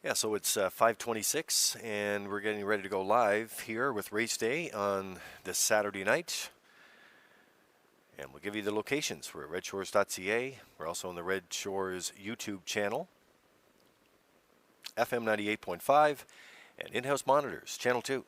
Yeah, so it's 5:26, and we're getting ready to go live here with Race Day on this Saturday night. And we'll give you the locations. We're at Redshores.ca. We're also on the Red Shores YouTube channel, FM 98.5, and in-house monitors, Channel 2.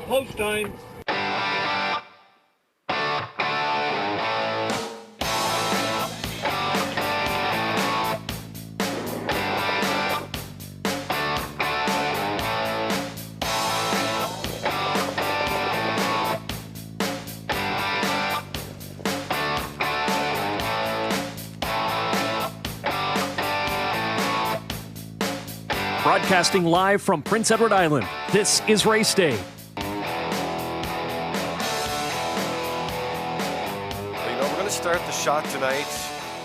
Holstein. Broadcasting live from Prince Edward Island, this is Race Day. Start the shot tonight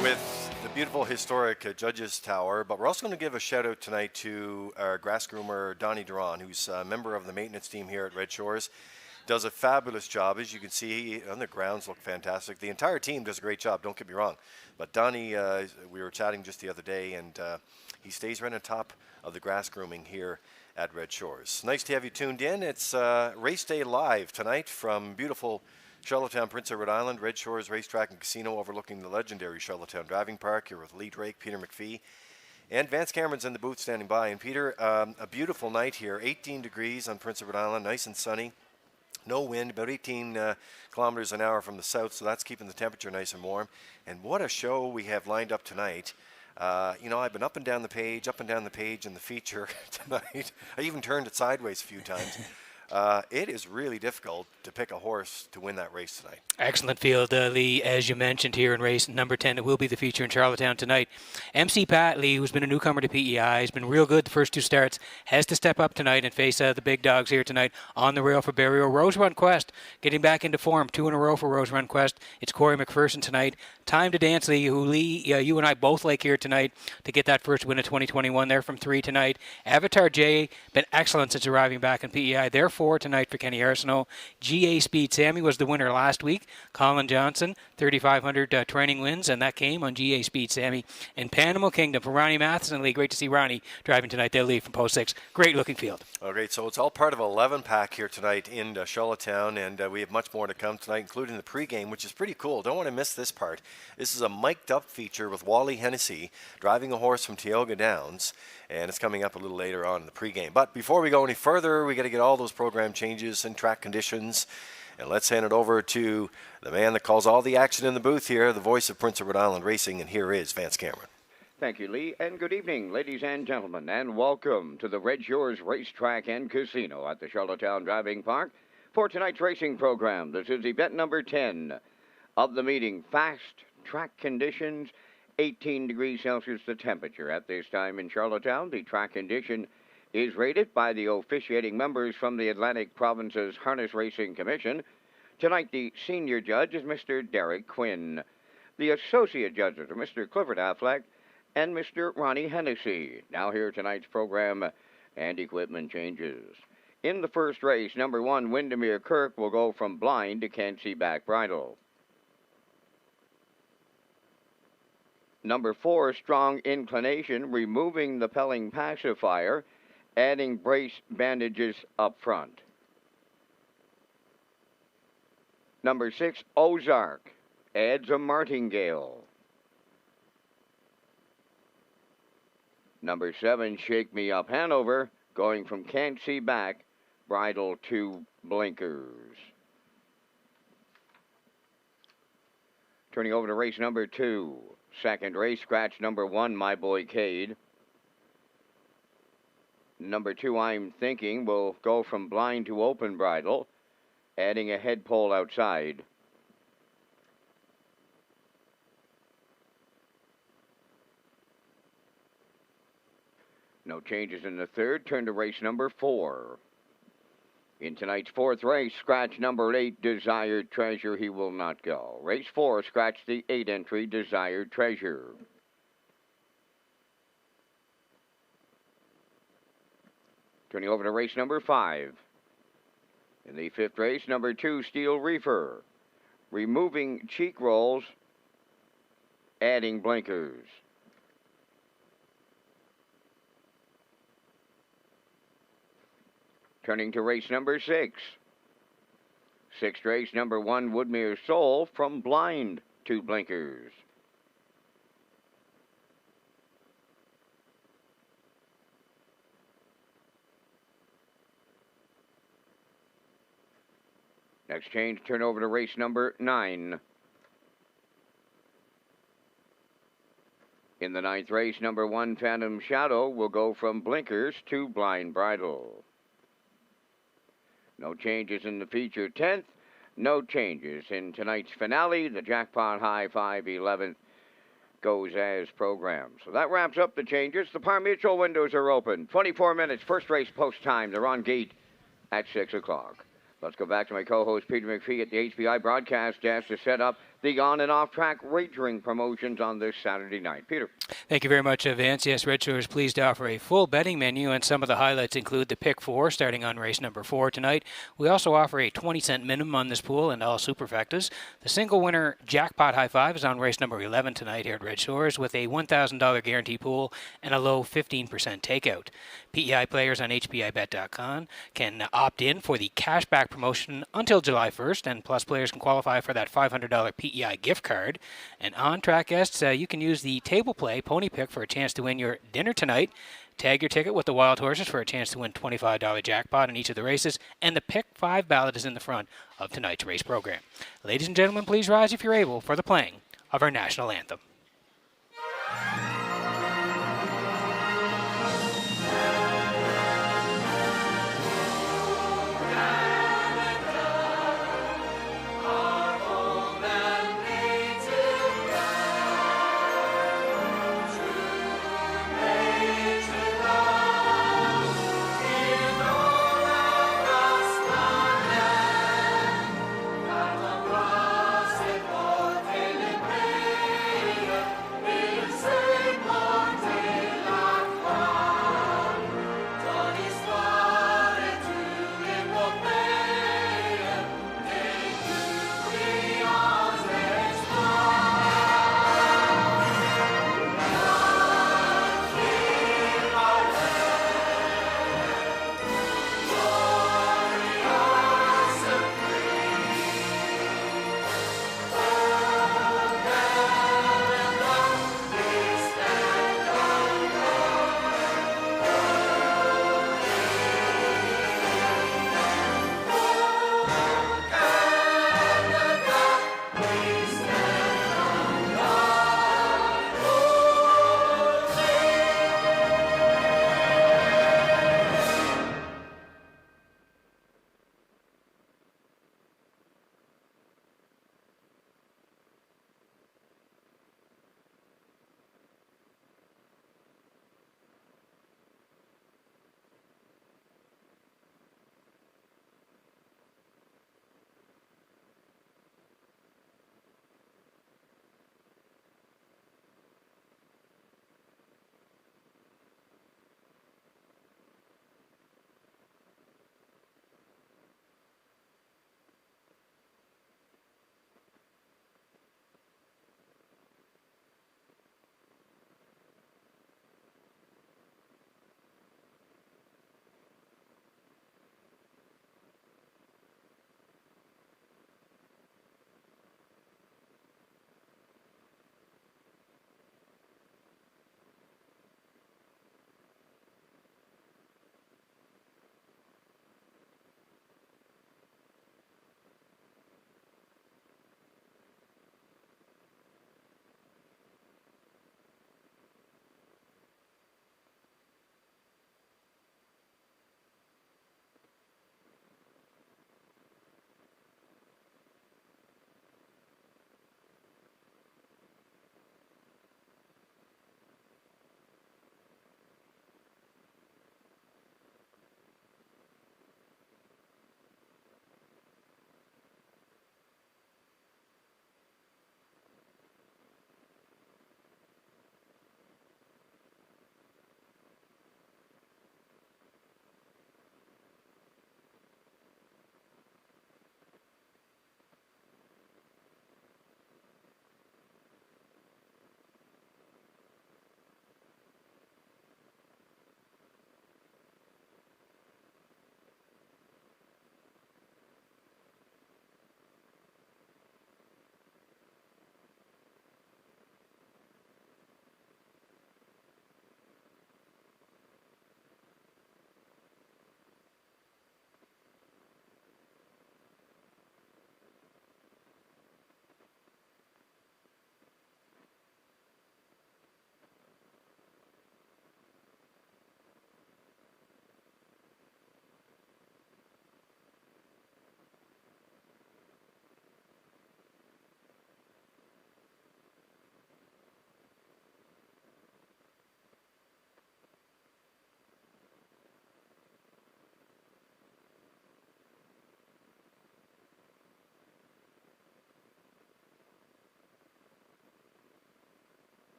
with the beautiful historic Judges Tower, but we're also going to give a shout out tonight to our grass groomer Donnie Duran, who's a member of the maintenance team here at Red Shores. does a fabulous job. As you can see, on the grounds look fantastic. The entire team does a great job, don't get me wrong. But Donnie, we were chatting just the other day, and he stays right on top of the grass grooming here at Red Shores. Nice to have you tuned in. It's Race Day Live tonight from beautiful Charlottetown, Prince Edward Island, Red Shores Racetrack and Casino overlooking the legendary Charlottetown Driving Park. Here with Lee Drake, Peter McPhee, and Vance Cameron's in the booth standing by. And Peter, a beautiful night here, 18 degrees on Prince Edward Island, nice and sunny. No wind, about 18 kilometers an hour from the south, so that's keeping the temperature nice and warm. And what a show we have lined up tonight. I've been up and down the page in the feature tonight. I even turned it sideways a few times. It is really difficult to pick a horse to win that race tonight. Excellent field, Lee, as you mentioned here in race number 10. It will be the feature in Charlottetown tonight. MC Pat Lee, who's been a newcomer to PEI, has been real good the first two starts, has to step up tonight and face the big dogs here tonight on the rail for burial. Rose Run Quest getting back into form, 2 in a row for Rose Run Quest. It's Corey McPherson tonight. Time to Dance, Lee, who Lee, you and I both like here tonight to get that first win of 2021 there from 3 tonight. Avatar J, been excellent since arriving back in PEI. They're 4 tonight for Kenny Arsenault. GA Speed Sammy was the winner last week. Colin Johnson, 3,500 training wins, and that came on GA Speed Sammy. And Panama Kingdom for Ronnie Matheson. Lee, great to see Ronnie driving tonight. They'll lead from post 6. Great looking field. Oh, great. So it's all part of 11 pack here tonight in Charlottetown, and we have much more to come tonight, including the pregame, which is pretty cool. Don't want to miss this part. This is a mic'd up feature with Wally Hennessy driving a horse from Tioga Downs, and it's coming up a little later on in the pregame. But before we go any further, we got to get all those program changes and track conditions. And let's hand it over to the man that calls all the action in the booth here, the voice of Prince Edward Island Racing, and here is Vance Cameron. Thank you, Lee, and good evening, ladies and gentlemen, and welcome to the Redshores Racetrack and Casino at the Charlottetown Driving Park for tonight's racing program. This is event number 10 of the meeting. Fast track conditions, 18 degrees Celsius the temperature at this time in Charlottetown. The track condition is rated by the officiating members from the Atlantic Province's Harness Racing Commission. Tonight, the senior judge is Mr. Derek Quinn. The associate judges are Mr. Clifford Affleck and Mr. Ronnie Hennessy. Now here tonight's program and equipment changes. In the first race, number 1, Windermere Kirk will go from blind to can't see back bridle. Number 4, Strong Inclination, removing the Pelling pacifier, adding brace bandages up front. Number 6, Ozark, adds a martingale. Number 7, Shake Me Up Hanover, going from can't see back, bridle to blinkers. Turning over to race number 2. Second race, scratch number 1, My Boy Cade. Number 2, I'm Thinking, will go from blind to open bridle, adding a head pole outside. No changes in the third. Turn to race number 4. In tonight's fourth race, scratch number 8, Desired Treasure, he will not go. Race 4, scratch the 8 entry, Desired Treasure. Turning over to race number 5. In the fifth race, number 2, Steel Reefer, removing cheek rolls, adding blinkers. Turning to race number 6. Sixth race, number 1, Woodmere Soul, from blind to blinkers. Next change, turn over to race number 9. In the ninth race, number 1, Phantom Shadow, will go from blinkers to blind bridle. No changes in the feature 10th. No changes in tonight's finale. The Jackpot High 5/11th goes as programmed. So that wraps up the changes. The Par Mutual windows are open. 24 minutes, first race post time. They're on gate at 6 o'clock. Let's go back to my co-host Peter McPhee at the HBI broadcast desk to set up the on and off track wagering promotions on this Saturday night. Peter. Thank you very much, Vince. Yes, Red Shore is pleased to offer a full betting menu, and some of the highlights include the Pick 4 starting on race number 4 tonight. We also offer a 20-cent minimum on this pool and all superfectas. The single winner jackpot high five is on race number 11 tonight here at Red Shores with a $1,000 guarantee pool and a low 15% takeout. PEI players on HPIBet.com can opt in for the cashback promotion until July 1st, and Plus players can qualify for that $500 PEI gift card. And on-track guests, you can use the table play Pony Pick for a chance to win your dinner tonight. Tag your ticket with the Wild Horses for a chance to win $25 jackpot in each of the races, and the Pick 5 ballot is in the front of tonight's race program. Ladies and gentlemen, please rise if you're able for the playing of our national anthem.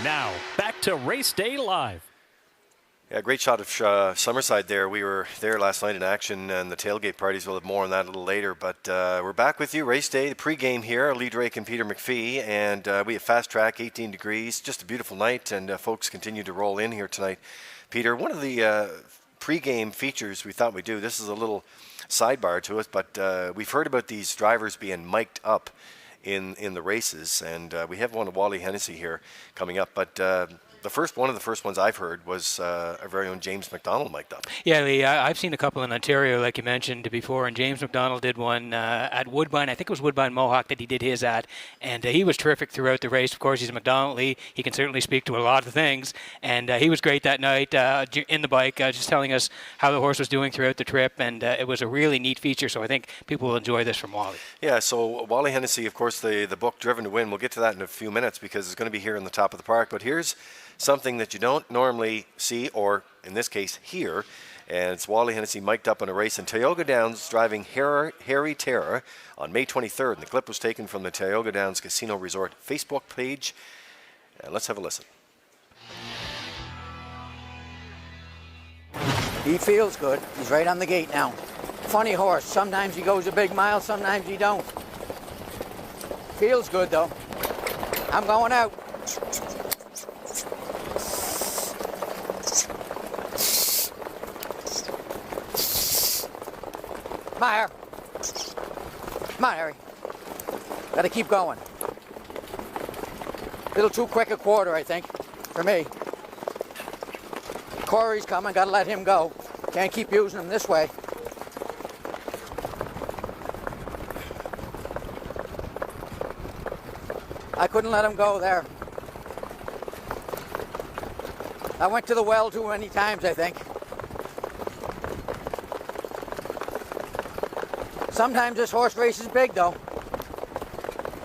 Now, back to Race Day Live. Yeah, great shot of Summerside there. We were there last night in action, and the tailgate parties. We'll have more on that a little later. But we're back with you. Race day, the pregame here. Lee Drake and Peter McPhee. And we have fast track, 18 degrees. Just a beautiful night, and folks continue to roll in here tonight. Peter, one of the pregame features we thought we'd do, this is a little sidebar to it, but we've heard about these drivers being mic'd up in the races. And we have one of Wally Hennessy here coming up. But one of the first ones I've heard was our very own James McDonald mic'd up. Yeah, Lee, I've seen a couple in Ontario, like you mentioned before, and James McDonald did one at Woodbine. I think it was Woodbine Mohawk that he did his at, and he was terrific throughout the race. Of course, he's McDonald. Lee, he can certainly speak to a lot of things, and he was great that night in the bike, just telling us how the horse was doing throughout the trip, and it was a really neat feature, so I think people will enjoy this from Wally. Yeah, so Wally Hennessy, of course, the book Driven to Win, we'll get to that in a few minutes because it's going to be here in the top of the park, but here's something that you don't normally see, or in this case, hear, and it's Wally Hennessy mic'd up on a race in Tioga Downs driving Harry Terror on May 23rd. And the clip was taken from the Tioga Downs Casino Resort Facebook page. And let's have a listen. He feels good. He's right on the gate now. Funny horse. Sometimes he goes a big mile, sometimes he don't. Feels good, though. I'm going out. Come on, Harry. Come on, Harry. Gotta keep going. A little too quick a quarter, I think, for me. Corey's coming, gotta let him go. Can't keep using him this way. I couldn't let him go there. I went to the well too many times, I think. Sometimes this horse race is big, though.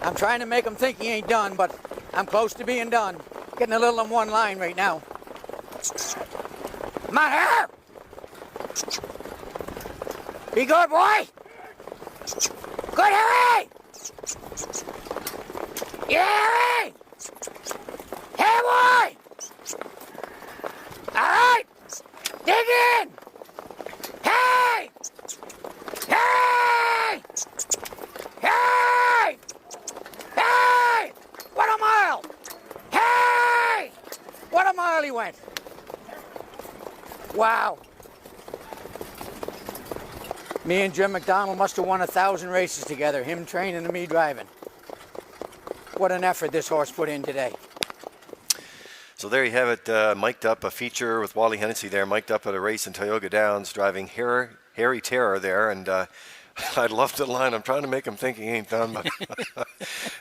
I'm trying to make him think he ain't done, but I'm close to being done. Getting a little on one line right now. Come on, here! Be good, boy! Good, Harry! Yeah, Harry! Hey, boy! All right! Dig in! Hey! Hey! Hey! Hey! What a mile! Hey! What a mile he went! Wow. Me and Jim McDonald must have won 1,000 races together, him training and me driving. What an effort this horse put in today. So there you have it, mic'd up, a feature with Wally Hennessy there, mic'd up at a race in Tioga Downs, driving Harry Terror there, and I love the line. I'm trying to make him think he ain't done, but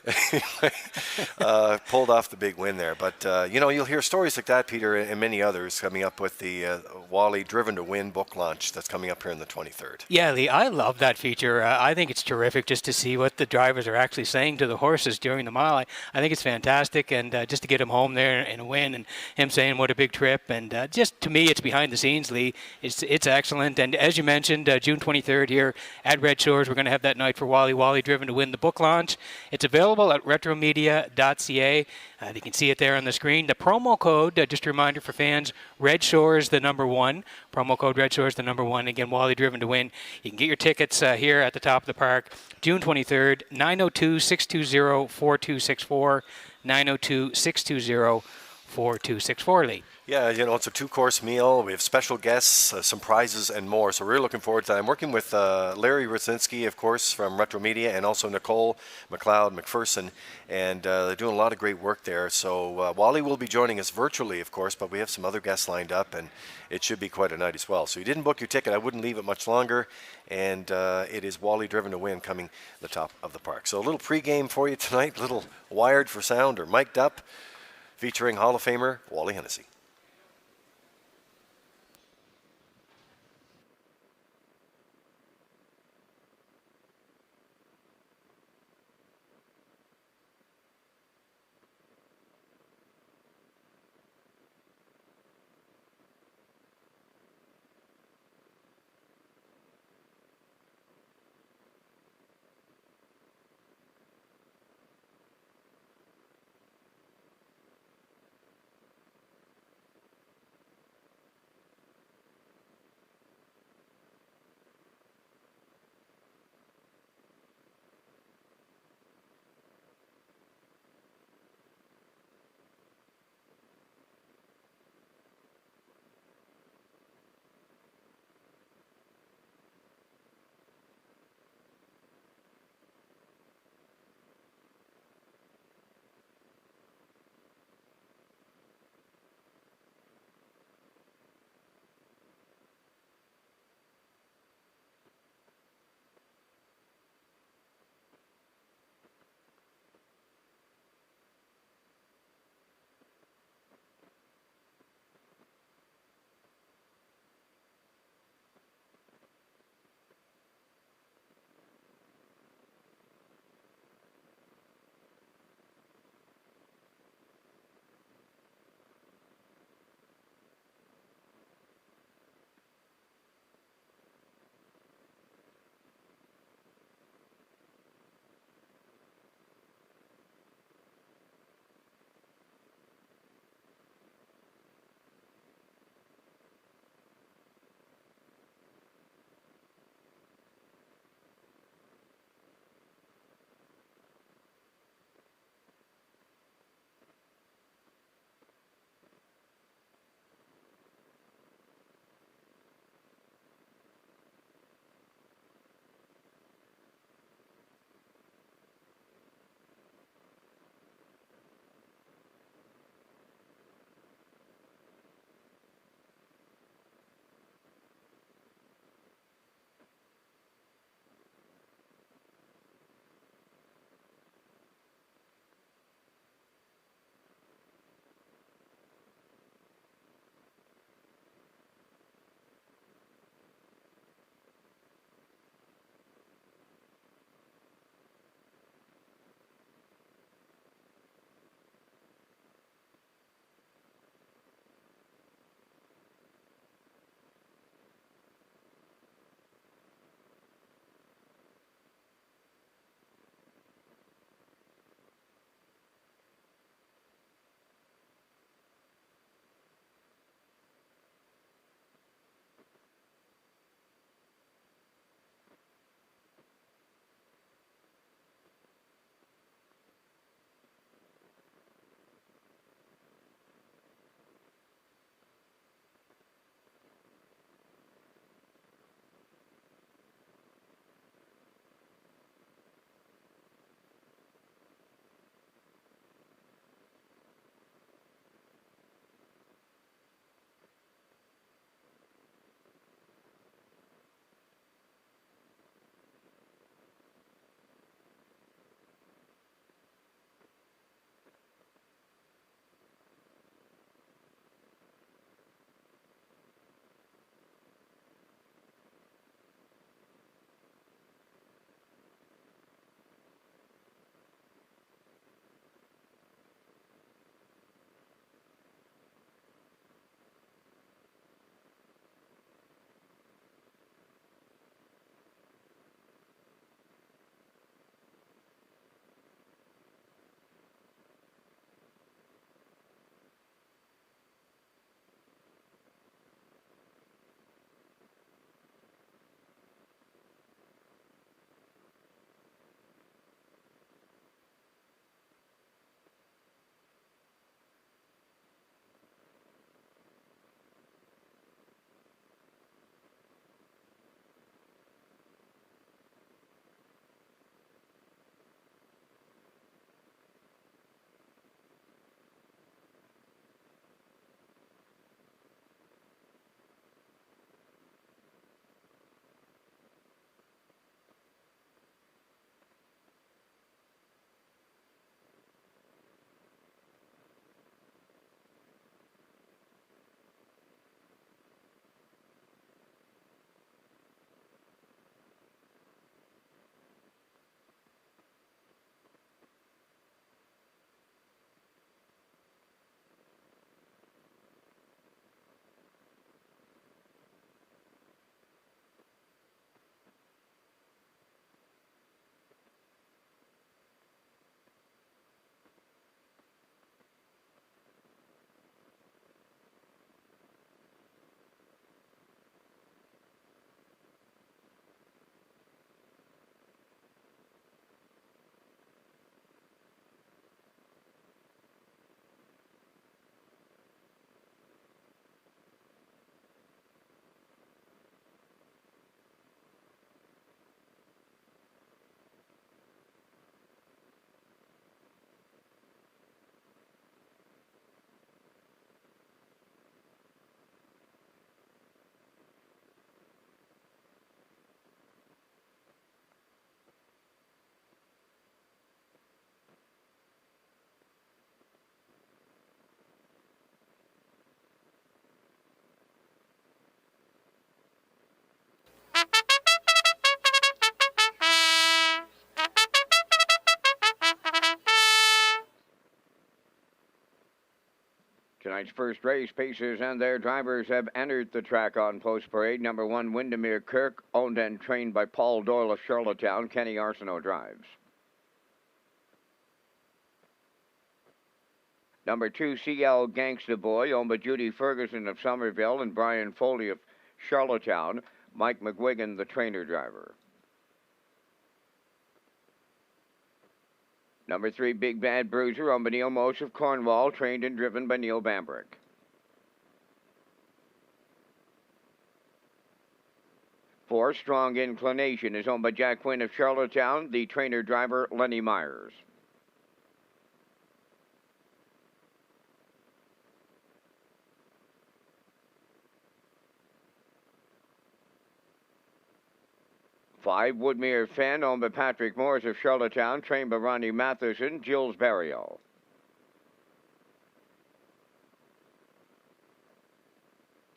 anyway, pulled off the big win there. But, you'll hear stories like that, Peter, and many others coming up with the Wally Driven to Win book launch that's coming up here on the 23rd. Yeah, Lee, I love that feature. I think it's terrific just to see what the drivers are actually saying to the horses during the mile. I think it's fantastic, and just to get him home there in a win and him saying what a big trip. And just to me, it's behind the scenes, Lee. It's excellent. And as you mentioned, June 23rd here at Redshores, we're going to have that night for Wally Driven to Win the book launch. It's available at retromedia.ca. You can see it there on the screen. The promo code, just a reminder for fans, Redshores, the number 1. Promo code Redshores, the number 1. Again, Wally Driven to Win. You can get your tickets here at the top of the park, June 23rd, 902-620-4264, 902-620-4264, Lee. Yeah, it's a 2-course meal. We have special guests, some prizes, and more. So we're really looking forward to that. I'm working with Larry Rutzinski, of course, from Retro Media, and also Nicole McLeod-McPherson. And they're doing a lot of great work there. So Wally will be joining us virtually, of course, but we have some other guests lined up, and it should be quite a night as well. So you didn't book your ticket. I wouldn't leave it much longer. And it is Wally Driven to Win coming the top of the park. So a little pregame for you tonight, a little wired for sound or mic'd up, featuring Hall of Famer Wally Hennessy. Tonight's first race, Pacers and their drivers have entered the track on post parade. Number 1, Windermere Kirk, owned and trained by Paul Doyle of Charlottetown. Kenny Arsenault drives. Number 2, CL Gangsta Boy, owned by Judy Ferguson of Somerville and Brian Foley of Charlottetown. Mike McGuigan, the trainer driver. Number 3, Big Bad Bruiser, owned by Neil Mose of Cornwall, trained and driven by Neil Bambrick. Four, Strong Inclination is owned by Jack Quinn of Charlottetown, the trainer driver Lenny Myers. 5, Woodmere Fen, owned by Patrick Moores of Charlottetown, trained by Ronnie Matheson, Gilles Barrio.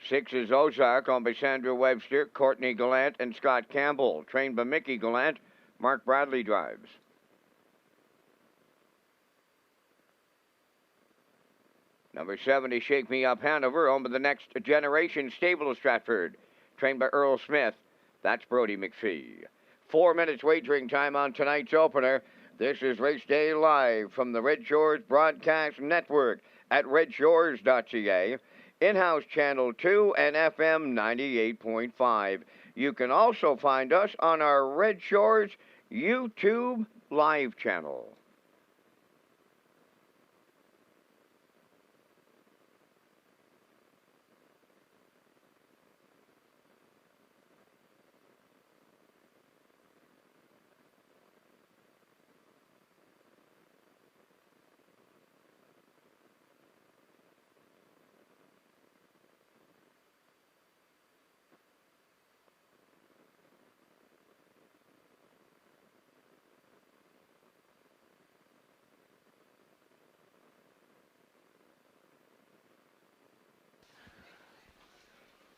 6 is Ozark, owned by Sandra Webster, Courtney Gallant, and Scott Campbell, trained by Mickey Gallant. Mark Bradley drives. Number 7 is Shake Me Up Hanover, owned by the Next Generation Stable of Stratford, trained by Earl Smith. That's Brody McPhee. 4 minutes wagering time on tonight's opener. This is Race Day live from the Red Shores Broadcast Network at Redshores.ca, in-house Channel 2 and FM 98.5. You can also find us on our Red Shores YouTube live channel.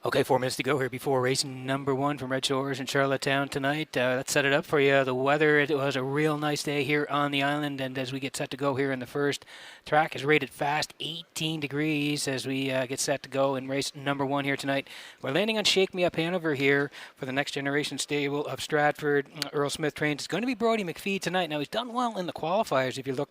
Okay, 4 minutes to go here before race number 1 from Red Shores in Charlottetown tonight. Let's set it up for you. The weather, it was a real nice day here on the island, and as we get set to go here in the first, track is rated fast, 18 degrees as we get set to go in race number 1 here tonight. We're landing on Shake Me Up Hanover here for the Next Generation Stable of Stratford. Earl Smith trains. It's going to be Brody McPhee tonight. Now, he's done well in the qualifiers. If you look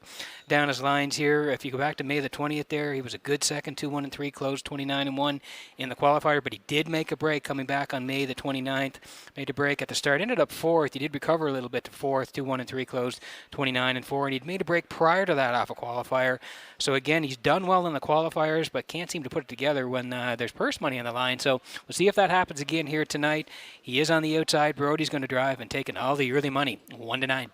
down his lines here, if you go back to May the 20th there, he was a good second, 2-1-3, closed 29-1 in the qualifier, but he did make a break coming back on May the 29th. Made a break at the start, ended up 4th. He did recover a little bit to 4th, 2-1-3, closed 29-4, and he'd made a break prior to that off a qualifier. So again, he's done well in the qualifiers, but can't seem to put it together when there's purse money on the line. So we'll see if that happens again here tonight. He is on the outside. Brody's going to drive and taking all the early money, 1-9.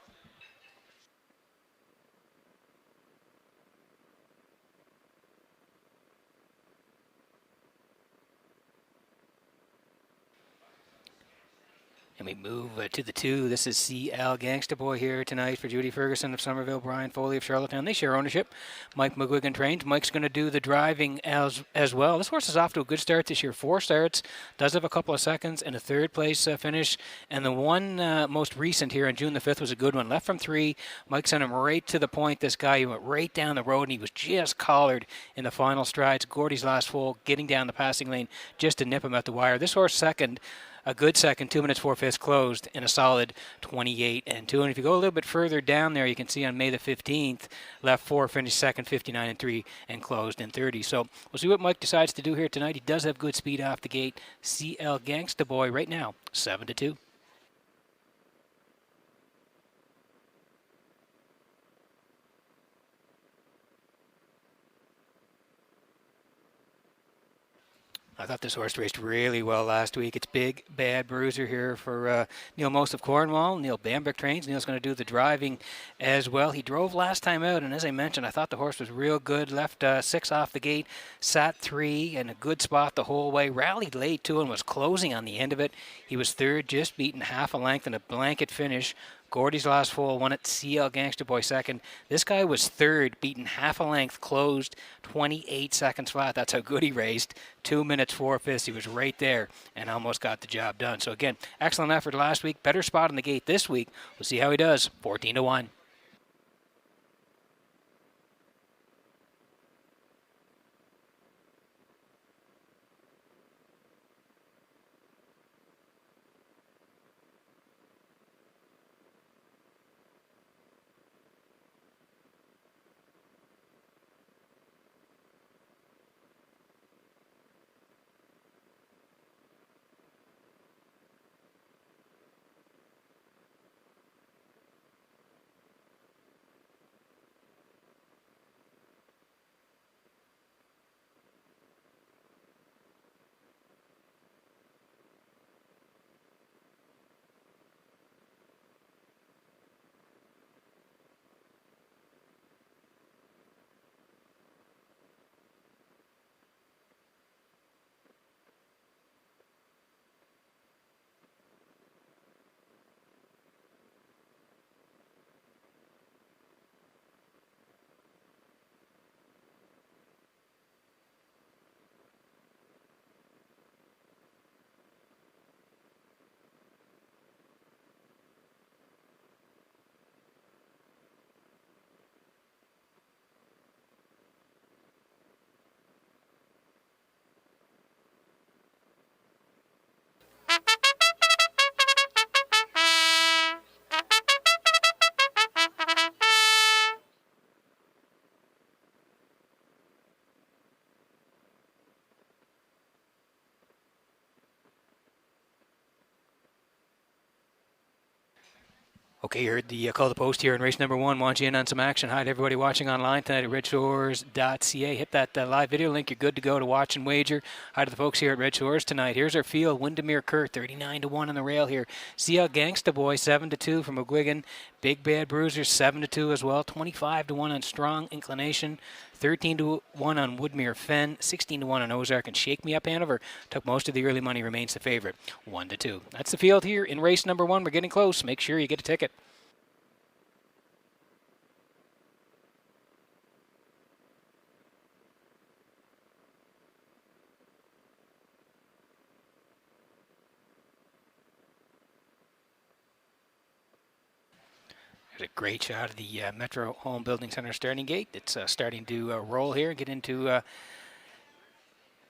And we move to the 2. This is CL Gangsta Boy here tonight for Judy Ferguson of Somerville, Brian Foley of Charlottetown. They share ownership. Mike McGuigan trains. Mike's going to do the driving as well. This horse is off to a good start this year. 4 starts. Does have a couple of seconds and a third place finish. And the one most recent here on June the 5th was a good one. Left from 3. Mike sent him right to the point. This guy, he went right down the road, and he was just collared in the final strides. Gordy's last full, getting down the passing lane just to nip him at the wire. This horse second. A good second, 2 minutes 4/5 closed in a solid 28-2. And if you go a little bit further down there, you can see on May the 15th, left 4, finished second, 59-3, and closed in 30. So we'll see what Mike decides to do here tonight. He does have good speed off the gate. CL Gangsta Boy right now, 7-2. I thought this horse raced really well last week. It's Big Bad Bruiser here for Neil Most of Cornwall. Neil Bambrick trains. Neil's going to do the driving as well. He drove last time out, and as I mentioned, I thought the horse was real good. Left 6 off the gate, sat 3 in a good spot the whole way. Rallied late, too, and was closing on the end of it. He was third, just beaten half a length in a blanket finish. Gordy's last full, won it. CL Gangsta Boy second. This guy was third, beaten half a length, closed 28 seconds flat. That's how good he raced. 2 minutes 4/5. He was right there and almost got the job done. So again, excellent effort last week. Better spot on the gate this week. We'll see how he does. 14-1. Okay, you heard the call to post here in race number 1. Want you in on some action. Hi to everybody watching online tonight at Redshores.ca. Hit that live video link. You're good to go to watch and wager. Hi to the folks here at Red Shores tonight. Here's our field. Windermere Kerr, 39-1 on the rail here. See Gangsta Boy, 7-2 from McGuigan. Big Bad Bruiser, 7-2 as well. 25-1 on Strong Inclination. 13-1 on Woodmere Fen, 16-1 on Ozark, and Shake Me Up Hanover took most of the early money, remains the favorite, 1-2. That's the field here in race number 1. We're getting close. Make sure you get a ticket. There's a great shot of the Metro Home Building Center starting gate. It's starting to roll here, get into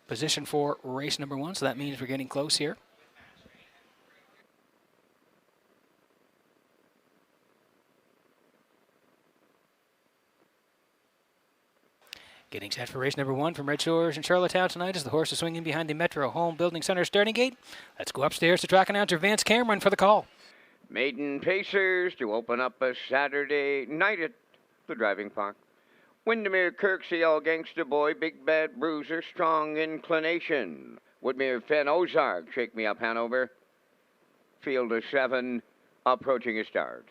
position for race number 1, so that means we're getting close here. Getting set for race number 1 from Red Shores in Charlottetown tonight as the horse is swinging behind the Metro Home Building Center starting gate. Let's go upstairs to track announcer Vance Cameron for the call. Maiden Pacers to open up a Saturday night at the driving park. Windermere Kirk, CL Gangsta Boy, Big Bad Bruiser, Strong Inclination. Woodmere Fen Ozark, Shake Me Up Hanover. Field of 7, approaching a start.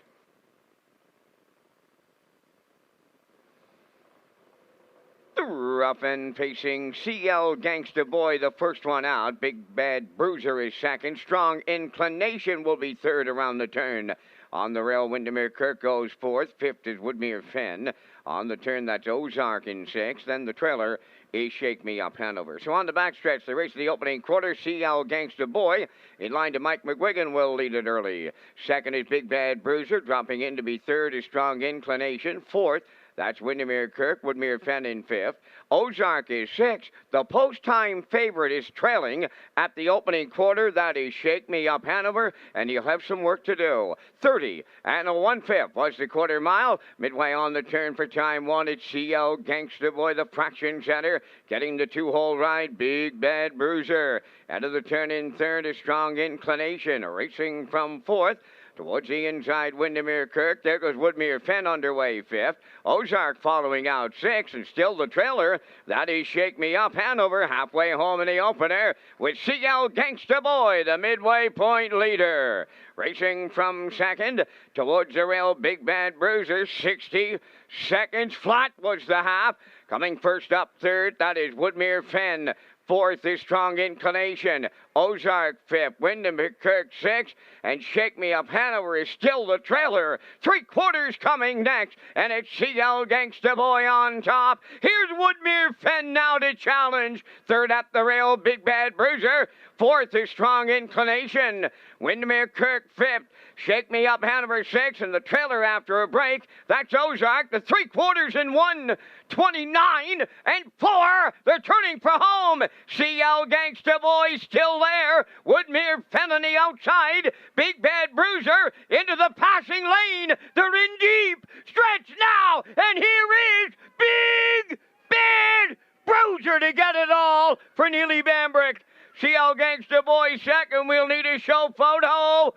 The rough and pacing CL Gangsta Boy, the first one out. Big Bad Bruiser is second. Strong Inclination will be third around the turn. On the rail, Windermere Kirk goes fourth. Fifth is Woodmere Fen. On the turn, that's Ozark in sixth. Then the trailer is Shake Me Up Hanover. So on the backstretch, the race of the opening quarter, CL Gangsta Boy in line to Mike McGuigan will lead it early. Second is Big Bad Bruiser. Dropping in to be third is Strong Inclination. Fourth, that's Windermere Kirk, Woodmere Fen in fifth. Ozark is sixth. The post-time favorite is trailing at the opening quarter. That is Shake Me Up Hanover, and he'll have some work to do. 30 and 1/5 was the quarter mile. Midway on the turn for time 1, it's CL Gangsta Boy, the fraction center, getting the 2-hole ride, Big Bad Bruiser. Out of the turn in third is Strong Inclination, racing from fourth. Towards the inside, Windermere Kirk. There goes Woodmere Fen underway fifth. Ozark following out sixth, and still the trailer. That is Shake Me Up Hanover, halfway home in the opener with CL Gangsta Boy, the midway point leader. Racing from second towards the rail, Big Bad Bruiser, 60 seconds flat was the half. Coming first up third, that is Woodmere Fen. Fourth is Strong Inclination. Ozark fifth. Windermere Kirk sixth. And Shake Me Up Hanover is still the trailer. 3/4 coming next. And it's CL Gangsta Boy on top. Here's Woodmere Fen now to challenge. Third at the rail, Big Bad Bruiser. Fourth is Strong Inclination. Windermere Kirk fifth. Shake Me Up Hanover sixth. And the trailer after a break. That's Ozark. The 3/4 in 1:29 and 4. They're turning for home. CL Gangsta Boy still there. Woodmere Fen on the outside. Big Bad Bruiser into the passing lane. They're in deep. Stretch now. And here is Big Bad Bruiser to get it all for Neely Bambrick. CL Gangsta Boy second. We'll need a show photo.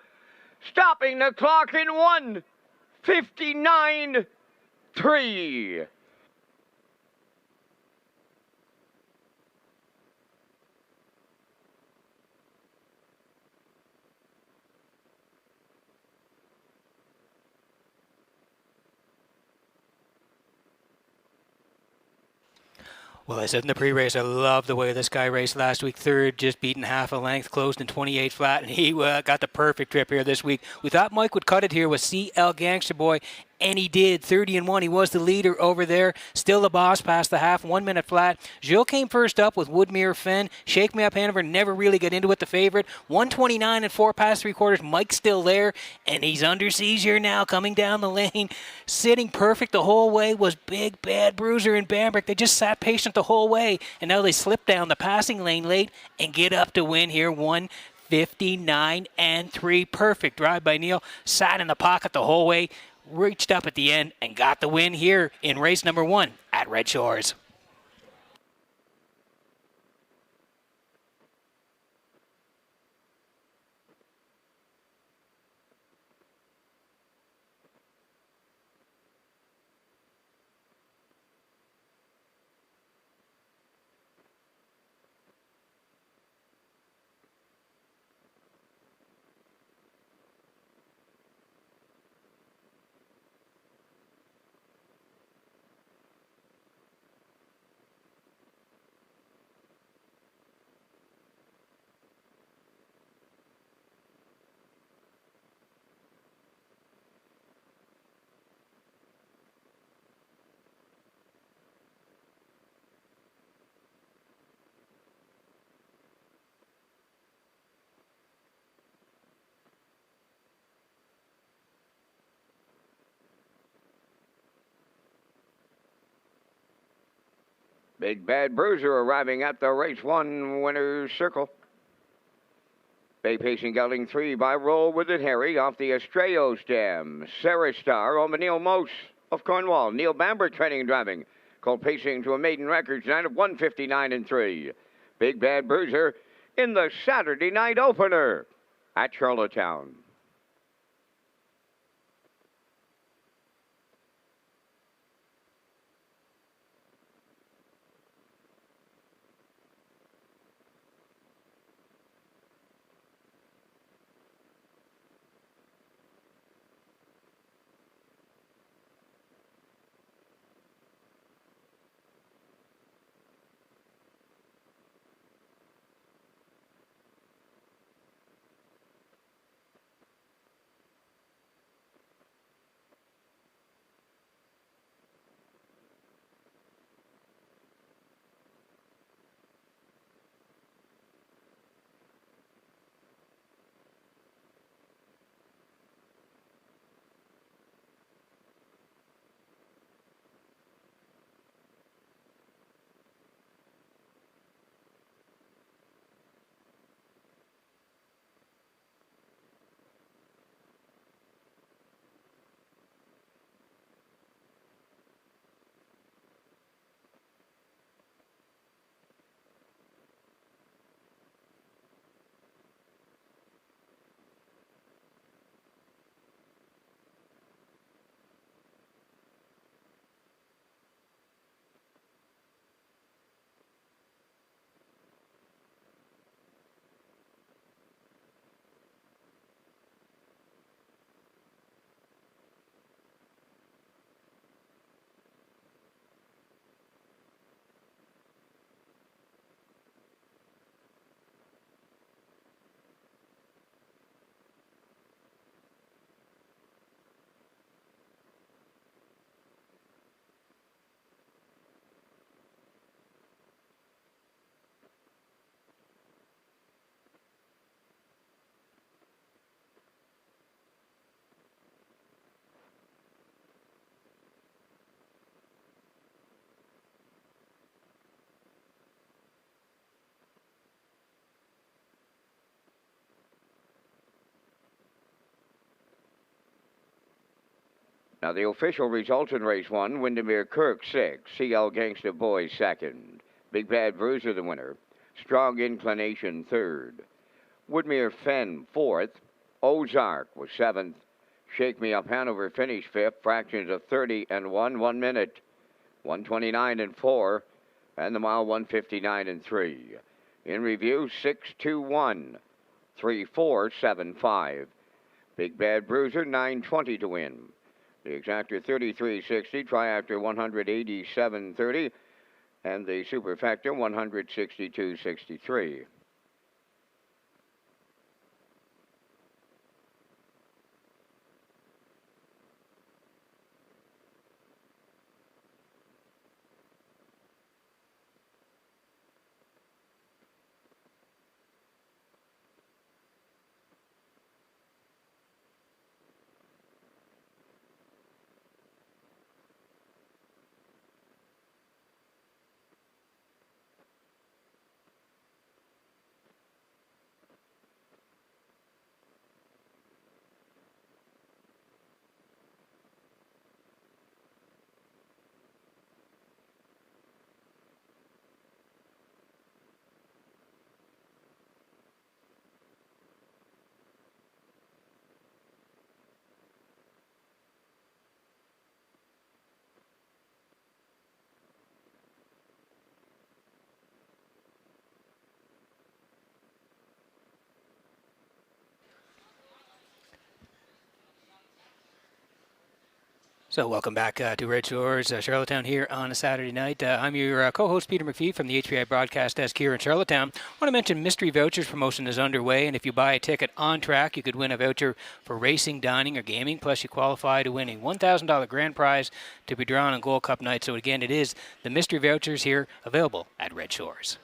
Stopping the clock in 1:59.3. Well, I said in the pre-race, I love the way this guy raced last week. Third, just beaten half a length, closed in 28 flat, and he got the perfect trip here this week. We thought Mike would cut it here with CL Gangsta Boy, and he did. 30-1. He was the leader over there. Still the boss past the half, 1 minute flat. Gilles came first up with Woodmere Fen. Shake Me Up Hanover never really got into it, the favorite. 1:29 and 4 past 3/4. Mike's still there, and he's under seizure now, coming down the lane. Sitting perfect the whole way was Big Bad Bruiser and Bambrick. They just sat patient the whole way, and now they slip down the passing lane late and get up to win here. 1:59 and 3. Perfect drive by Neil. Sat in the pocket the whole way. Reached up at the end and got the win here in race number 1 at Red Shores. Big Bad Bruiser arriving at the race 1 winner's circle. Bay Pacing gelding 3 by Roll With It Harry off the Estrello stem. Sarah Star over Neil Mose of Cornwall. Neil Bamber training and driving. Colt pacing to a maiden record tonight of 1:59.3. Big Bad Bruiser in the Saturday night opener at Charlottetown. Now the official results in race 1, Windermere Kirk 6, CL Gangsta Boy 2nd, Big Bad Bruiser the winner, Strong Inclination 3rd, Woodmere Fen 4th, Ozark was 7th, Shake Me Up Hanover finished 5th, fractions of 30 and 1 minute, 1:29.4, and the mile 1:59.3. In review 6:21, 3:4.75. Big Bad Bruiser 9:20 to win. The exactor 33.60, triactor 187.30, and the superfecta 162.63. So welcome back to Red Shores, Charlottetown here on a Saturday night. I'm your co-host Peter McPhee from the HPI broadcast desk here in Charlottetown. I want to mention Mystery Vouchers promotion is underway, and if you buy a ticket on track, you could win a voucher for racing, dining, or gaming, plus you qualify to win a $1,000 grand prize to be drawn on Gold Cup night. So again, it is the Mystery Vouchers here available at Red Shores.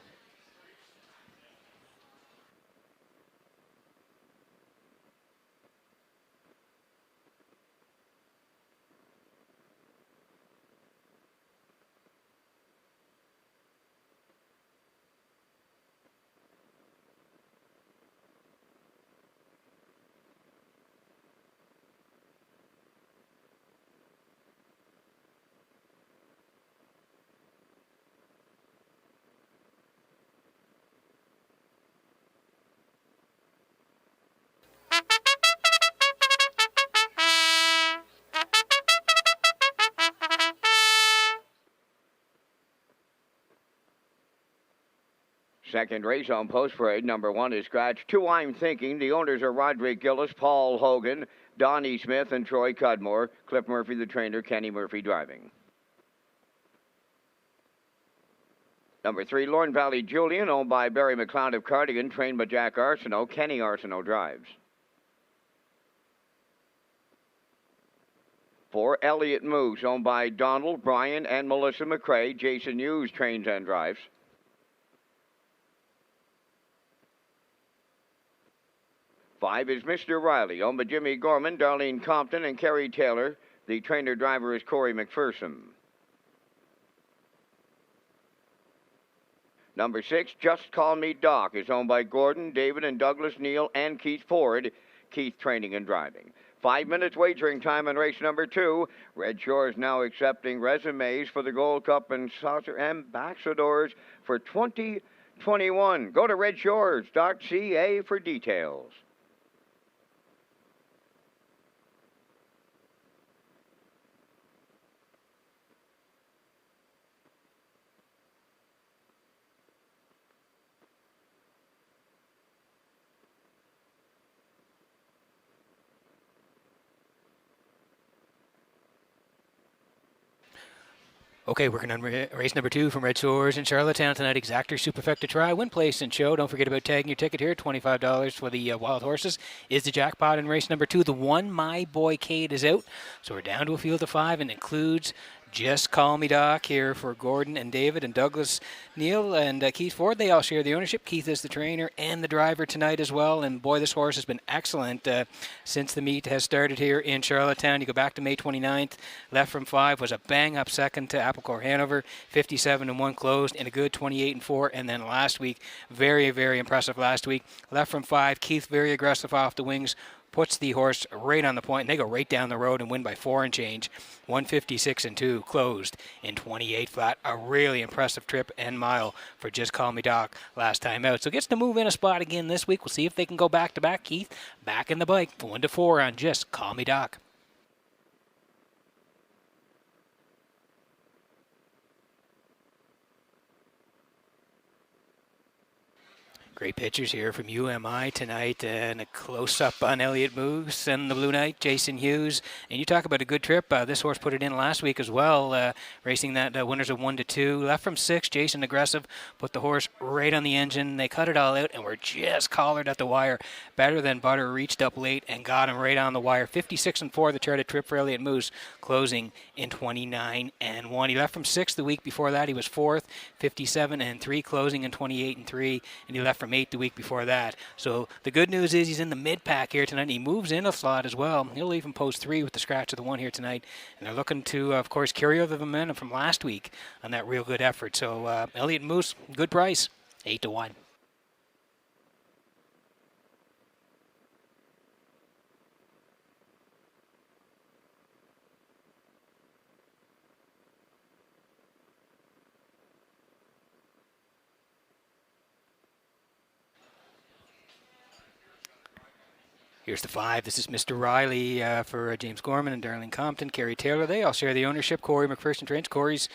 Second race on Post Parade, number 1 is Scratch 2, I'm Thinking. The owners are Roderick Gillis, Paul Hogan, Donnie Smith, and Troy Cudmore. Cliff Murphy, the trainer, Kenny Murphy driving. Number 3, Lorne Valley Julian, owned by Barry McLeod of Cardigan, trained by Jack Arsenault. Kenny Arsenault drives. 4, Elliott Moose, owned by Donald, Brian, and Melissa McCrae. Jason Hughes trains and drives. 5 is Mr. Riley, owned by Jimmy Gorman, Darlene Compton, and Kerry Taylor. The trainer-driver is Corey McPherson. Number 6, Just Call Me Doc, is owned by Gordon, David, and Douglas Neal, and Keith Ford. Keith training and driving. 5 minutes wagering time on race number 2. Red Shores now accepting resumes for the Gold Cup and Saucer Ambassadors for 2021. Go to Redshores.ca for details. Okay, working on race number 2 from Red Shores in Charlottetown tonight. Exactor, Superfecta Try, win, place, and show. Don't forget about tagging your ticket here. $25 for the wild horses is the jackpot in race number 2. The 1, My Boy Kate, is out. So we're down to a field of 5 and includes Just Call Me Doc here for Gordon and David and Douglas Neal and Keith Ford. They all share the ownership. Keith is the trainer and the driver tonight as well. And boy, this horse has been excellent since the meet has started here in Charlottetown. You go back to May 29th. Left from 5 was a bang-up second to Applecore Hanover. 57-1 closed in a good 28-4. And then last week, very, very impressive last week. Left from 5. Keith very aggressive off the wings. Puts the horse right on the point, and they go right down the road and win by 4 and change. 156-2, closed in 28 flat. A really impressive trip and mile for Just Call Me Doc last time out. So gets to move in a spot again this week. We'll see if they can go back-to-back. Keith back in the bike, 1-4 on Just Call Me Doc. Great pictures here from UMI tonight, and a close-up on Elliott Moose and the Blue Knight, Jason Hughes. And you talk about a good trip. This horse put it in last week as well, racing that winners of 1-2. Left from 6, Jason aggressive, put the horse right on the engine. They cut it all out, and were just collared at the wire. Better Than Butter reached up late and got him right on the wire. 56-4, the charted trip for Elliott Moose, closing in 29-1. He left from 6 the week before that. He was 4th, 57-3, closing in 28-3, and he left from 8 the week before that. So the good news is he's in the mid-pack here tonight. He moves in a slot as well. He'll even post 3 with the scratch of the 1 here tonight. And they're looking to, of course, carry over the momentum from last week on that real good effort. So Elliott Moose, good price, 8-1. Here's the 5. This is Mr. Riley for James Gorman and Darlene Compton, Kerry Taylor. They all share the ownership. Corey McPherson trains. Corey's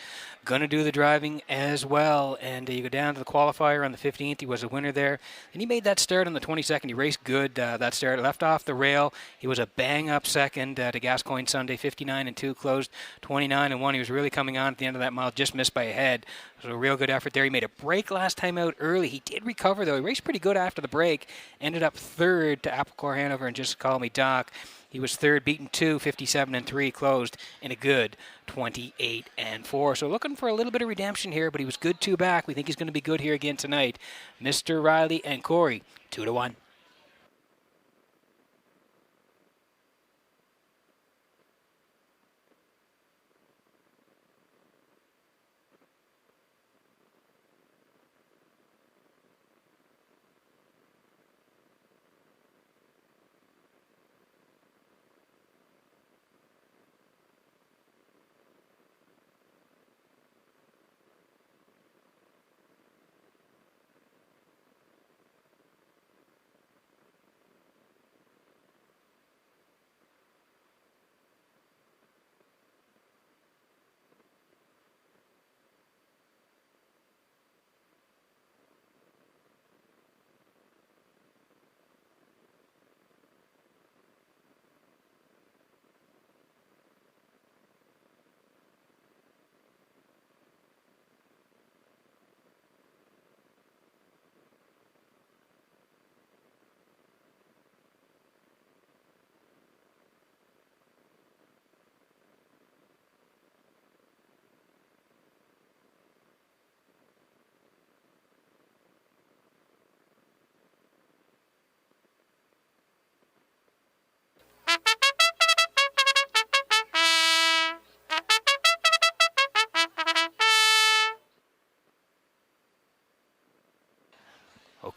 going to do the driving as well. And you go down to the qualifier on the 15th. He was a winner there. And he made that start on the 22nd. He raced good that start. Left off the rail. He was a bang-up second to Gascoigne Sunday. 59-2, closed 29-1. He was really coming on at the end of that mile. Just missed by a head. So a real good effort there. He made a break last time out early. He did recover, though. He raced pretty good after the break. Ended up 3rd to Applecore Hanover and Just Call Me Doc. He was 3rd, beaten 2, 57-3, closed in a good 28-4. So looking for a little bit of redemption here, but he was good 2 back. We think he's going to be good here again tonight. Mr. Riley and Corey, 2-1.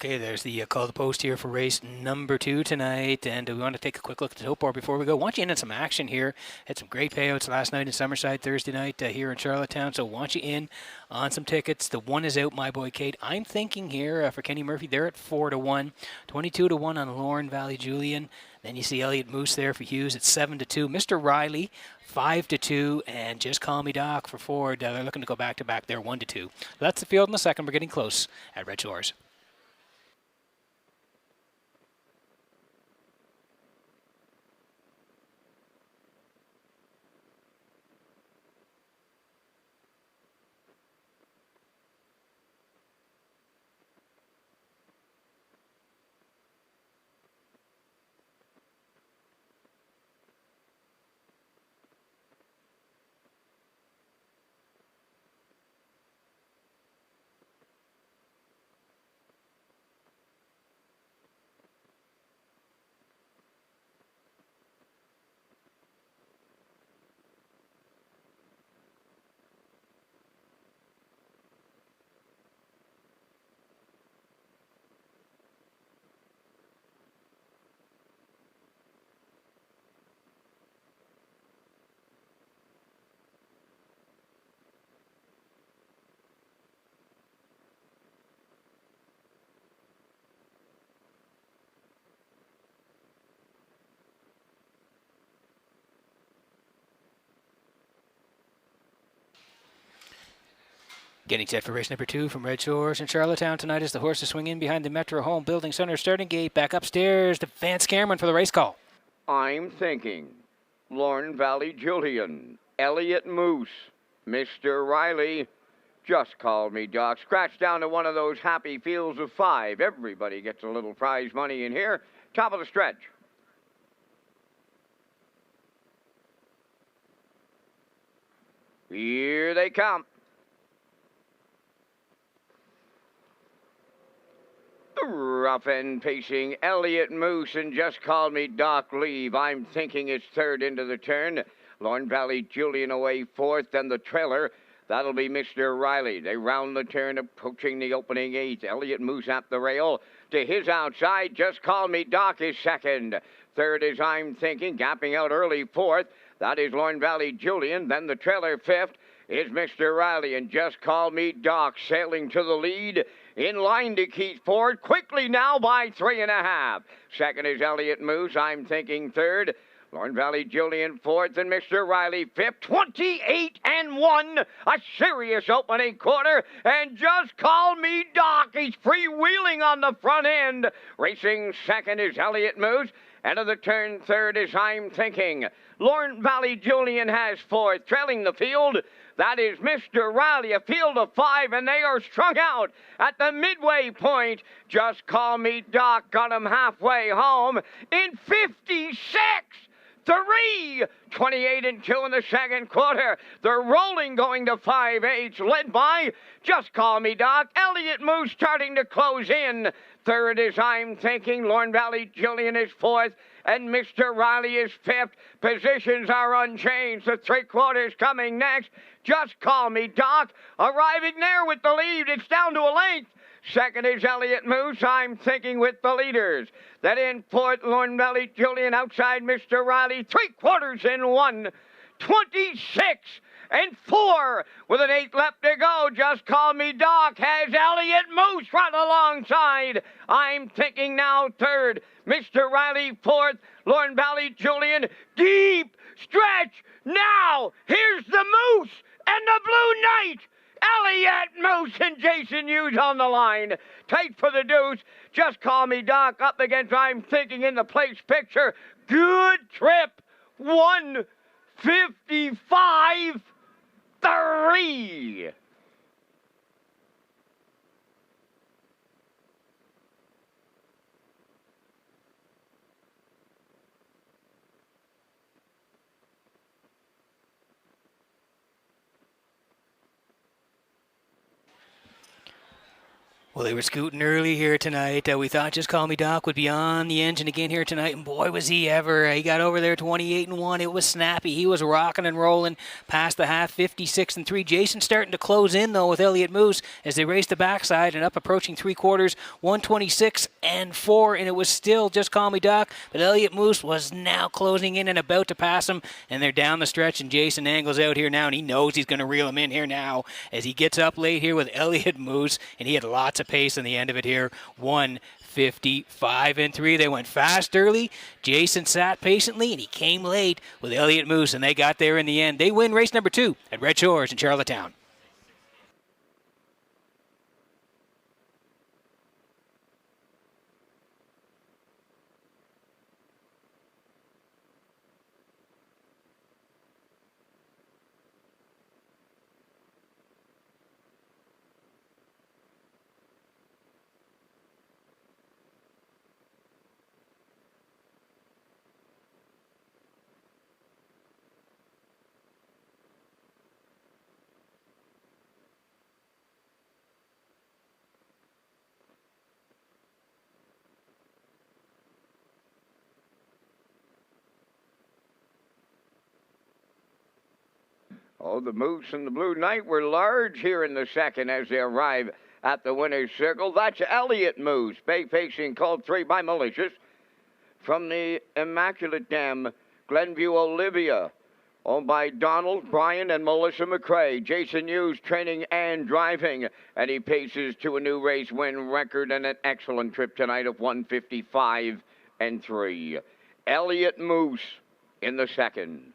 Okay, there's the call to post here for race number 2 tonight, and we want to take a quick look at the tote board before we go. Want you in on some action here. Had some great payouts last night in Summerside, Thursday night here in Charlottetown, so want you in on some tickets. The one is out, my boy Kate. I'm thinking here for Kenny Murphy, they're at 4-1, 22-1 on Lauren Valley Julian. Then you see Elliott Moose there for Hughes at 7-2. Mr. Riley, 5-2, and Just Call Me Doc for Ford. They're looking to go back-to-back there, 1-2. That's the field in the second. We're getting close at Red Shores. Getting set for race number 2 from Red Shores in Charlottetown tonight as the horses swing in behind the Metro Home Building Center starting gate. Back upstairs to Vance Cameron for the race call. I'm thinking Lauren Valley Julian, Elliott Moose, Mr. Riley, Just Call Me Doc. Scratch down to one of those happy fields of 5. Everybody gets a little prize money in here. Top of the stretch. Here they come. Rough and pacing, Elliott Moose and Just Call Me Doc leave. I'm thinking it's third into the turn. Lauren Valley Julian away fourth, then the trailer. That'll be Mr. Riley. They round the turn, approaching the opening 8th. Elliott Moose at the rail. To his outside, Just Call Me Doc is second. Third is I'm Thinking, gapping out early fourth. That is Lauren Valley Julian. Then the trailer fifth is Mr. Riley and Just Call Me Doc sailing to the lead. In line to Keith Ford, quickly now by 3.5. Second is Elliott Moose, I'm Thinking third. Lauren Valley Julian fourth and Mr. Riley fifth. 28-1, a serious opening quarter. And Just Call Me Doc, he's freewheeling on the front end. Racing second is Elliott Moose. End of the turn third is I'm Thinking. Lauren Valley Julian has fourth, trailing the field. That is Mr. Riley, a field of 5, and they are strung out at the midway point. Just Call Me Doc got him halfway home in 56. 28-2 in the second quarter. They're rolling, going to 5/8, led by Just Call Me Doc. Elliott Moose starting to close in. Third is I'm Thinking. Lauren Valley Julian is fourth, and Mr. Riley is fifth. Positions are unchanged. The 3/4 coming next. Just Call Me Doc arriving there with the lead. It's down to a length. Second is Elliott Moose, I'm Thinking with the leaders. Then in fourth, Lauren Valley Julian outside Mr. Riley. 3/4 in 1. 26-4 with an 8 left to go. Just Call Me Doc has Elliott Moose right alongside. I'm Thinking now third. Mr. Riley fourth. Lauren Valley Julian. Deep stretch now. Here's the Moose and the Blue Knight. Elliott Moose and Jason Hughes on the line. Tight for the deuce. Just Call Me Doc up against I'm Thinking in the place picture. Good trip. 1:55.3. Well, they were scooting early here tonight. We thought Just Call Me Doc would be on the engine again here tonight, and boy, was he ever. He got over there 28-1. It was snappy. He was rocking and rolling past the half, 56-3. Jason starting to close in, though, with Elliott Moose as they raced the backside and up approaching three-quarters, 126-4, and it was still Just Call Me Doc, but Elliott Moose was now closing in and about to pass him, and they're down the stretch, and Jason angles out here now, and he knows he's going to reel him in here now as he gets up late here with Elliott Moose, and he had lots of pace in the end of it here. 155-3. They went fast early. Jason sat patiently, and he came late with Elliott Moose, and they got there in the end. They win race number 2 at Red Shores in Charlottetown. Oh, the Moose and the Blue Knight were large here in the second as they arrive at the winner's circle. That's Elliott Moose, bay facing called 3 by Malicious. From the Immaculate Dam, Glenview Olivia, owned by Donald, Brian, and Melissa McCrae. Jason Hughes training and driving, and he paces to a new race win record and an excellent trip tonight of 155-3. Elliott Moose in the second.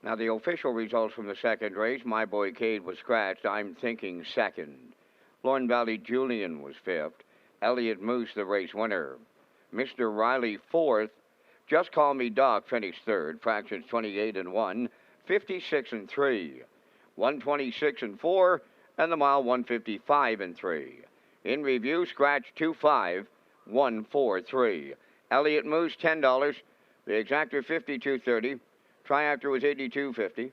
Now, the official results from the second race, My Boy Cade was scratched. I'm Thinking second. Lorne Valley Julian was fifth. Elliott Moose, the race winner. Mr. Riley, fourth. Just Call Me Doc finished third. Fractions 28-1, 56-3, 126-4, and the mile 155-3. In review, scratch 2-5, 1-4-3. Elliott Moose, $10. The exactor, $52.30. Triactor was $82.50.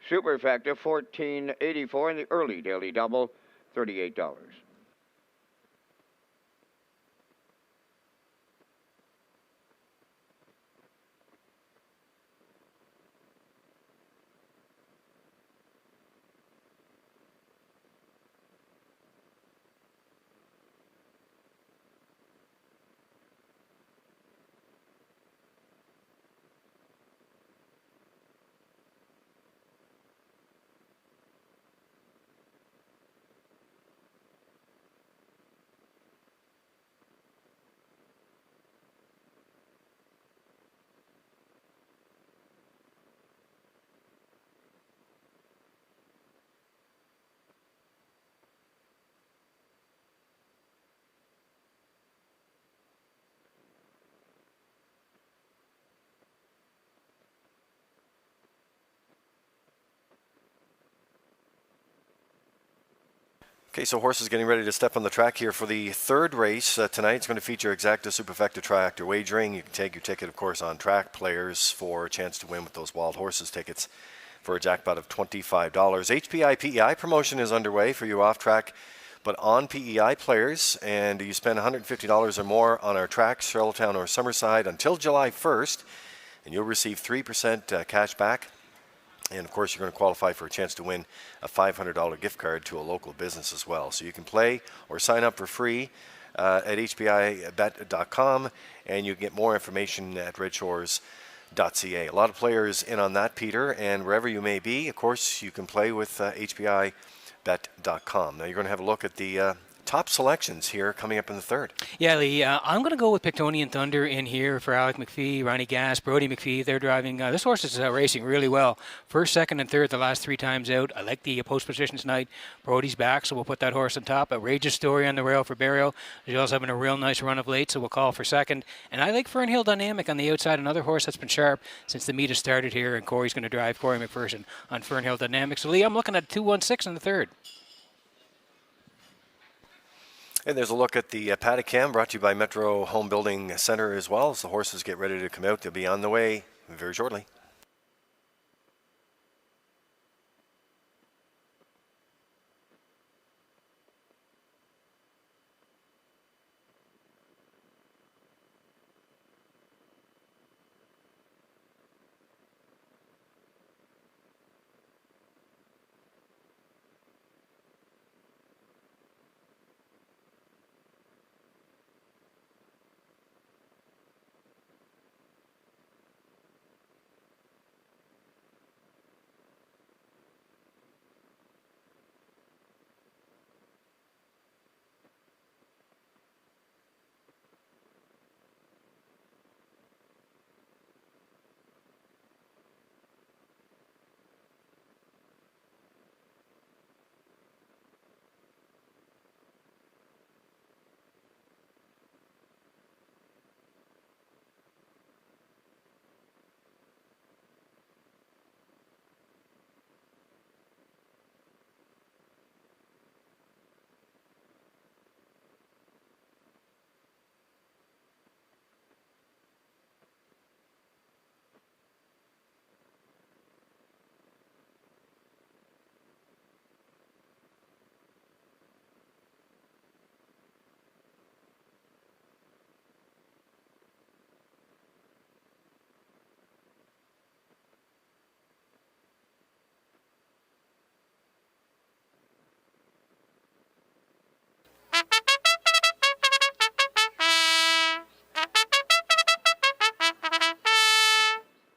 Superfecta, $14.84. And the early daily double, $38. Okay, so horses getting ready to step on the track here for the third race tonight. It's going to feature Exacta Superfecta Tractor wagering. You can take your ticket, of course, on Track Players for a chance to win with those Wild Horses tickets for a jackpot of $25. HPI PEI promotion is underway for you off-track, but on PEI players, and you spend $150 or more on our tracks, Charlottetown or Summerside, until July 1st, and you'll receive 3% cash back. And, of course, you're going to qualify for a chance to win a $500 gift card to a local business as well. So you can play or sign up for free at hpibet.com, and you can get more information at Redshores.ca. A lot of players in on that, Peter, and wherever you may be, of course, you can play with hpibet.com. Now you're going to have a look at the top selections here coming up in the third. Yeah, Lee, I'm going to go with Pictonian Thunder in here for Alec McPhee, Ronnie Gass, Brody McPhee. They're driving. This horse is racing really well. First, second, and third the last 3 times out. I like the post position tonight. Brody's back, so we'll put that horse on top. Outrageous Story on the rail for Barrio. Gilles having a real nice run of late, so we'll call for second. And I like Fernhill Dynamic on the outside, another horse that's been sharp since the meet has started here, and Corey's going to drive Corey McPherson on Fernhill Dynamic. So, Lee, I'm looking at 2-1-6 in the third. And there's a look at the paddock cam brought to you by Metro Home Building Center as well. As the horses get ready to come out, they'll be on the way very shortly.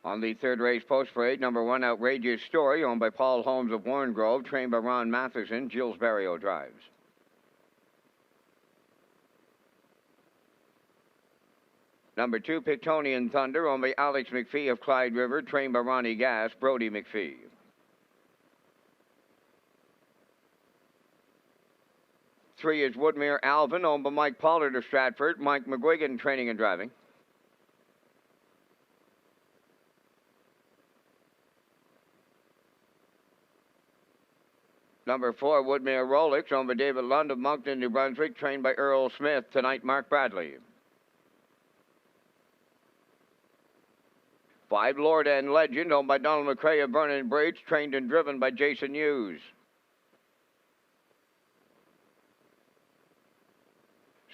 On the third race post parade, number 1, Outrageous Story, owned by Paul Holmes of Warren Grove, trained by Ron Matheson. Gilles Barrio drives. Number 2, Pictonian Thunder, owned by Alex McPhee of Clyde River, trained by Ronnie Gass, Brody McPhee. Three is Woodmere Alvin, owned by Mike Pollard of Stratford, Mike McGuigan training and driving. Number 4, Woodmere Rolex, owned by David Lund of Moncton, New Brunswick, trained by Earl Smith. Tonight, Mark Bradley. 5, Lord and Legend, owned by Donald McCrae of Vernon Bridge, trained and driven by Jason Hughes.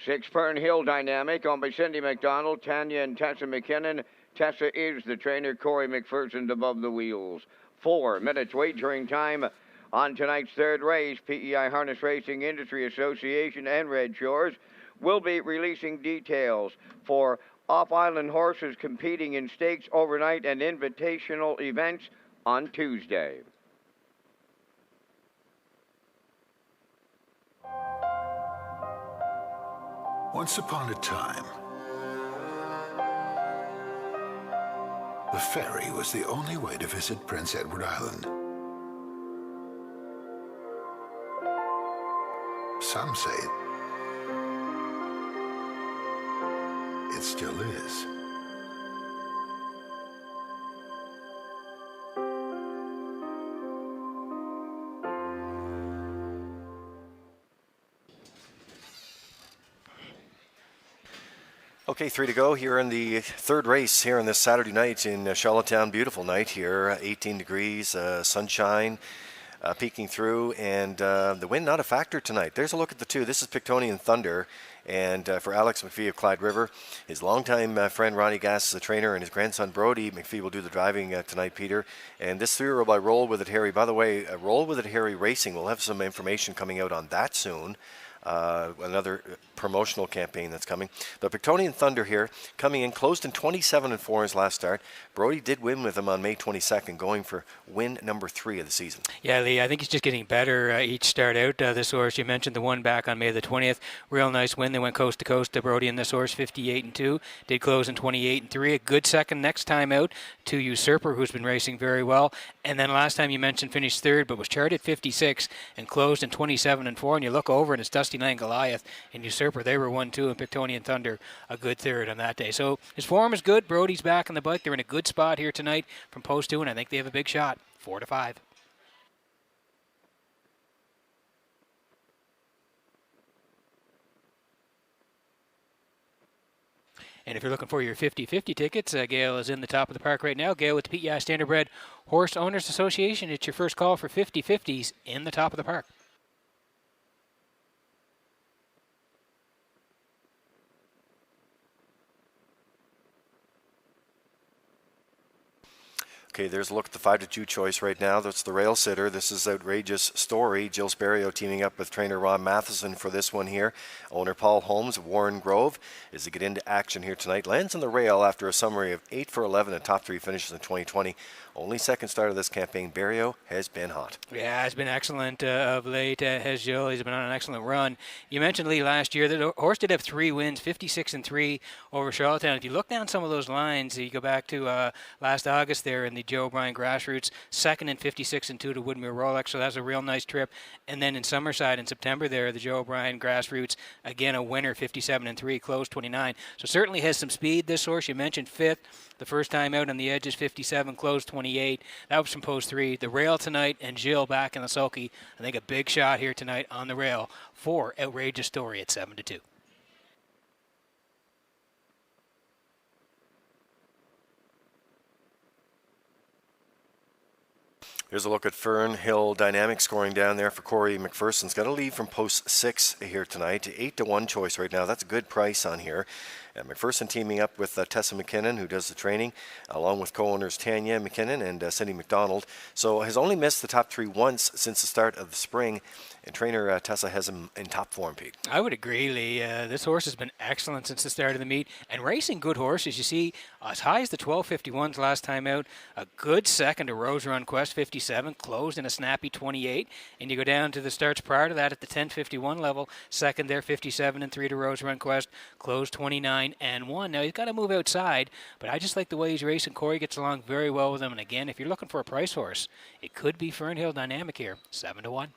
6, Fernhill Dynamic, owned by Cindy McDonald, Tanya and Tessa McKinnon. Tessa is the trainer. Corey McPherson above the wheels. 4 minutes wagering time on tonight's third race. PEI Harness Racing Industry Association and Red Shores will be releasing details for off-island horses competing in stakes, overnight, and invitational events on Tuesday. Once upon a time, the ferry was the only way to visit Prince Edward Island. Some say it still is. Okay, 3 to go here in the third race here on this Saturday night in Charlottetown. Beautiful night here, 18 degrees, sunshine peeking through, and the wind not a factor tonight. There's a look at the two. This is Pictonian Thunder, and for Alex McPhee of Clyde River, his longtime friend Ronnie Gass is the trainer, and his grandson Brody McPhee will do the driving tonight, Peter. And this 3-year-old by Roll With It Harry. By the way, Roll With It Harry Racing, we'll have some information coming out on that soon. Another promotional campaign that's coming. The Pictonian Thunder here coming in, closed in 27-4 in his last start. Brody did win with him on May 22nd, going for win number 3 of the season. Yeah, Lee, I think he's just getting better each start out. This horse, you mentioned the one back on May the 20th. Real nice win. They went coast to coast to Brody in this horse, 58-2. Did close in 28-3. A good second next time out to Usurper, who's been racing very well. And then last time you mentioned finished third, but was charted 56 and closed in 27-4. And you look over and it's Dusty Nine Goliath and Usurper. They were 1-2, and Pictonian Thunder a good third on that day. So his form is good. Brody's back on the bike. They're in a good spot here tonight from post 2, and I think they have a big shot. 4-5. And if you're looking for your 50-50 tickets, Gail is in the top of the park right now. Gail with the PEI Standardbred Horse Owners Association. It's your first call for 50-50s in the top of the park. Okay, there's a look at the 5-2 choice right now. That's the rail sitter. This is Outrageous Story. Jill Sperrio teaming up with trainer Ron Matheson for this one here. Owner Paul Holmes of Warren Grove is to get into action here tonight. Lands on the rail after a summary of 8 for 11 and top 3 finishes in 2020. Only second start of this campaign. Berrio has been hot. Yeah, has been excellent of late. Has Jill. He's been on an excellent run. You mentioned, Lee, last year. The horse did have 3 wins, 56-3 over Charlottetown. If you look down some of those lines, you go back to last August there in the Joe O'Brien Grassroots, second in 56-2 to Woodmere Rolex, so that was a real nice trip. And then in Summerside in September there, the Joe O'Brien Grassroots, again a winner, 57-3, closed 29. So certainly has some speed, this horse. You mentioned fifth. The first time out on the edges, 57, closed 28. That was from post 3. The rail tonight, and Jill back in the sulky. I think a big shot here tonight on the rail for Outrageous Story at 7-2. Here's a look at Fern Hill Dynamics scoring down there for Corey McPherson's. Got a lead from post 6 here tonight. 8-1 choice right now. That's a good price on here. And McPherson teaming up with Tessa McKinnon, who does the training, along with co-owners Tanya McKinnon and Cindy McDonald. So has only missed the top 3 once since the start of the spring. And trainer Tessa has him in top form, Pete. I would agree, Lee. This horse has been excellent since the start of the meet. And racing good horses, you see, as high as the 12.51s last time out. A good second to Rose Run Quest, 57, closed in a snappy 28. And you go down to the starts prior to that at the 10.51 level. Second there, 57-3 to Rose Run Quest, closed 29-1. Now, he's got to move outside, but I just like the way he's racing. Corey gets along very well with him. And again, if you're looking for a price horse, it could be Fern Hill Dynamic here, 7-1.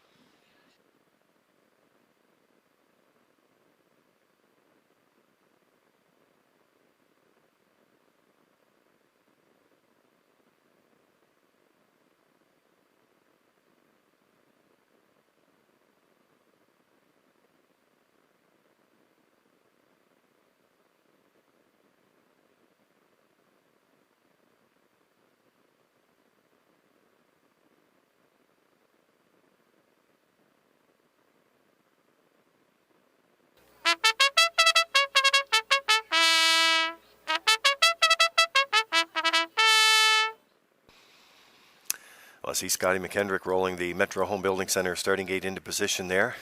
Well, I see Scotty McKendrick rolling the Metro Home Building Center starting gate into position there,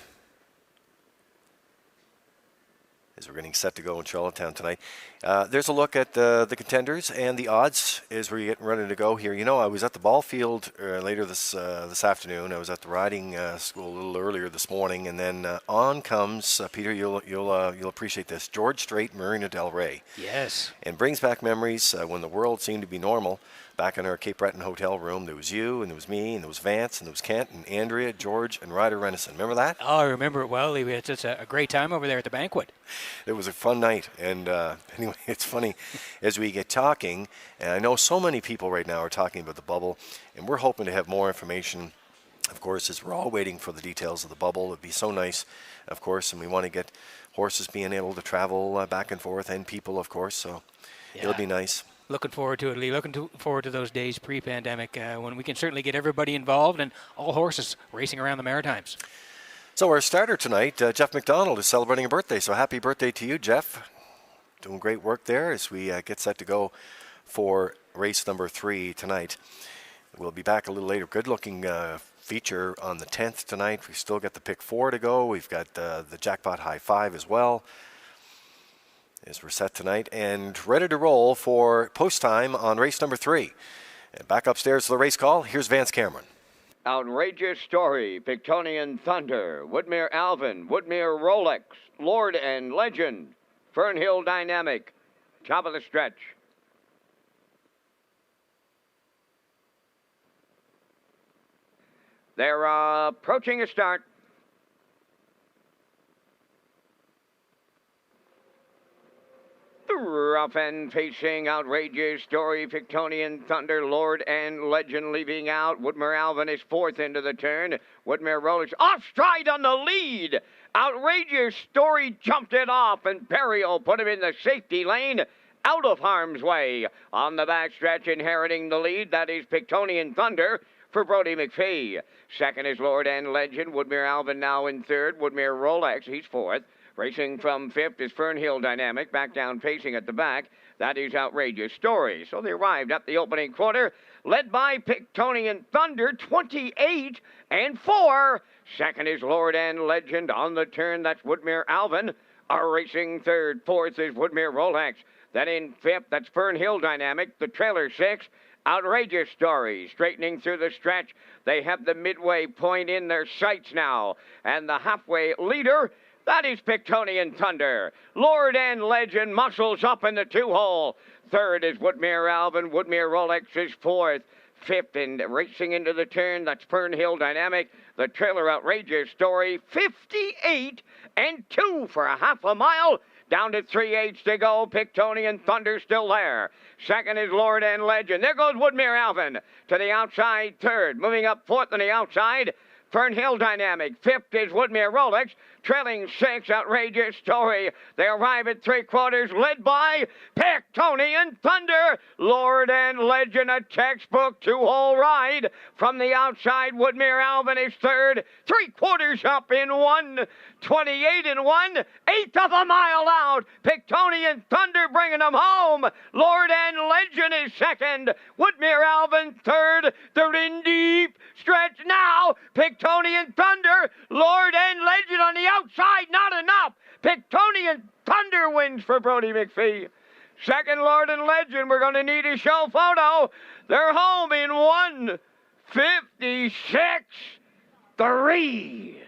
as we're getting set to go in Charlottetown tonight. There's a look at the contenders and the odds as we're getting ready to go here. You know, I was at the ball field later this afternoon. I was at the riding school a little earlier this morning, and then on comes Peter. You'll appreciate this. George Strait, Marina Del Rey. Yes. And brings back memories when the world seemed to be normal. Back in our Cape Breton hotel room, there was you, and there was me, and there was Vance, and there was Kent, and Andrea, George, and Ryder Renison. Remember that? Oh, I remember it well, Lee. We had such a great time over there at the banquet. It was a fun night. And anyway, it's funny as we get talking, and I know so many people right now are talking about the bubble, and we're hoping to have more information of course, as we're all waiting for the details of the bubble. It'd be so nice, of course, and we want to get horses being able to travel back and forth, and people, of course, so it'll be nice. Looking forward to it, Lee. Forward to those days pre-pandemic when we can certainly get everybody involved and all horses racing around the Maritimes. So our starter tonight, Jeff McDonald, is celebrating a birthday. So happy birthday to you, Jeff. Doing great work there as we get set to go for race number 3 tonight. We'll be back a little later. Good-looking feature on the 10th tonight. We still got the pick 4 to go. We've got the jackpot high 5 as well as we're set tonight and ready to roll for post time on race number 3. And back upstairs to the race call, here's Vance Cameron. Outrageous Story, Pictonian Thunder, Woodmere Alvin, Woodmere Rolex, Lord and Legend, Fernhill Dynamic, top of the stretch. They're approaching a start. Rough and facing Outrageous Story, Pictonian Thunder, Lord and Legend leaving out. Woodmere Alvin is 4th into the turn. Woodmere Rolex off stride on the lead. Outrageous Story jumped it off, and Perio put him in the safety lane, out of harm's way. On the backstretch, inheriting the lead, that is Pictonian Thunder for Brody McPhee. Second is Lord and Legend. Woodmere Alvin now in 3rd. Woodmere Rolex, he's 4th. Racing from 5th is Fernhill Dynamic, back down pacing at the back. That is Outrageous Story. So they arrived at the opening quarter, led by Pictonian Thunder, 28 and 4. Second is Lord and Legend on the turn. That's Woodmere Alvin. Are racing 3rd. 4th is Woodmere Rolex. Then in 5th, that's Fernhill Dynamic. The trailer 6th. Outrageous Story straightening through the stretch. They have the midway point in their sights now. And the halfway leader, that is Pictonian Thunder. Lord and Legend muscles up in the 2-hole. 3rd is Woodmere Alvin. Woodmere Rolex is 4th. 5th and racing into the turn, that's Fernhill Dynamic. The trailer Outrageous Story, 58 and 2 for a half a mile. Down to 3/8 to go. Pictonian Thunder still there. Second is Lord and Legend. There goes Woodmere Alvin to the outside 3rd. Moving up 4th on the outside, Fernhill Dynamic. 5th is Woodmere Rolex. Trailing 6, Outrageous Story. They arrive at 3/4, led by Pictonian Thunder. Lord and Legend, a textbook 2-hole ride. From the outside, Woodmere Alvin is 3rd. 3/4 up in 1. 28 and 1. 1/8 of a mile out. Pictonian Thunder bringing them home. Lord and Legend is 2nd. Woodmere Alvin 3rd. They're in deep stretch now. Pictonian Thunder. Lord and Legend on the outside, not enough. Pictonian Thunder wins for Brody McPhee. Second, Lord and Legend. We're going to need a show photo. They're home in 1:56.3.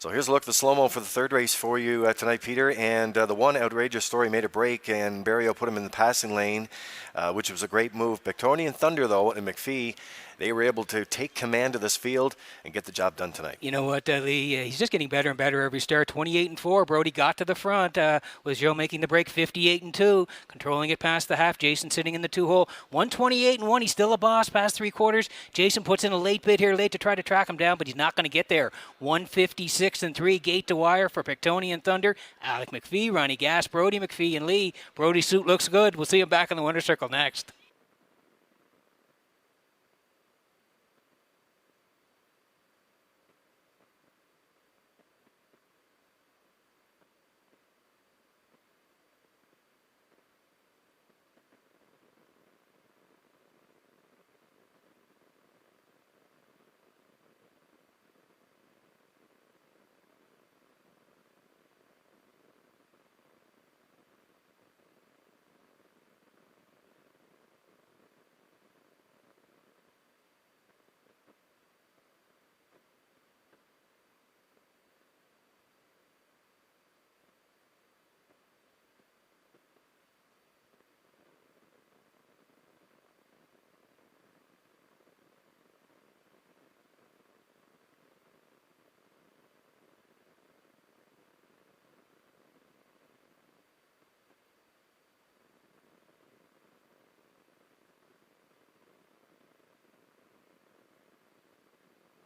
So here's a look at the slow-mo for the 3rd race for you tonight, Peter. And the one Outrageous Story made a break, and Barrio put him in the passing lane, which was a great move. Pictonian Thunder, though, and McPhee, they were able to take command of this field and get the job done tonight. You know what, Lee? He's just getting better and better every start. 28 and 4. Brody got to the front. Was Joe making the break? 58 and 2. Controlling it past the half. Jason sitting in the 2-hole. 128 and 1. He's still a boss past 3/4. Jason puts in a late bid here, late to try to track him down, but he's not going to get there. 156 and 3. Gate to wire for Pictonian Thunder. Alec McPhee, Ronnie Gass, Brody McPhee, and Lee. Brody's suit looks good. We'll see him back in the winner's circle next.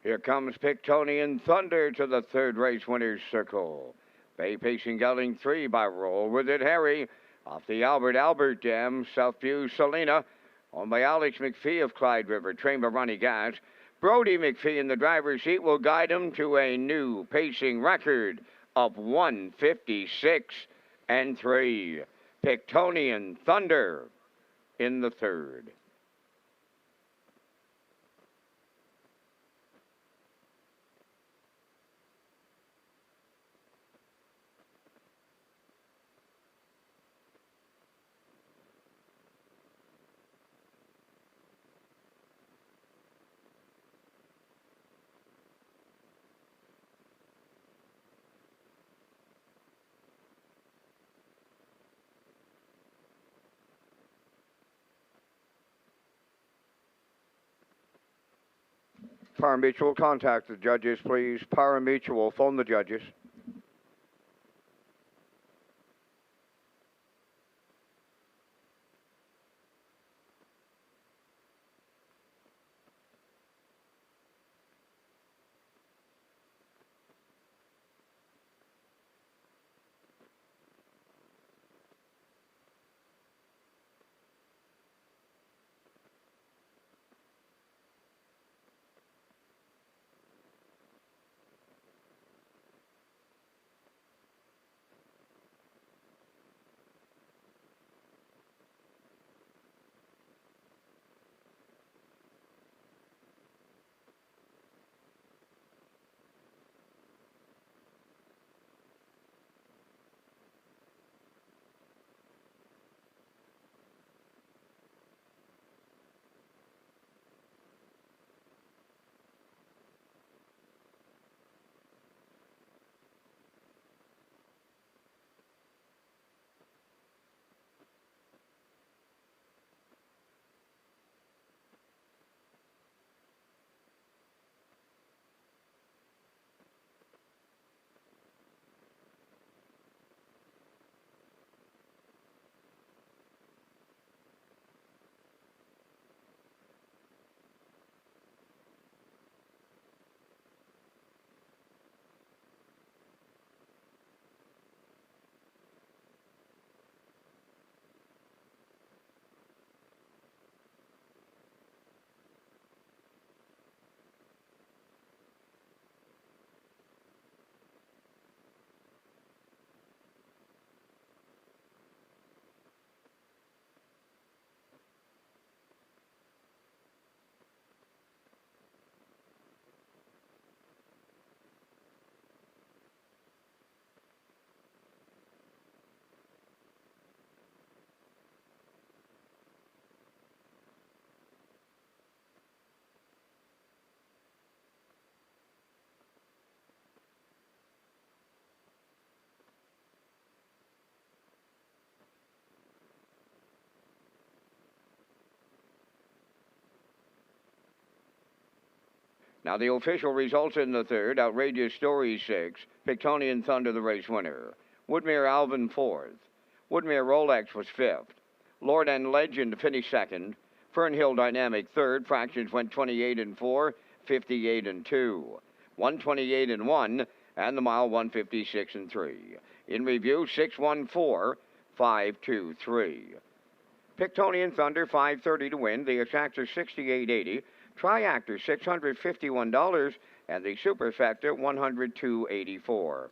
Here comes Pictonian Thunder to the third race winner's circle. Bay Pacing gelding 3 by Roll With It Harry. Off the Albert Dam, Southview Selena. Owned by Alex McPhee of Clyde River, trained by Ronnie Gas. Brody McPhee in the driver's seat will guide him to a new pacing record of 156 and 3. Pictonian Thunder in the third. Power Mutual, contact the judges, please. Power Mutual, phone the judges. Now the official results in the third. Outrageous Story 6. Pictonian Thunder the race winner. Woodmere Alvin 4th. Woodmere Rolex was 5th. Lord and Legend finished 2nd. Fernhill Dynamic 3rd. Fractions went 28 and 4, 58 and 2. 128 and 1, and the mile 156 and 3. In review, 614, 523. Pictonian Thunder 530 to win. The attractor 68.80. Triactor $651, and the Superfecta $102.84.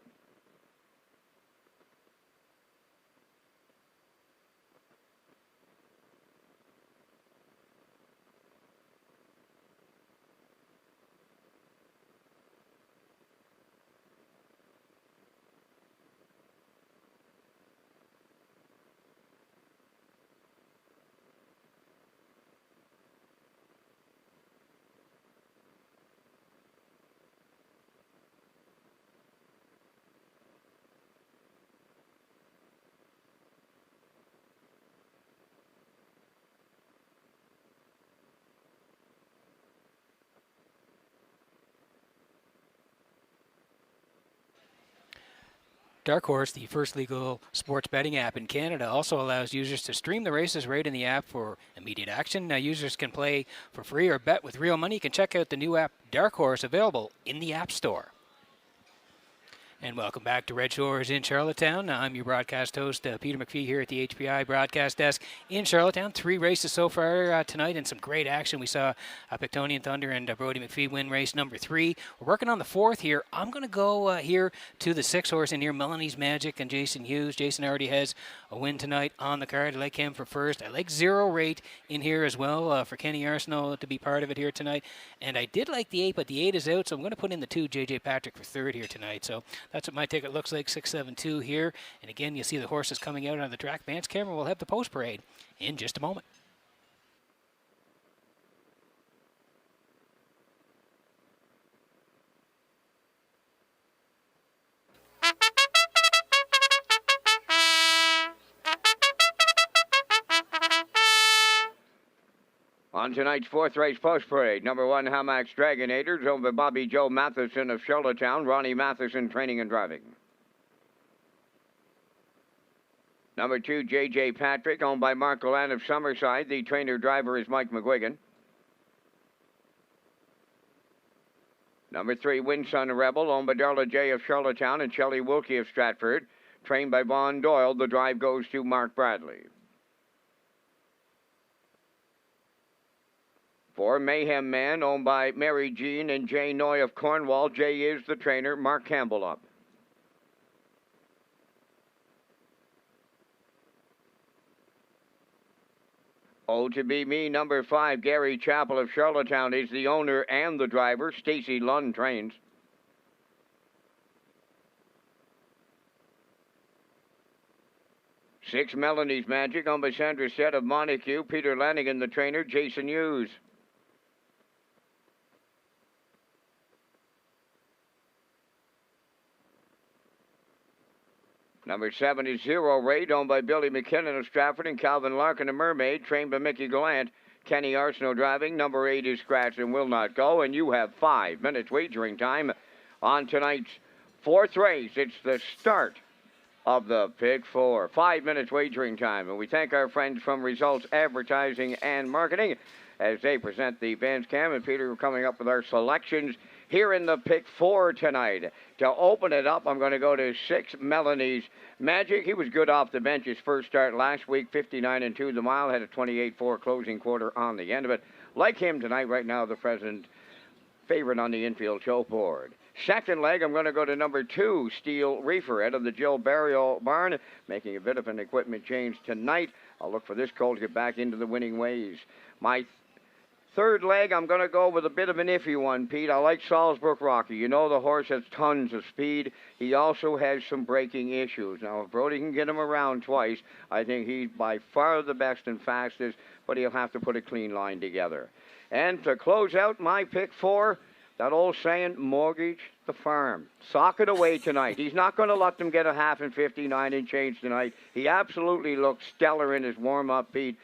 Dark Horse, the first legal sports betting app in Canada, also allows users to stream the races right in the app for immediate action. Now, users can play for free or bet with real money. You can check out the new app Dark Horse, available in the App Store. And welcome back to Red Shores in Charlottetown. I'm your broadcast host, Peter McPhee, here at the HPI broadcast desk in Charlottetown. 3 races so far tonight and some great action. We saw Pictonian Thunder and Brody McPhee win race number 3. We're working on the 4th here. I'm going to go here to the 6 horse in here, Melanie's Magic and Jason Hughes. Jason already has a win tonight on the card. I like him for first. I like 0 Rate in here as well for Kenny Arsenault to be part of it here tonight. And I did like the 8, but the 8 is out, so I'm going to put in the 2, JJ Patrick, for third here tonight. So that's what my ticket looks like, 672 here. And again, you see the horses coming out on the track. Vance Cameron will have the post parade in just a moment. On tonight's 4th race post parade, number 1 Hamax Dragonators, owned by Bobby Joe Matheson of Charlottetown, Ronnie Matheson Training and Driving. Number 2 JJ Patrick, owned by Mark Galan of Summerside. The trainer driver is Mike McGuigan. Number 3 Winsun Rebel, owned by Darla J of Charlottetown and Shelley Wilkie of Stratford. Trained by Vaughn Doyle. The drive goes to Mark Bradley. 4 Mayhem Man, owned by Mary Jean and Jay Noy of Cornwall. Jay is the trainer. Mark Campbell up. 0 to be me, number 5 Gary Chappell of Charlottetown is the owner and the driver. Stacy Lund trains. 6 Melanie's Magic, owned by Sandra Sett of Montague. Peter Lanigan, the trainer. Jason Hughes. 7 is 0 Rate, owned by Billy McKinnon of Stratford and Calvin Larkin, a Mermaid, trained by Mickey Gallant. Kenny Arsenault driving. Number 8 is Scratch and Will Not Go, and you have 5 minutes wagering time on tonight's 4th race. It's the start of the Pick 4. 5 minutes wagering time, and we thank our friends from Results Advertising and Marketing as they present the Vance Cam and Peter coming up with our selections here in the Pick 4 tonight. To open it up, I'm going to go to 6 Melanie's Magic. He was good off the bench his first start last week, 59 2 the mile, had a 28-4 closing quarter on the end of it. Like him tonight, right now, the present favorite on the infield show board. Second leg, I'm going to go to number 2, Steel Reefer, out of the Jill Burial Barn, making a bit of an equipment change tonight. I'll look for this colt to get back into the winning ways. My third leg, I'm going to go with a bit of an iffy one, Pete. I like Salzbrook Rocky. You know the horse has tons of speed. He also has some braking issues. Now, if Brody can get him around twice, I think he's by far the best and fastest, but he'll have to put a clean line together. And to close out my Pick 4, that old saying, mortgage the farm. Sock it away tonight. He's not going to let them get a half and 59 and change tonight. He absolutely looked stellar in his warm-up, Pete.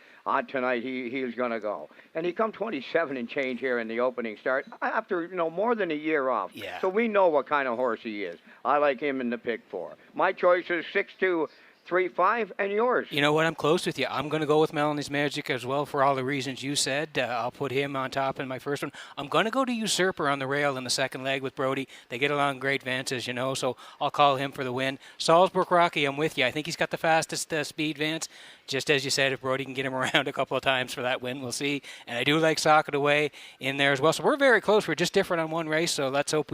Tonight he's going to go. And he come 27 and change here in the opening start after, more than a year off. Yeah. So we know what kind of horse he is. I like him in the Pick 4. My choice is 6-2, 3-5, and yours. You know what? I'm close with you. I'm going to go with Melanie's Magic as well for all the reasons you said. I'll put him on top in my first one. I'm going to go to Usurper on the rail in the second leg with Brody. They get along great, Vance, as you know, so I'll call him for the win. Salzbrook Rocky, I'm with you. I think he's got the fastest speed, Vance. Just as you said, if Brody can get him around a couple of times for that win, we'll see. And I do like Socket Away in there as well. So we're very close. We're just different on one race, so let's hope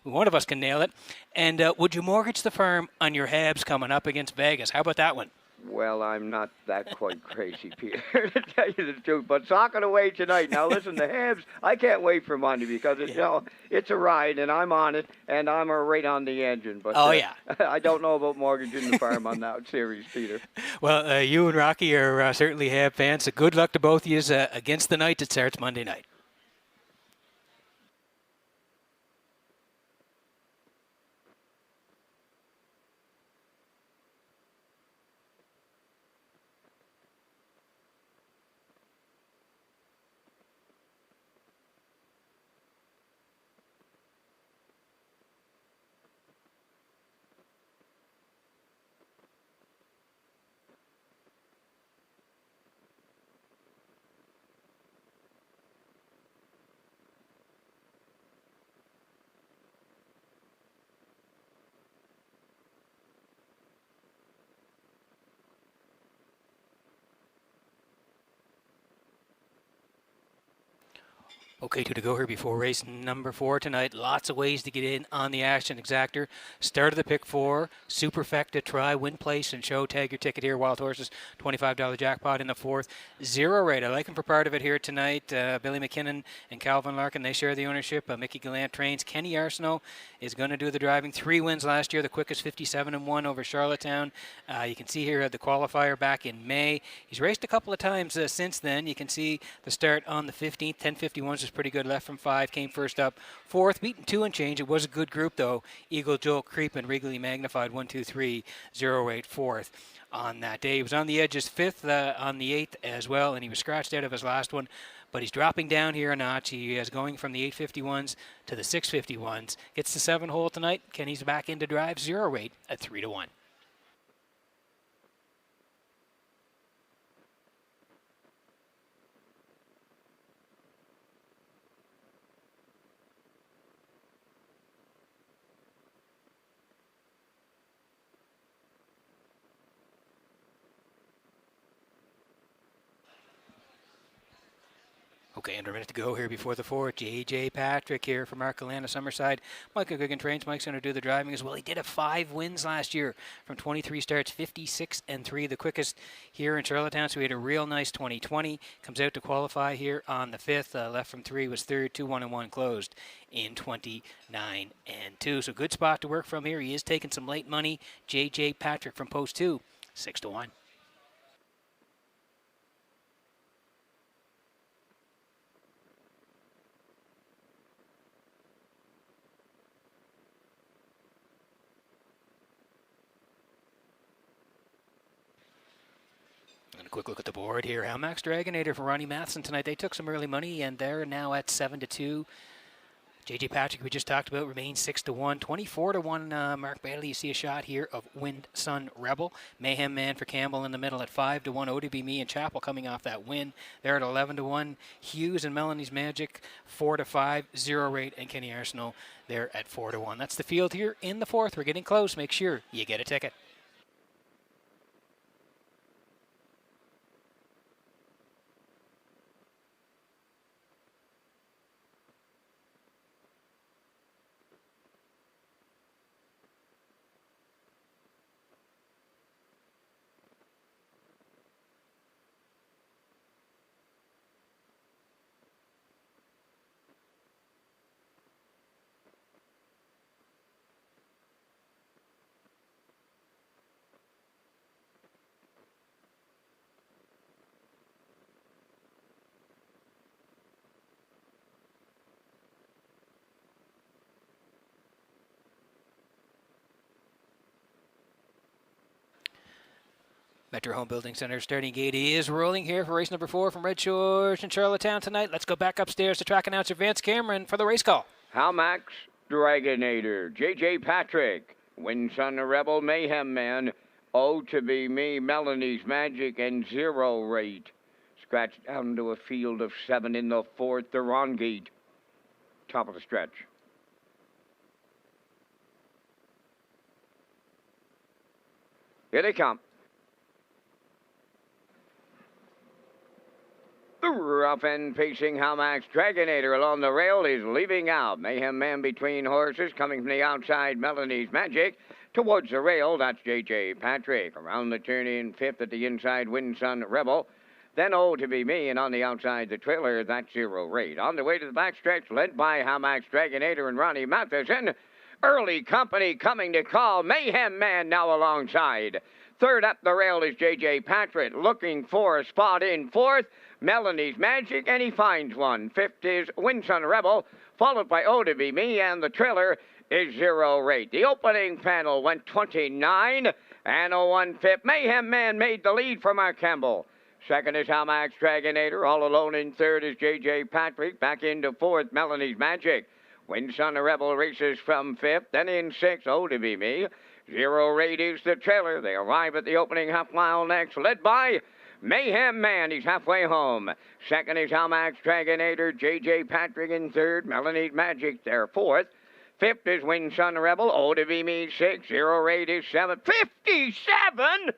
one of us can nail it. And would you mortgage the farm on your Habs coming up against Vegas? How about that one? Well, I'm not that quite crazy, Peter, to tell you the truth. But Sock it away tonight. Now, listen, the Habs, I can't wait for Monday because it's a ride, and I'm on it, and I'm right on the engine. But I don't know about mortgaging the farm on that series, Peter. Well, you and Rocky are certainly Hab fans. So good luck to both of you against the Knights. It starts Monday night. Okay, two to go here before race number 4 tonight. Lots of ways to get in on the action exactor. Start of the pick 4, superfecta, try, win place, and show. Tag your ticket here. Wild Horses, $25 jackpot in the 4th. Zero rate. I like him for part of it here tonight. Billy McKinnon and Calvin Larkin, they share the ownership. Mickey Gallant trains. Kenny Arsenault is going to do the driving. 3 wins last year, the quickest 57-1 over Charlottetown. You can see here the qualifier back in May. He's raced a couple of times since then. You can see the start on the 15th. 10:51 was pretty good. Left from 5, came first up. 4th, beaten 2 and change. It was a good group, though. Eagle, Joel, Creep, and Wrigley Magnified 1, 2, 3, 0, 8, 4th on that day. He was on the edges 5th on the 8th as well, and he was scratched out of his last one. But he's dropping down here a notch. He is going from the 851s to the 651s. Gets the 7 hole tonight. Kenny's back into drive. 0 rate at 3-1. Okay, under a minute to go here before the 4th. J.J. Patrick here from Arkalana, Summerside. Michael Goodgan trains. Mike's going to do the driving as well. He did have 5 wins last year from 23 starts, 56-3, the quickest here in Charlottetown. So he had a real nice 2020. Comes out to qualify here on the 5th. Left from 3 was 3rd, 2-1-1 closed in 29-2. So good spot to work from here. He is taking some late money. J.J. Patrick from post 2, 6-1. And a quick look at the board here. Halmax Dragonator for Ronnie Matheson tonight. They took some early money, and they're now at 7-2. J.J. Patrick, we just talked about, remains 6-1. 24-1, Mark Bailey. You see a shot here of Wind Sun Rebel. Mayhem Man for Campbell in the middle at 5-1. ODB Me and Chapel coming off that win. They're at 11-1. Hughes and Melanie's Magic, 4-5. 0 rate, and Kenny Arsenault, they're at 4-1. That's the field here in the 4th. We're getting close. Make sure you get a ticket. Metro Home Building Center starting gate is rolling here for race number 4 from Redshores in Charlottetown tonight. Let's go back upstairs to track announcer Vance Cameron for the race call. Halmax Dragonator, J.J. Patrick, Wind Sun Rebel, Mayhem Man, Oh to Be Me, Melanie's Magic, and 0 rate. Scratched down to a field of 7 in the 4th, the Ron Gate. Top of the stretch. Here they come. The rough end pacing Halmax Dragonator along the rail is leaving out. Mayhem Man between horses coming from the outside. Melanie's Magic towards the rail. That's J.J. Patrick. Around the turn in 5th at the inside. Wind Sun Rebel. Then Oh to Be Me, and on the outside the trailer. That's 0 rate. On the way to the backstretch, led by Halmax Dragonator and Ronnie Matheson. Early company coming to call. Mayhem Man now alongside. 3rd up the rail is J.J. Patrick looking for a spot in 4th. Melanie's Magic, and he finds one. 5th is Wind Sun Rebel, followed by Oh to Be Me, and the trailer is 0 rate. The opening panel went 29, and a 1/5. Mayhem Man made the lead for Mark Campbell. 2nd is Halmax Dragonator. All alone in 3rd is J.J. Patrick. Back into 4th, Melanie's Magic. Wind Sun Rebel races from 5th. Then in 6th, Oh to Be Me. 0 rate is the trailer. They arrive at the opening half mile next, led by Mayhem Man. He's halfway home. 2nd is Halmax Dragonator. J.J. Patrick in 3rd. Melanie's Magic there 4th. 5th is Wind Sun Rebel. Oh to Be Me 6th. 0 rate is 7th. 57!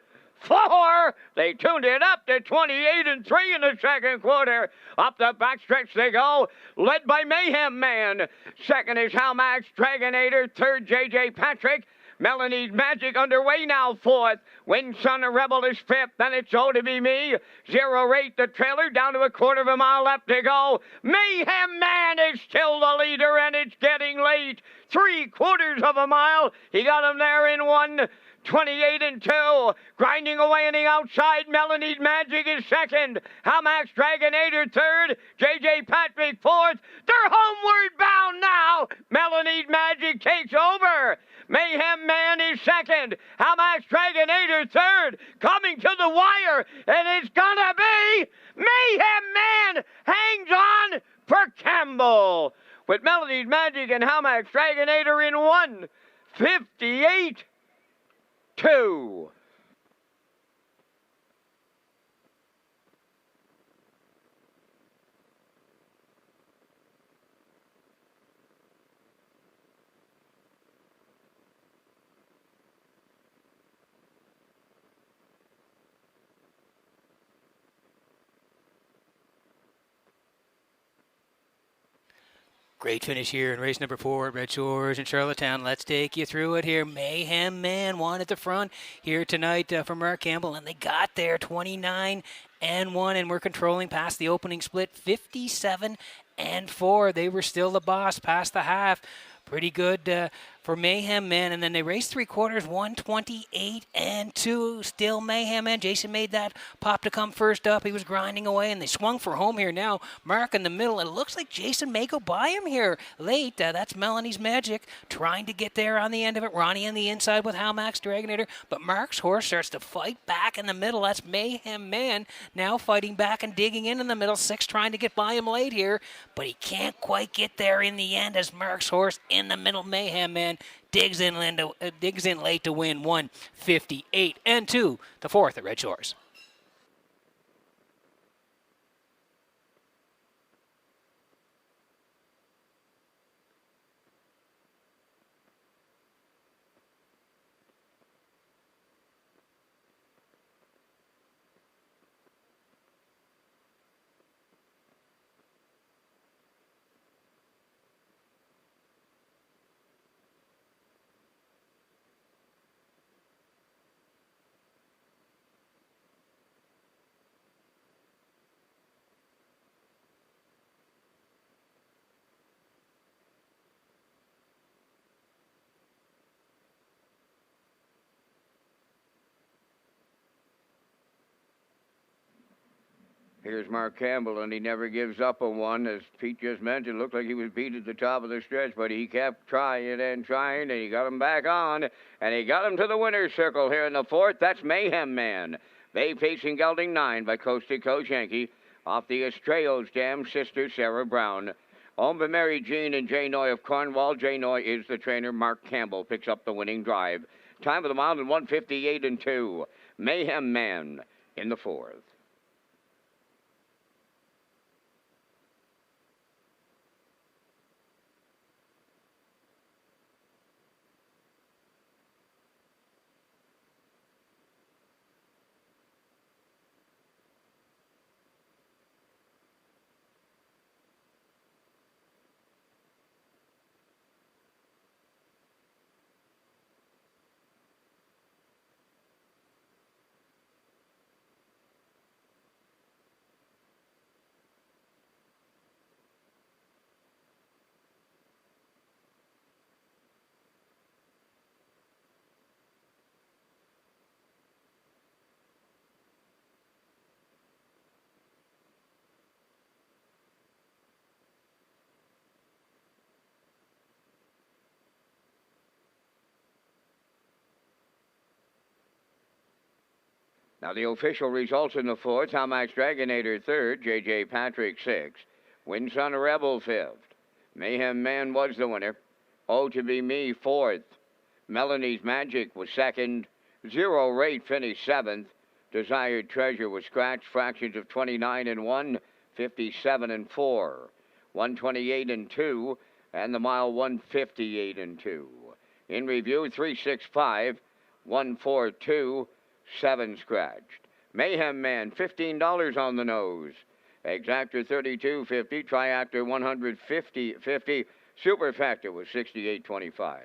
4. They tuned it up to 28 and 3 in the second quarter. Up the backstretch they go, led by Mayhem Man. Second is Halmax Dragonator. Third, J.J. Patrick. Melanie's Magic underway now, fourth. Wind Sun Rebel is fifth. Then it's Oh to Be Me. 0-8 the trailer, down to a quarter of a mile left to go. Mayhem Man is still the leader, and it's getting late. 3/4 of a mile. He got him there in 1:28 and 2. Grinding away on the outside, Melanie's Magic is second. Hamax Dragonator third. J.J. Patrick fourth. They're homeward bound now. Melanie's Magic takes over. Mayhem Man is second. Hamax Dragonator third. Coming to the wire, and it's gonna be Mayhem Man hangs on for Campbell. With Melanie's Magic and Hamax Dragonator in 1:58.2. Great finish here in race number 4 at Red Shores in Charlottetown. Let's take you through it here. Mayhem Man won at the front here tonight for Mark Campbell, and they got there 29 and 1, and we're controlling past the opening split 57 and 4. They were still the boss past the half. Pretty good for Mayhem Man, and then they raced 3/4, 1:28 and 2. Still Mayhem Man. Jason made that pop to come first up. He was grinding away, and they swung for home here now. Mark in the middle. It looks like Jason may go by him here late. That's Melanie's Magic trying to get there on the end of it. Ronnie on the inside with Halmax Dragonator, but Mark's horse starts to fight back in the middle. That's Mayhem Man now fighting back and digging in the middle. 6 trying to get by him late here, but he can't quite get there in the end as Mark's horse in the middle. Mayhem Man digs in late to win 1:58 and 2, the 4th at Red Shores. Here's Mark Campbell, and he never gives up on one. As Pete just mentioned, it looked like he was beat at the top of the stretch, but he kept trying and trying, and he got him back on, and he got him to the winner's circle here in the 4th. That's Mayhem Man. They facing gelding 9 by Coast to Coast Yankee off the Estrellas Dam, sister Sarah Brown. Owned by Mary Jean and Jay Noy of Cornwall. Jay Noy is the trainer. Mark Campbell picks up the winning drive. Time of the mile in 1:58 and 2. Mayhem Man in the 4th. Now the official results in the 4th. Hamax Dragonator 3rd, J.J. Patrick 6th, Wind Sun Rebel 5th. Mayhem Man was the winner. Oh to Be Me 4th. Melanie's Magic was 2nd. 0-8 finished 7th. Desired Treasure was scratched. Fractions of 29 and 1, 57 and 4, 128 and 2, and the mile 158 and 2. In review, 365, 142. 7 scratched. Mayhem Man, $15 on the nose. Exactor, $32.50. Triactor, $150.50. Super Factor was $68.25.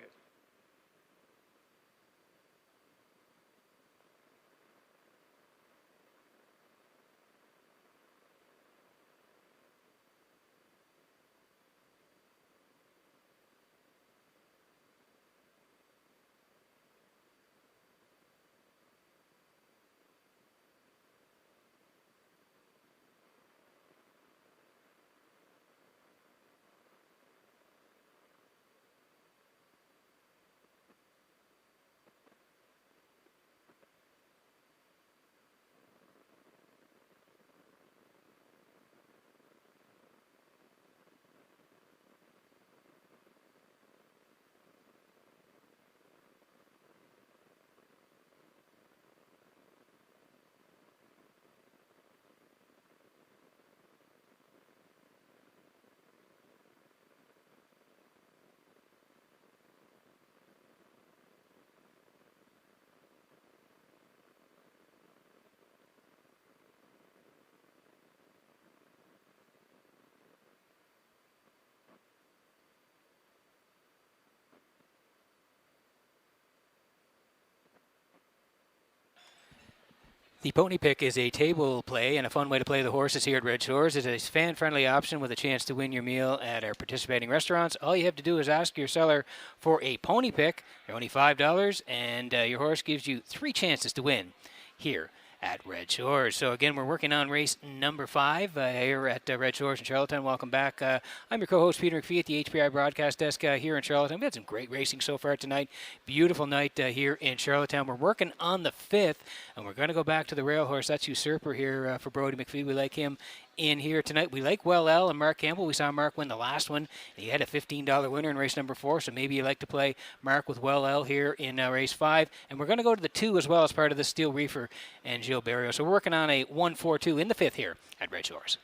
The pony pick is a table play and a fun way to play the horses here at Red Shores. It is a fan-friendly option with a chance to win your meal at our participating restaurants. All you have to do is ask your seller for a pony pick. They're only $5, and your horse gives you 3 chances to win here at Red Shores. So again, we're working on race number 5 here at Red Shores in Charlottetown. Welcome back. I'm your co-host Peter McPhee at the HPI broadcast desk here in Charlottetown. We had some great racing so far tonight. Beautiful night here in Charlottetown. We're working on the 5th, and we're going to go back to the rail horse. That's Usurper here for Brody McPhee. We like him in here tonight. We like Well L and Mark Campbell. We saw Mark win the last one. He had a $15 winner in race number 4, so maybe you like to play Mark with Well L here in race 5. And we're going to go to the 2 as well as part of the Steel Reefer and Gilles Barrio. So we're working on a 1-4-2 in the 5th here at Red Shores.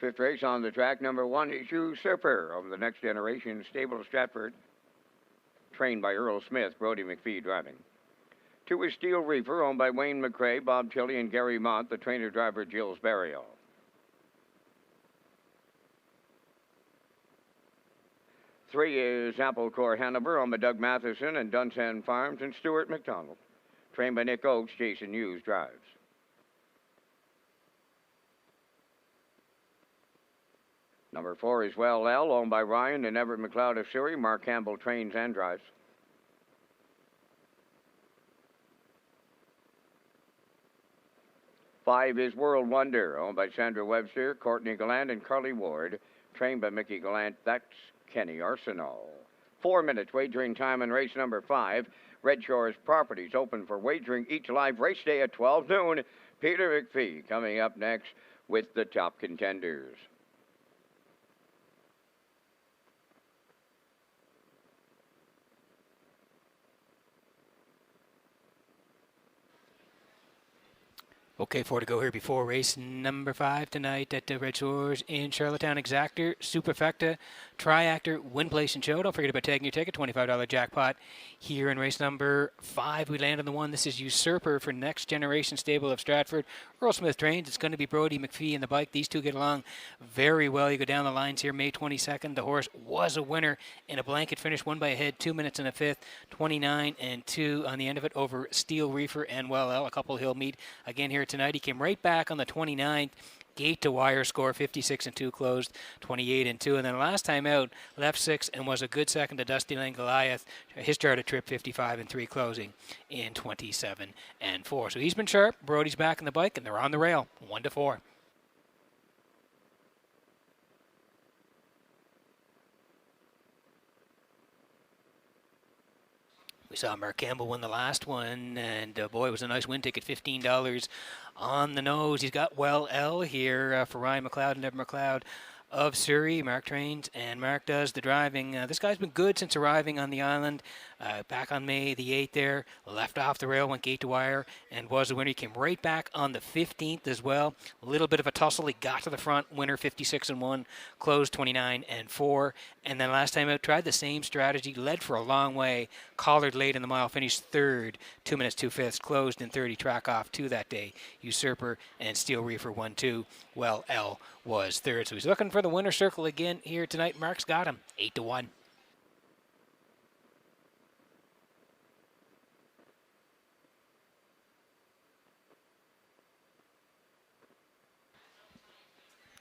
Fifth race on the track, number 1 is Usurper of the Next Generation Stable Stratford, trained by Earl Smith, Brody McPhee driving. 2 is Steel Reefer, owned by Wayne McCrae, Bob Tilley, and Gary Mott, the trainer-driver Gilles Barrio. 3 is Apple Core Hanover, owned by Doug Matheson and Dunsan Farms, and Stuart McDonald, trained by Nick Oakes, Jason Hughes drives. Number 4 is Well L, owned by Ryan and Everett McLeod of Surrey. Mark Campbell trains and drives. 5 is World Wonder, owned by Sandra Webster, Courtney Gallant, and Carly Ward, trained by Mickey Gallant. That's Kenny Arsenal. 4 minutes wagering time in race number 5. Red Shores Properties open for wagering each live race day at 12 noon. Peter McPhee coming up next with the top contenders. Okay, 4 to go here before race number 5 tonight at Red Shores in Charlottetown. Exactor, Superfecta, Triactor, Win Place and Show. Don't forget about tagging your ticket, $25 jackpot. Here in race number 5, we land on the 1. This is Usurper for Next Generation Stable of Stratford. Earl Smith trains. It's going to be Brody McPhee and the bike. These two get along very well. You go down the lines here, May 22nd. The horse was a winner in a blanket finish, won by a head, 2 minutes and a fifth, 29 and 2 on the end of it over Steel Reefer and Well L. A couple he'll meet again here tonight. He came right back on the 29th. Gate to wire score, 56 and 2, closed 28 and 2. And then last time out, left 6 and was a good second to Dusty Lane Goliath. His started trip 55 and 3, closing in 27 and 4. So he's been sharp. Brody's back on the bike, and they're on the rail, 1 to 4. We saw Mark Campbell win the last one, and boy, it was a nice win ticket, $15 on the nose. He's got Well L here for Ryan McLeod and Evan McLeod of Surrey. Mark trains, and Mark does the driving. This guy's been good since arriving on the island. Back on May the 8th there, left off the rail, went gate to wire, and was the winner. He came right back on the 15th as well. A little bit of a tussle. He got to the front, winner 56 and 1, closed 29 and 4. And then last time out, tried the same strategy, led for a long way, collared late in the mile, finished third, 2 minutes 2 fifths, closed in 30, track off 2 that day. Usurper and Steel Reefer 1-2. Well, L was third. So he's looking for the winner circle again here tonight. Mark's got him, 8 to 1.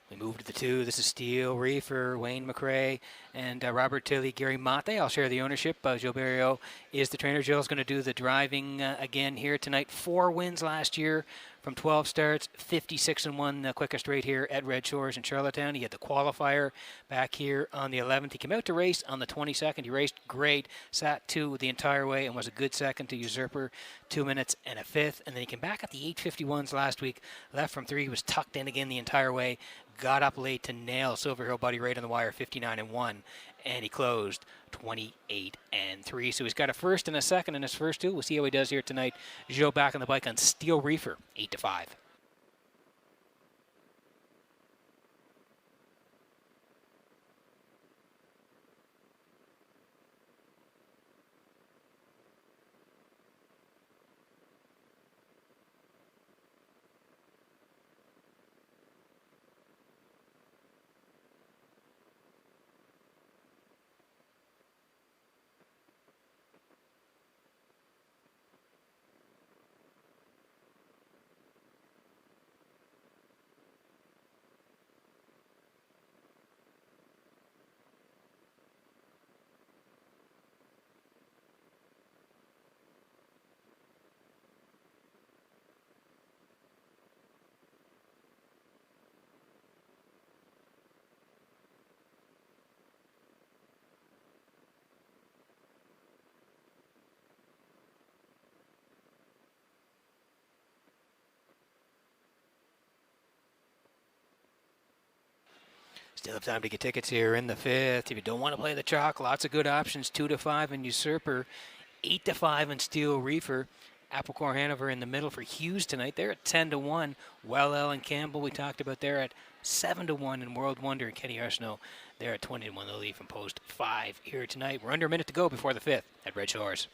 We move to the 2. This is Steel Reefer, Wayne McRae, and Robert Tilley, Gary Mate. I'll share the ownership. Joe Barrio is the trainer. Joe's going to do the driving again here tonight. 4 wins last year from 12 starts, 56 and 1, the quickest rate here at Red Shores in Charlottetown. He had the qualifier back here on the 11th. He came out to race on the 22nd. He raced great, sat 2 the entire way, and was a good second to Usurper, 2 minutes and a fifth. And then he came back at the 8:51s last week, left from 3. He was tucked in again the entire way, got up late to nail Silver Hill Buddy right on the wire, 59 and 1, and he closed 28 and 3. So he's got a first and a second in his first 2. We'll see how he does here tonight. Joe back on the bike on Steel Reefer, 8 to 5. Still have time to get tickets here in the 5th. If you don't want to play the chalk, lots of good options. 2 to 5 in Usurper, 8 to 5 in Steel Reefer. Applecore Hanover in the middle for Hughes tonight. They're at 10 to 1. Well L and Campbell we talked about, they're at 7 to 1. And World Wonder and Kenny Arsenault, they're at 20 to 1. They'll leave from post 5 here tonight. We're under a minute to go before the 5th at Red Shores.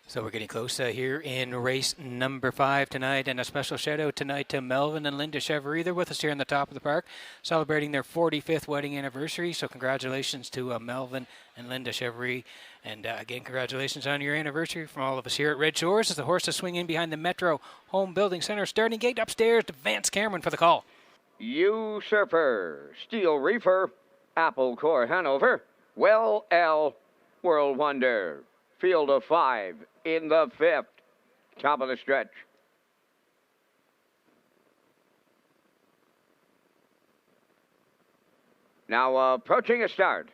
So we're getting close here in race number 5 tonight, and a special shout out tonight to Melvin and Linda Chevrolet. They're with us here in the top of the park, celebrating their 45th wedding anniversary. So congratulations to Melvin and Linda Chevrolet, and again, congratulations on your anniversary from all of us here at Red Shores. As the horses swing in behind the Metro Home Building Center starting gate, upstairs to Vance Cameron for the call. Usurper, Steel Reefer, Apple Core Hanover, Well L, World Wonder. Field of 5 in the 5th. Top of the stretch. Now approaching a start.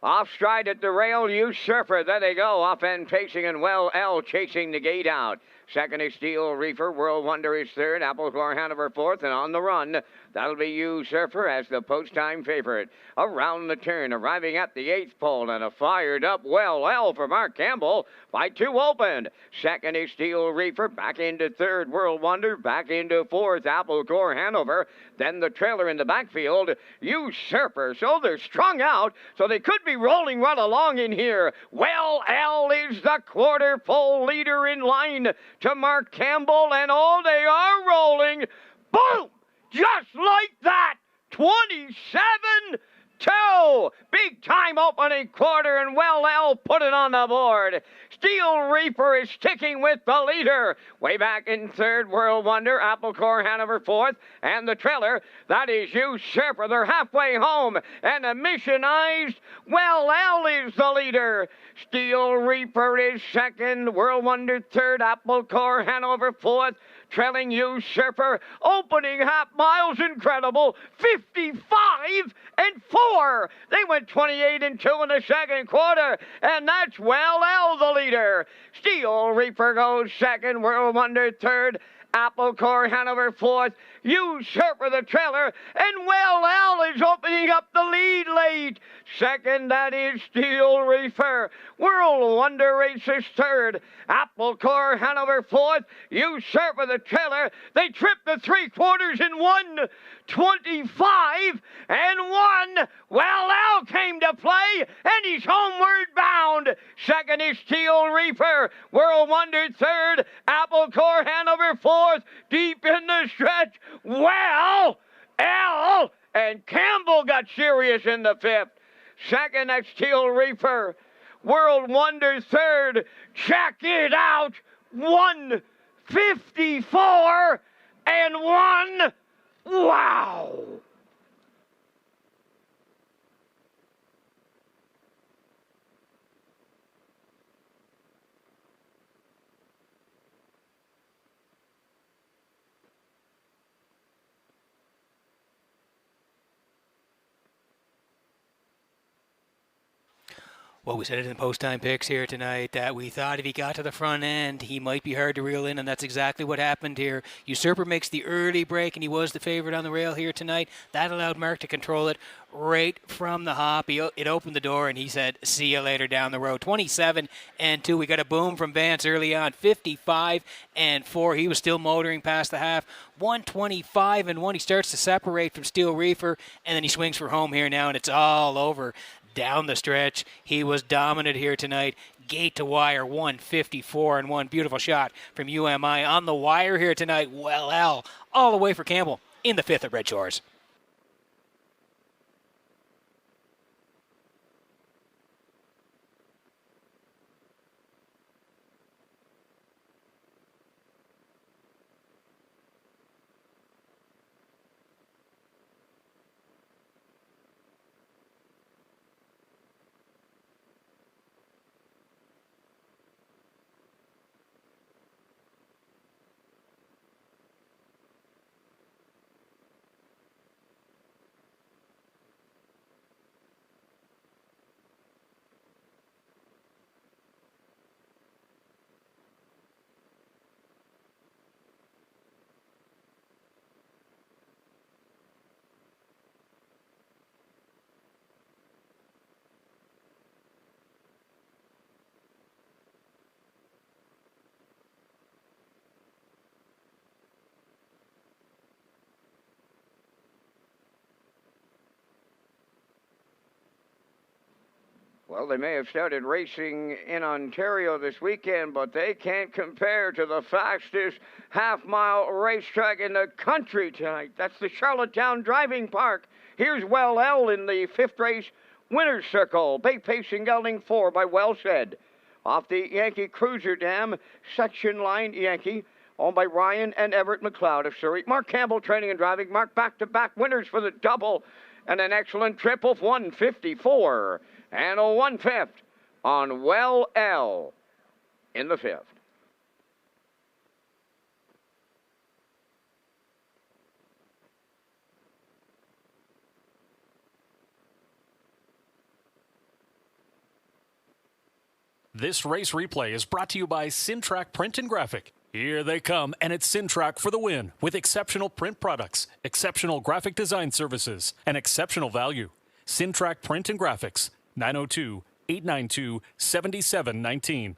Off stride at the rail, Usurper. There they go. Off end pacing and Well L chasing the gate out. Second is Steel Reefer. World Wonder is third. Apple Core Hanover fourth. And on the run, that'll be Usurper as the post-time favorite. Around the turn, arriving at the 8th pole. And a fired up Well L for Mark Campbell by 2 opened. Second is Steel Reefer. Back into third, World Wonder. Back into fourth, Apple Core Hanover. Then the trailer in the backfield, Usurper. So they're strung out, so they could be rolling right along in here. Well L is the quarter pole leader in line to Mark Campbell, and oh, they are rolling. Boom! Just like that, 27-2. Big time opening quarter, and Well L put it on the board. Steel Reaper is sticking with the leader. Way back in third, World Wonder, Apple Core Hanover fourth, and the trailer, that is Usurper. They're halfway home, and a missionized Well L is the leader. Steel Reaper is second, World Wonder third, Apple Core Hanover fourth, trailing Usurper. Opening half miles, incredible, 55-4. They went 28-2 in the second quarter, and that's Well L the leader. Steel Reaper goes second, World Wonder third, Apple Core Hanover fourth, Usurper the trailer, and Well L is opening up the lead late. Second, that is Steel Reefer. World Wonder races third, Apple Core Hanover fourth, Usurper the trailer. They tripped the 3/4 in 1:25-1. Well L came to play, and he's homeward bound. Second is Steel Reefer. World Wonder third, Apple Core Hanover fourth. Deep in the stretch, Well L, and Campbell got serious in the 5th. Second, that's Steel Reefer. World Wonder third. Check it out. 1:54-1. Wow. Well, we said it in the post-time picks here tonight that we thought if he got to the front end, he might be hard to reel in, and that's exactly what happened here. Usurper makes the early break, and he was the favorite on the rail here tonight. That allowed Mark to control it right from the hop. It opened the door, and he said, see you later down the road. 27-2. We got a boom from Vance early on, 55-4. He was still motoring past the half. 125-1. He starts to separate from Steel Reefer, and then he swings for home here now, and it's all over. Down the stretch, he was dominant here tonight. Gate to wire, 154-1. Beautiful shot from UMI on the wire here tonight. Well L, all the way for Campbell in the 5th at Red Shores. Well, they may have started racing in Ontario this weekend, but they can't compare to the fastest half-mile racetrack in the country tonight. That's the Charlottetown Driving Park. Here's Well L in the 5th race winner's circle. Big pacing gelding 4 by Wellsaid. Off the Yankee Cruiser Dam, section line Yankee, owned by Ryan and Everett McLeod of Surrey. Mark Campbell training and driving. Mark back-to-back winners for the double. And an excellent trip of 154. And a 1/5 on Well L in the 5th. This race replay is brought to you by Sintrack Print and Graphic. Here they come, and it's Sintrack for the win with exceptional print products, exceptional graphic design services, and exceptional value. Sintrack Print and Graphics, 902-892-7719.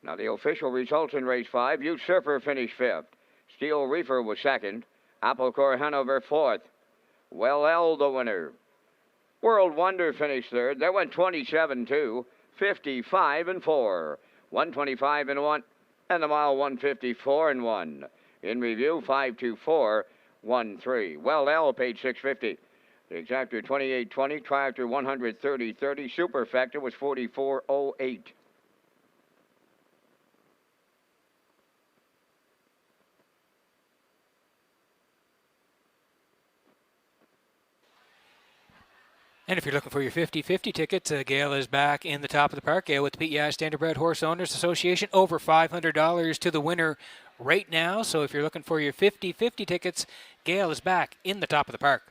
Now the official results in race 5. Usurper finished 5th. Steel Reefer was 2nd. Apple Core Hanover 4th. Well L the winner. World Wonder finished 3rd. That went 27-2. 55-4. 125-1. And the mile 154-1. In review 524-13. Well L paid $650. The exactor 28.20. Triactor 130.30. Super factor was 44.08. And if you're looking for your 50-50 tickets, Gail is back in the top of the park. Gail with the PEI Standardbred Horse Owners Association. Over $500 to the winner right now. So if you're looking for your 50-50 tickets, Gail is back in the top of the park.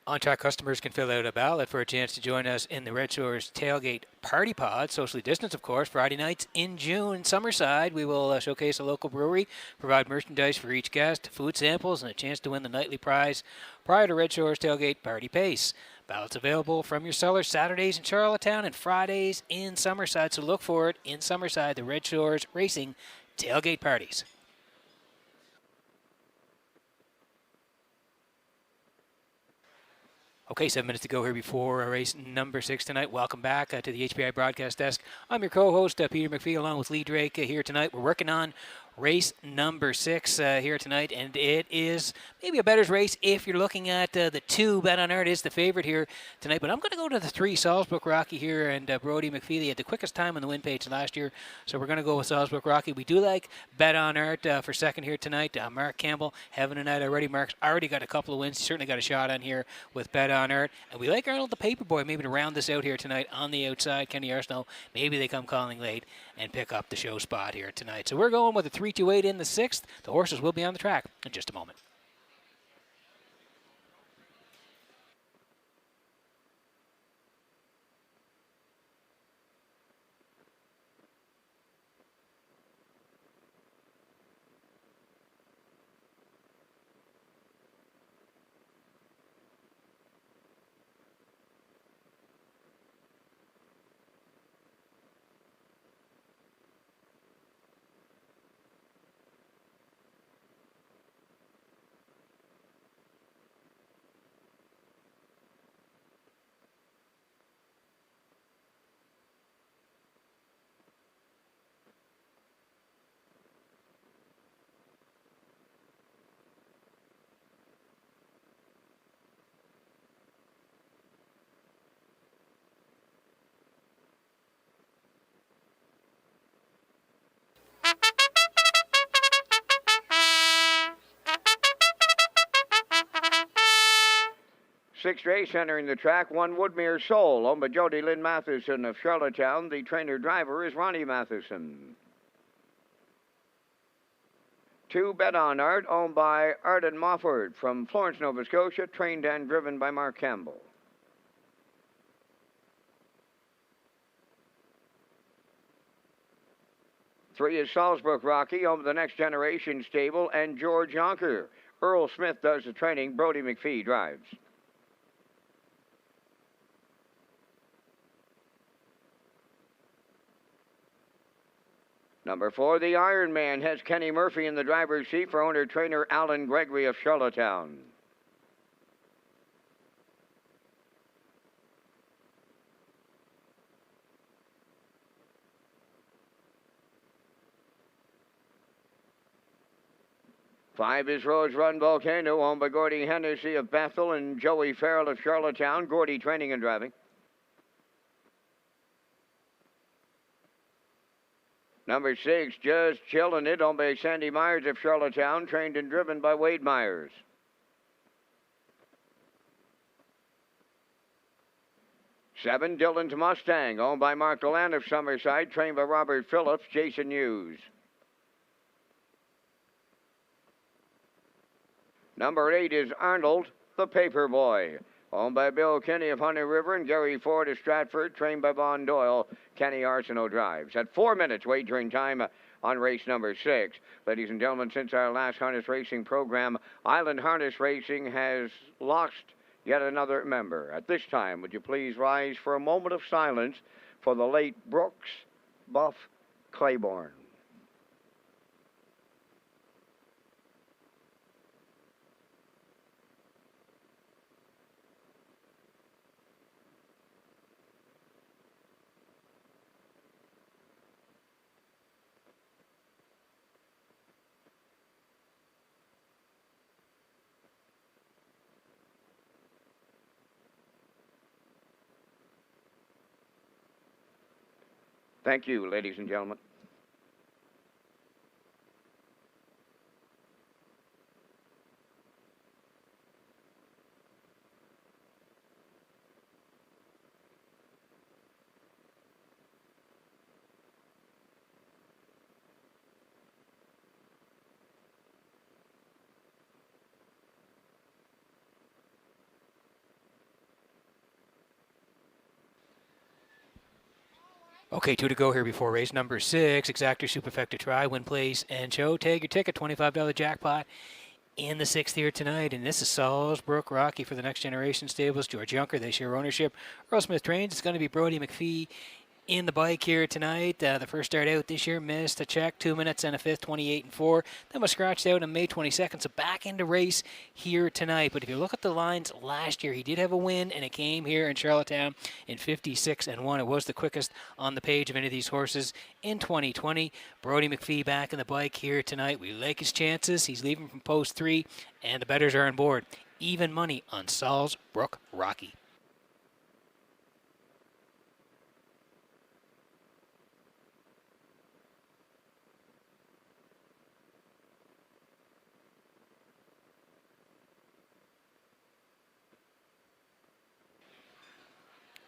On-track customers can fill out a ballot for a chance to join us in the Redshores Tailgate Party Pod, socially distanced, of course, Friday nights in June. Summerside, we will showcase a local brewery, provide merchandise for each guest, food samples, and a chance to win the nightly prize prior to Redshores Tailgate Party Pace. Ballots available from your sellers Saturdays in Charlottetown and Fridays in Summerside, so look for it in Summerside, the Redshores Racing Tailgate Parties. Okay, 7 minutes to go here before race number 6 tonight. Welcome back to the HPI broadcast desk. I'm your co-host, Peter McPhee, along with Lee Drake here tonight. We're working on race number 6 here tonight, and it is maybe a bettor's race if you're looking at the 2. Bet on Art is the favorite here tonight, but I'm going to go to the 3, Salzburg Rocky here, and Brody McPhee. They had the quickest time on the win page last year, so we're going to go with Salzburg Rocky. We do like Bet on Art for second here tonight. Mark Campbell having a night already. Mark's already got a couple of wins. He certainly got a shot on here with Bet on Art, and we like Arnold the Paperboy maybe to round this out here tonight on the outside. Kenny Arsenault, maybe they come calling late and pick up the show spot here tonight. So we're going with a 3-2-8 in the 6th. The horses will be on the track in just a moment. sixth race entering the track, one Woodmere Soul, owned by Jody Lynn Matheson of Charlottetown. The trainer-driver is Ronnie Matheson. 2 Bet on Art, owned by Arden Mofford from Florence, Nova Scotia, trained and driven by Mark Campbell. Three is Salzbrook Rocky, owned by the Next Generation Stable, and George Yonker. Earl Smith does the training. Brody McPhee drives. Number 4, the Iron Man, has Kenny Murphy in the driver's seat for owner-trainer Alan Gregory of Charlottetown. Five is Rose Run Volcano, owned by Gordy Hennessy of Bethel and Joey Farrell of Charlottetown. Gordy training and driving. Number 6, Just Chillin' It, owned by Sandy Myers of Charlottetown, trained and driven by Wade Myers. 7, Dylan's Mustang, owned by Mark Deland of Summerside, trained by Robert Phillips, Jason Hughes. Number 8 is Arnold, the Paperboy, owned by Bill Kenny of Honey River and Gary Ford of Stratford, trained by Von Doyle. Kenny Arsenault drives. At 4 minutes wagering time on race number 6. Ladies and gentlemen, since our last harness racing program, Island Harness Racing has lost yet another member. At this time, would you please rise for a moment of silence for the late Brooks Buff Claiborne. Thank you, ladies and gentlemen. Okay, 2 to go here before race number 6. Exactor, Superfecta, Try, Win, Place, and Show. Tag your ticket, $25 jackpot in the 6th here tonight. And this is Salzbrook Rocky for the Next Generation Stables. George Yonker, they share ownership. Earl Smith trains. It's going to be Brody McPhee in the bike here tonight. The first start out this year missed a check, 2 minutes and a fifth, 28 and 4. Then was scratched out on May 22nd, so back into race here tonight. But if you look at the lines last year, he did have a win, and it came here in Charlottetown in 56 and 1. It was the quickest on the page of any of these horses in 2020. Brody McPhee back in the bike here tonight. We like his chances. He's leaving from post 3, and the bettors are on board. Even money on Salzbrook Rocky.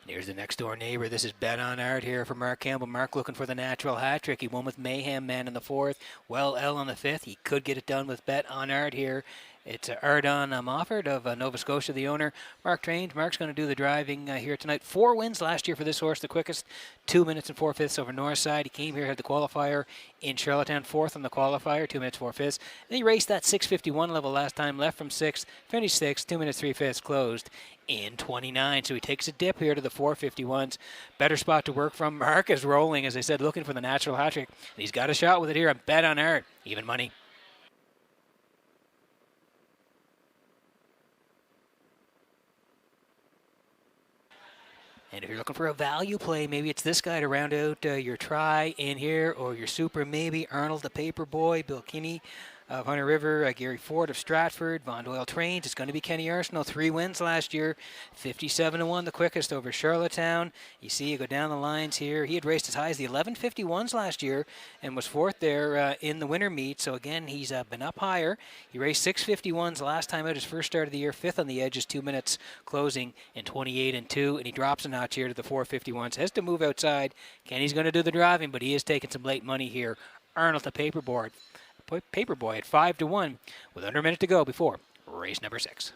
Here's the next door neighbor. This is Bet on Art here for Mark Campbell. Mark looking for the natural hat trick. He won with Mayhem Man in the 4th. Well, L on the 5th. He could get it done with Bet on Art here. It's Ardon Mofford of Nova Scotia, the owner. Mark trains. Mark's going to do the driving here tonight. 4 wins last year for this horse, the quickest. 2 minutes and 4 fifths over Northside. He came here, had the qualifier in Charlottetown, 4th on the qualifier, 2 minutes 4 fifths. And he raced that 6:51 level last time, left from 6th, finished 6th, 2 minutes 3 fifths, closed in 29. So he takes a dip here to the 4:51s. Better spot to work from. Mark is rolling, as I said, looking for the natural hat trick. And he's got a shot with it here on Bet on Art. Even money. And if you're looking for a value play, maybe it's this guy to round out your try in here, or your super, maybe Arnold the Paperboy, Bill Kinney of Hunter River, Gary Ford of Stratford, Von Doyle Trains. It's going to be Kenny Arsenault, 3 wins last year, 57-1, the quickest over Charlottetown. You see, you go down the lines here. He had raced as high as the 11:51s last year and was 4th there in the winter meet. So again, he's been up higher. He raced 6:51s last time out, his first start of the year, 5th on the edges, 2 minutes closing in 28-2, and he drops a notch here to the 4:51s. Has to move outside. Kenny's going to do the driving, but he is taking some late money here. Arnold the Paperboy at 5-1 with under a minute to go before race number 6.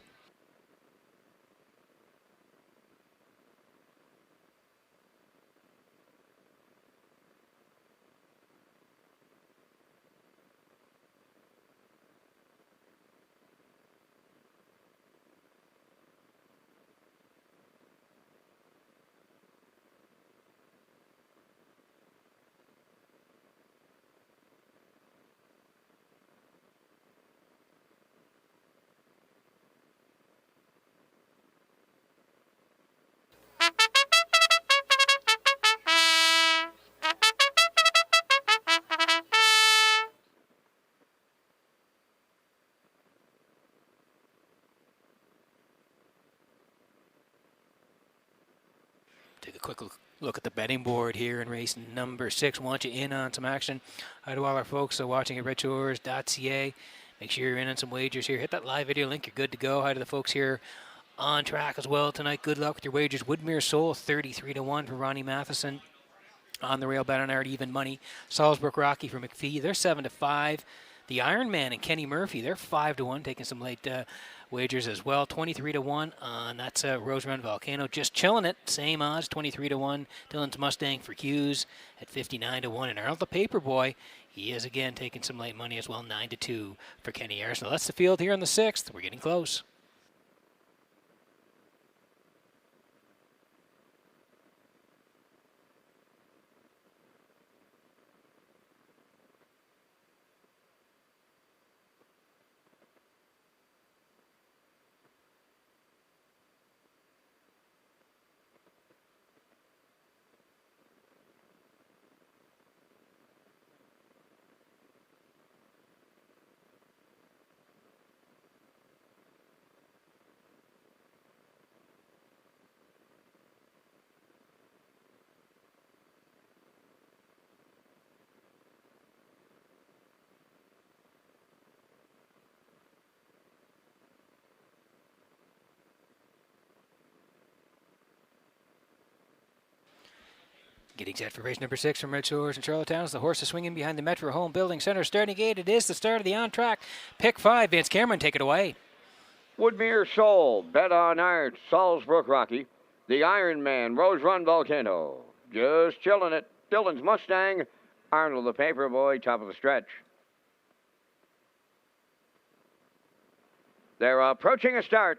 Take a quick look at the betting board here in race number 6. Want you in on some action? Hi to all our folks watching at Redshores.ca. Make sure you're in on some wagers here. Hit that live video link. You're good to go. Hi to the folks here on track as well tonight. Good luck with your wagers. Woodmere Soul, 33-1 for Ronnie Matheson. On the rail, bet on our even money. Salzburg Rocky for McPhee, they're 7-5. The Iron Man and Kenny Murphy, they're 5-1, taking some late wagers as well. 23-1 on that's Rose Run Volcano, just chilling it. Same odds, 23-1. Dylan's Mustang for Hughes at 59-1. And Arnold the Paperboy, he is again taking some late money as well, 9-2 for Kenny Arsenault. That's the field here on the 6th. We're getting close. Getting set for race number 6 from Red Shores and Charlottetown. The horse is swinging behind the Metro Home Building Center starting gate. It is the start of the on-track. Pick 5, Vince Cameron, take it away. Woodmere Soul, Bet on Art, Salzburg Rocky, the Iron Man, Rose Run Volcano. Just chilling it. Dylan's Mustang, Arnold the Paperboy, top of the stretch. They're approaching a start.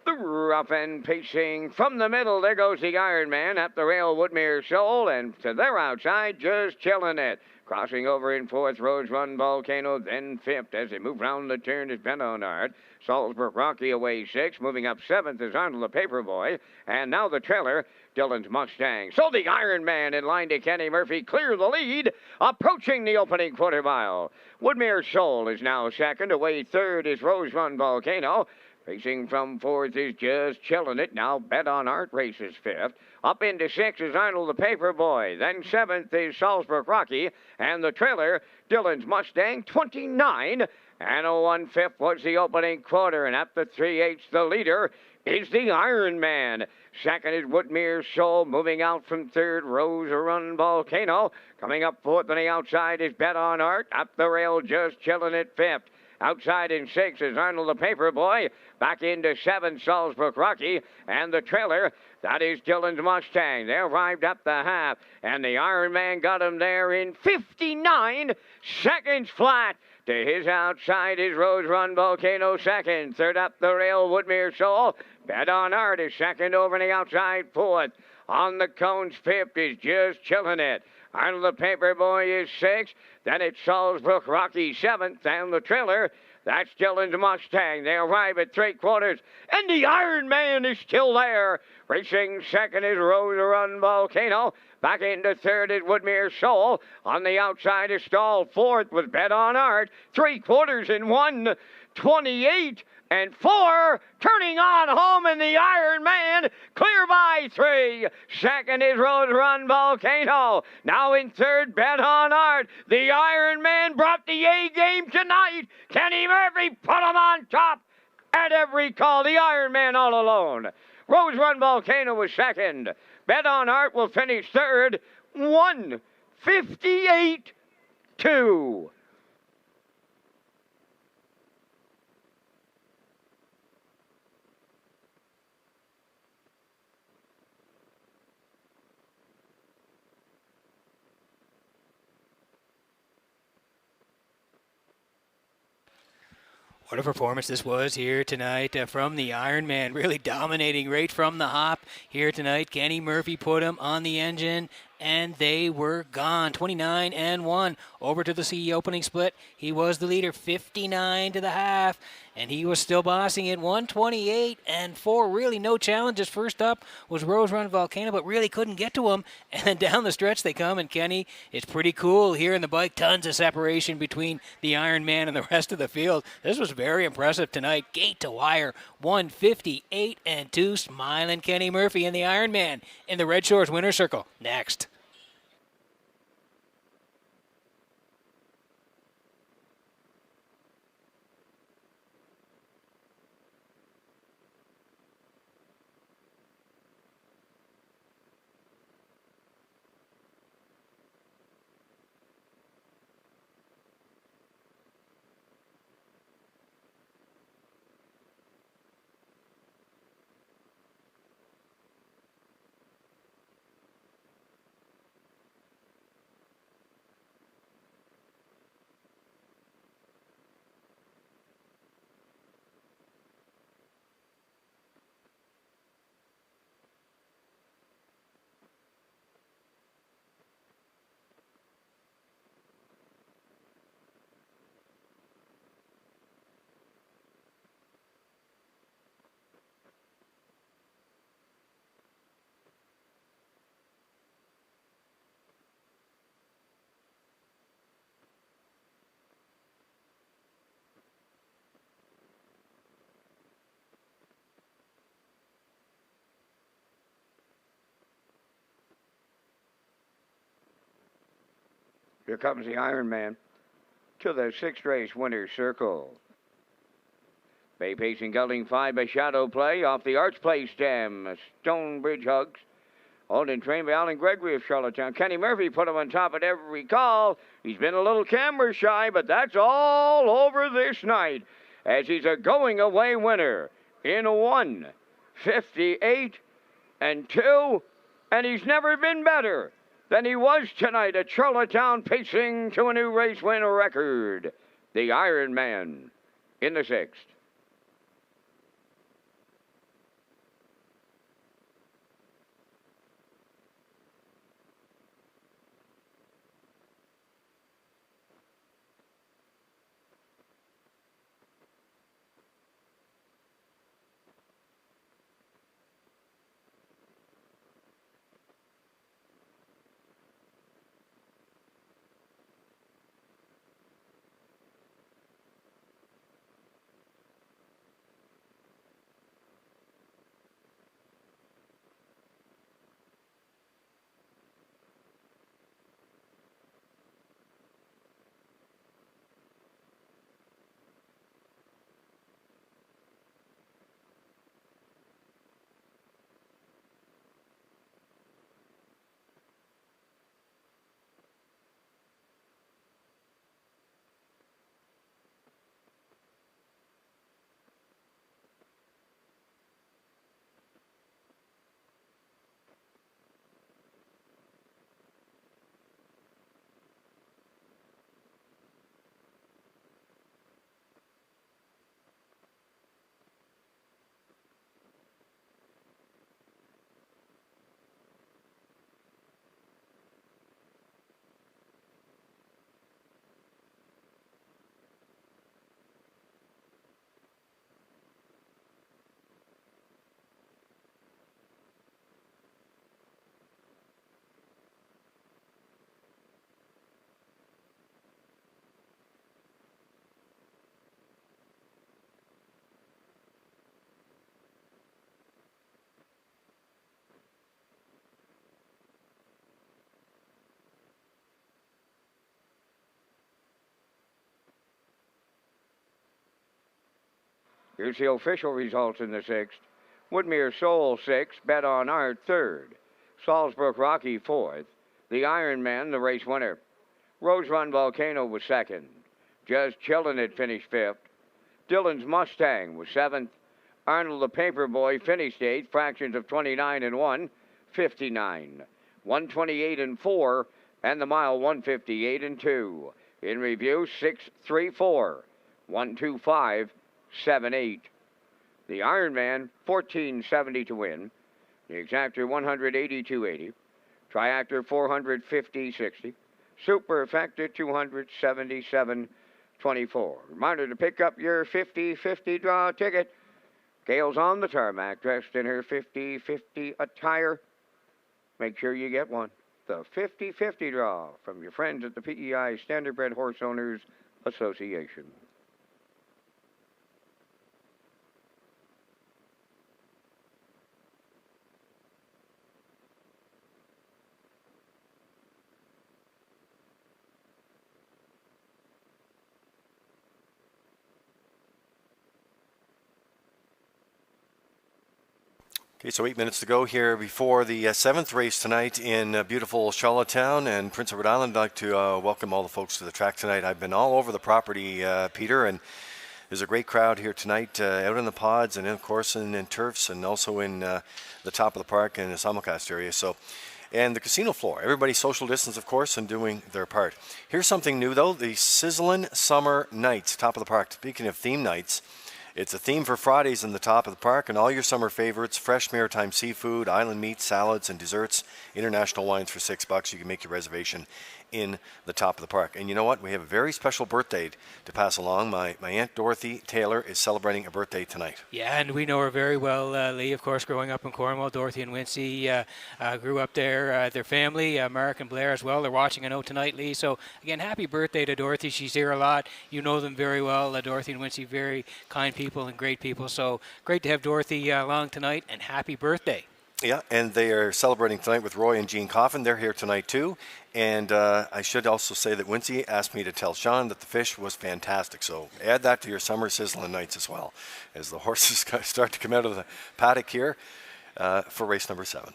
The rough end pacing from the middle. There goes the Iron Man up the rail, Woodmere Soul, and to their outside, just chilling it. Crossing over in 4th, Rose Run Volcano, then 5th. As they move round the turn is Bet on Art. Salzburg Rocky away 6th. Moving up 7th is Arnold the Paperboy. And now the trailer, Dylan's Mustang. So the Iron Man in line to Kenny Murphy clear the lead, approaching the opening quarter mile. Woodmere Soul is now 2nd. Away 3rd is Rose Run Volcano. Racing from 4th is just chilling it. Now Bet on Art races 5th. Up into 6th is Arnold the Paperboy. Then 7th is Salzburg Rocky. And the trailer, Dylan's Mustang, 29. And a 1/5 was the opening quarter. And at the 3/8, the leader is the Iron Man. 2nd is Woodmere Soul. Moving out from 3rd, Rose Run Volcano. Coming up 4th on the outside is Bet on Art. Up the rail, just chilling at 5th. Outside in 6th is Arnold the Paperboy. Back into 7th, Salzburg Rocky. And the trailer, that is Dylan's Mustang. They arrived up the half. And the Iron Man got him there in 59 seconds flat. To his outside is Rose Run Volcano 2nd. 3rd up the rail, Woodmere Soul. Bet on Art is 2nd over the outside 4th. On the cones 5th is just chilling it. Arnold the Paperboy is 6th. Then it's Salzburg Rocky 7th. And the trailer, That's Dylan's Mustang. They arrive at 3/4, and the Iron Man is still there. Racing second is Rose Run Volcano. Back into third is Woodmere Soul. On the outside is Stall. Fourth was Bet on Art. 3/4 in 1:28 and 4. Turning on home in the Iron Man. Clear by 3. Second is Rose Run Volcano. Now in third, Bet on Art. The Iron Man brought the A game tonight. Kenny Murphy put him on top at every call. The Iron Man all alone. Rose Run Volcano was second. Bet on Art will finish third. 1:58-2. What a performance this was here tonight from the Iron Man, really dominating right from the hop here tonight. Kenny Murphy put him on the engine, and they were gone. 29-1 over to the C opening split. He was the leader, 59 to the half, and he was still bossing it. 128-4. Really no challenges. First up was Rose Run Volcano, but really couldn't get to him. And then down the stretch they come, and Kenny, it's pretty cool here in the bike. Tons of separation between the Iron Man and the rest of the field. This was very impressive tonight. Gate to wire, 158-2. Smiling Kenny Murphy and the Iron Man in the Red Shores winner's circle. Next. Here comes the Iron Man to the sixth race winner's circle. Bay Pacing Gelding 5 by Shadow Play off the Arch Play stem. Stonebridge Hugs. Owned and trained by Alan Gregory of Charlottetown. Kenny Murphy put him on top at every call. He's been a little camera shy, but that's all over this night as he's a going away winner in 1:58-2, and he's never been better than he was tonight at Charlottetown, pacing to a new race win record. The Iron Man in the sixth. Here's the official results in the 6th. Woodmere Soul 6th, Bet on Art 3rd. Salisbrook Rocky 4th. The Ironman, the race winner. Rose Run Volcano was 2nd. Just Chillin' It finished 5th. Dylan's Mustang was 7th. Arnold the Paperboy finished 8th, fractions of 29 and 1, 59. 128 and 4, and the mile 158 and 2. In review, 634, 125, 78. The Ironman, 1470 to win. The Exactor, 182.80. Triactor, 450.60. Superfecta, 277.24. Reminder to pick up your 50-50 draw ticket. Gail's on the tarmac, dressed in her 50-50 attire. Make sure you get one. The 50-50 draw from your friends at the PEI Standardbred Horse Owners Association. Okay, so 8 minutes to go here before the 7th race tonight in beautiful Charlottetown and Prince Edward Island. I'd like to welcome all the folks to the track tonight. I've been all over the property, Peter, and there's a great crowd here tonight out in the pods and, of course, in turfs and also in the top of the park and the simulcast area. And the casino floor. Everybody social distance, of course, and doing their part. Here's something new, though. The Sizzlin' Summer Nights, top of the park. Speaking of theme nights, it's a theme for Fridays in the top of the park, and all your summer favorites, fresh maritime seafood, island meats, salads, and desserts, international wines for $6. You can make your reservation in the top of the park. And you know what? We have a very special birthday to pass along. My Aunt Dorothy Taylor is celebrating a birthday tonight. Yeah, and we know her very well, Lee, of course, growing up in Cornwall. Dorothy and Wincy grew up there. Their family, Mark and Blair as well, they're watching, I know, tonight, Lee. So, again, happy birthday to Dorothy. She's here a lot. You know them very well. Dorothy and Wincy, very kind people and great people. So, great to have Dorothy along tonight, and happy birthday. Yeah, and they are celebrating tonight with Roy and Jean Coffin. They're here tonight, too. And I should also say that Wincy asked me to tell Sean that the fish was fantastic. So add that to your summer sizzling nights as well, as the horses start to come out of the paddock here for race number 7.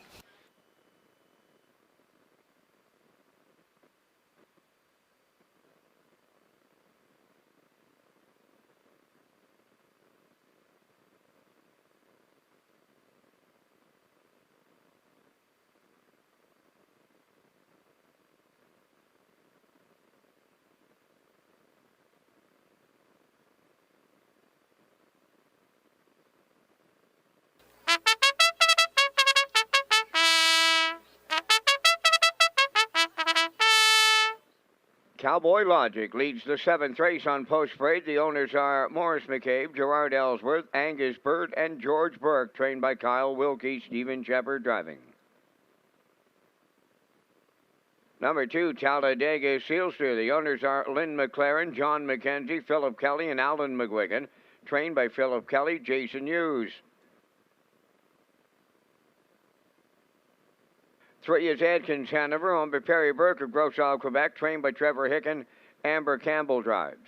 Cowboy Logic leads the 7th race on Post Parade. The owners are Morris McCabe, Gerard Ellsworth, Angus Bird, and George Burke, trained by Kyle Wilkie, Stephen Shepard driving. Number 2, Talladega Sealster. The owners are Lynn McLaren, John McKenzie, Philip Kelly, and Alan McGuigan, trained by Philip Kelly, Jason Hughes. 3 is Adkins Hanover, owned by Perry Burke of Grossall, Quebec, trained by Trevor Hicken. Amber Campbell drives.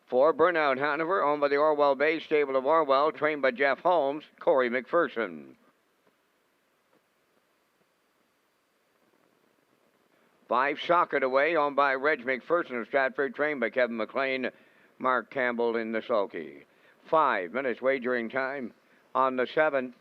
4, Burnout Hanover, owned by the Orwell Bay Stable of Orwell, trained by Jeff Holmes, Corey McPherson. 5, Socket Away, owned by Reg McPherson of Stratford, trained by Kevin McLean, Mark Campbell in the sulky. 5 minutes wagering time on the 7th.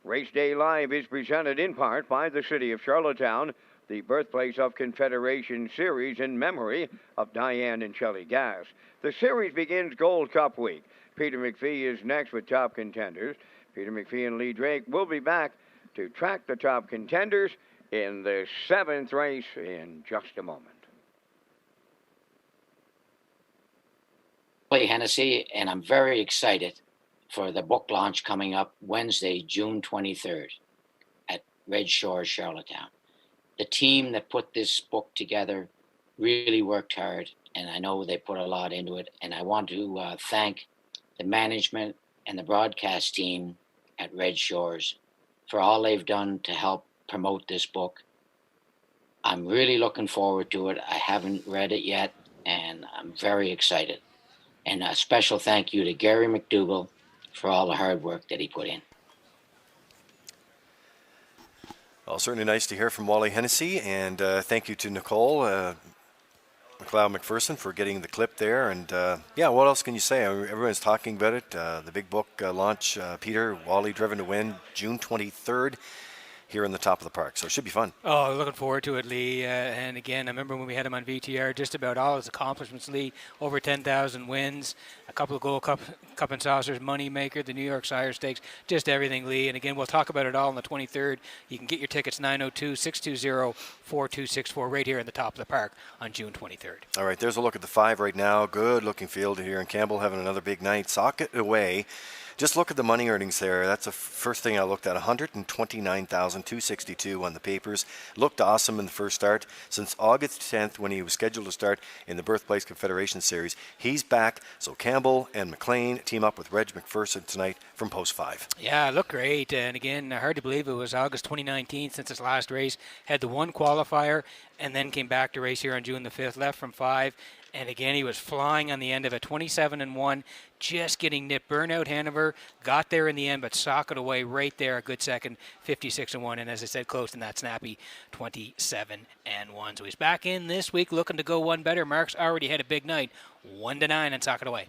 Race Day Live is presented in part by the City of Charlottetown, the birthplace of Confederation Series in memory of Diane and Shelley Gass. The series begins Gold Cup week. Peter McPhee is next with Top Contenders. Peter McPhee and Lee Drake will be back to track the Top Contenders in the 7th race in just a moment. Play Hennessy, and I'm very excited for the book launch coming up Wednesday, June 23rd at Red Shores, Charlottetown. The team that put this book together really worked hard, and I know they put a lot into it. And I want to thank the management and the broadcast team at Red Shores for all they've done to help promote this book. I'm really looking forward to it. I haven't read it yet, and I'm very excited. And a special thank you to Gary McDougall for all the hard work that he put in. Well, certainly nice to hear from Wally Hennessy, and thank you to Nicole McLeod McPherson for getting the clip there. And yeah, what else can you say? Everyone's talking about it. The big book launch, Peter, Wally Driven to Win, June 23rd. Here in the top of the park, so it should be fun. Oh, looking forward to it, Lee. And again, I remember when we had him on VTR, just about all his accomplishments, Lee. Over 10,000 wins, a couple of Gold Cup and Saucers, Money Maker, the New York Sire Stakes, just everything, Lee. And again, we'll talk about it all on the 23rd. You can get your tickets 902-620-4264 right here in the top of the park on June 23rd. All right, there's a look at the 5 right now. Good looking field here, and Campbell having another big night. Socket away. Just look at the money earnings there. That's the first thing I looked at. 129,262 on the papers. Looked awesome in the first start. Since August 10th, when he was scheduled to start in the Birthplace Confederation Series, he's back. So Campbell and McLean team up with Reg McPherson tonight from Post 5. Yeah, looked great. And again, hard to believe it was August 2019 since his last race. Had the one qualifier and then came back to race here on June the 5th. Left from 5. And again, he was flying on the end of it, 27-1, just getting nipped. Burnout Hanover got there in the end, but socket away right there, a good second, 56-1. And as I said, close in that snappy 27-1. So he's back in this week looking to go one better. Mark's already had a big night, 1-9 and socket away.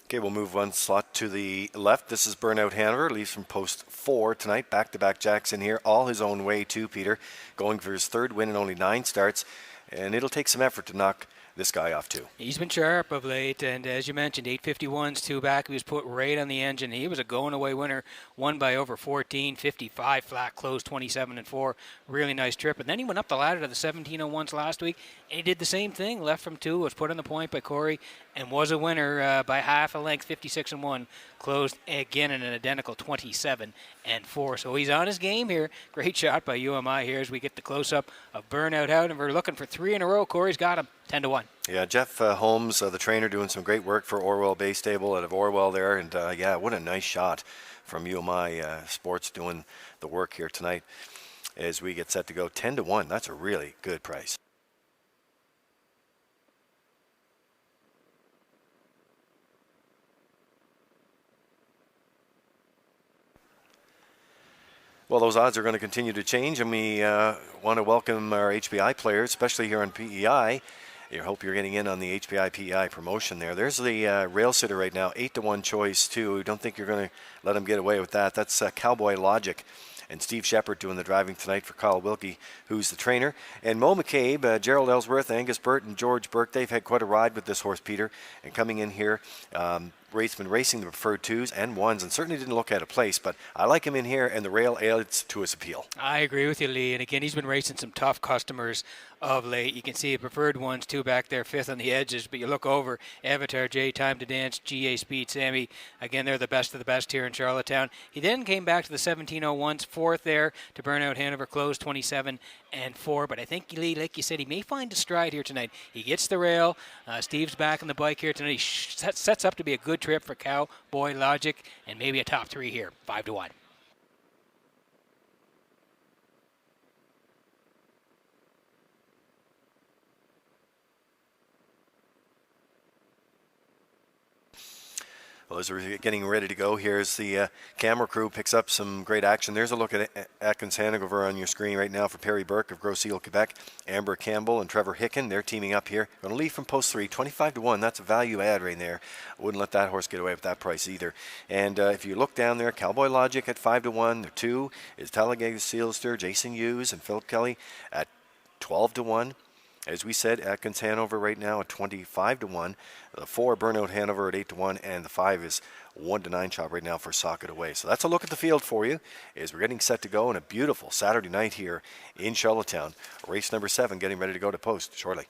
Okay, we'll move one slot to the left. This is Burnout Hanover, leaves from Post 4 tonight. Back-to-back Jackson here, all his own way too, Peter. Going for his 3rd win in only 9 starts. And it'll take some effort to knock this guy off too. He's been sharp of late, and as you mentioned, 851s, 2 back. He was put right on the engine. He was a going-away winner, won by over 14, 55 flat, closed 27-4. Really nice trip. And then he went up the ladder to the 1701s last week, and he did the same thing. Left from 2, was put on the point by Corey, and was a winner by half a length, 56-1. Closed again in an identical 27-4. So he's on his game here. Great shot by UMI here as we get the close-up of Burnout out, and we're looking for 3 in a row. Corey's got him, 10-1. Yeah, Jeff Holmes, the trainer, doing some great work for Orwell Bay Stable out of Orwell there. And yeah, what a nice shot from UMI Sports doing the work here tonight as we get set to go 10-1. That's a really good price. Well, those odds are going to continue to change, and we want to welcome our HPI players, especially here on PEI. I hope you're getting in on the HPI PEI promotion there. There's the rail sitter right now, 8-1 choice too. Don't think you're going to let him get away with that. That's Cowboy Logic. And Steve Shepard doing the driving tonight for Kyle Wilkie, who's the trainer. And Mo McCabe, Gerald Ellsworth, Angus Burt, and George Burke, they've had quite a ride with this horse, Peter. And coming in here, been racing the preferred 2s and 1s, and certainly didn't look at a place, but I like him in here, and the rail adds to his appeal. I agree with you, Lee. And again, he's been racing some tough customers of late. You can see the preferred 1s, 2 back there, 5th on the edges, but you look over, Avatar J, Time to Dance, GA Speed, Sammy. Again, they're the best of the best here in Charlottetown. He then came back to the 1701s, 4th there to Burnout Hanover, closed 27-4. But I think, Lee, like you said, he may find a stride here tonight. He gets the rail. Steve's back on the bike here tonight. He sets up to be a good trip for Cowboy Logic, and maybe a top 3 here, 5-1. Well, as we're getting ready to go, here's the camera crew picks up some great action. There's a look at Atkins Hanover on your screen right now for Perry Burke of Gros Seal, Quebec. Amber Campbell and Trevor Hicken, they're teaming up here. Going to leave from Post 3, 25-1. That's a value add right there. I wouldn't let that horse get away with that price either. And if you look down there, Cowboy Logic at 5-1. The 2 is Talladega Sealster, Jason Hughes, and Philip Kelly at 12-1. As we said, Atkins Hanover right now at 25-1. The 4, Burnout Hanover at 8-1, and the 5 is 1-9 chop right now for Socket Away. So that's a look at the field for you as we're getting set to go on a beautiful Saturday night here in Charlottetown. Race number 7 getting ready to go to post shortly.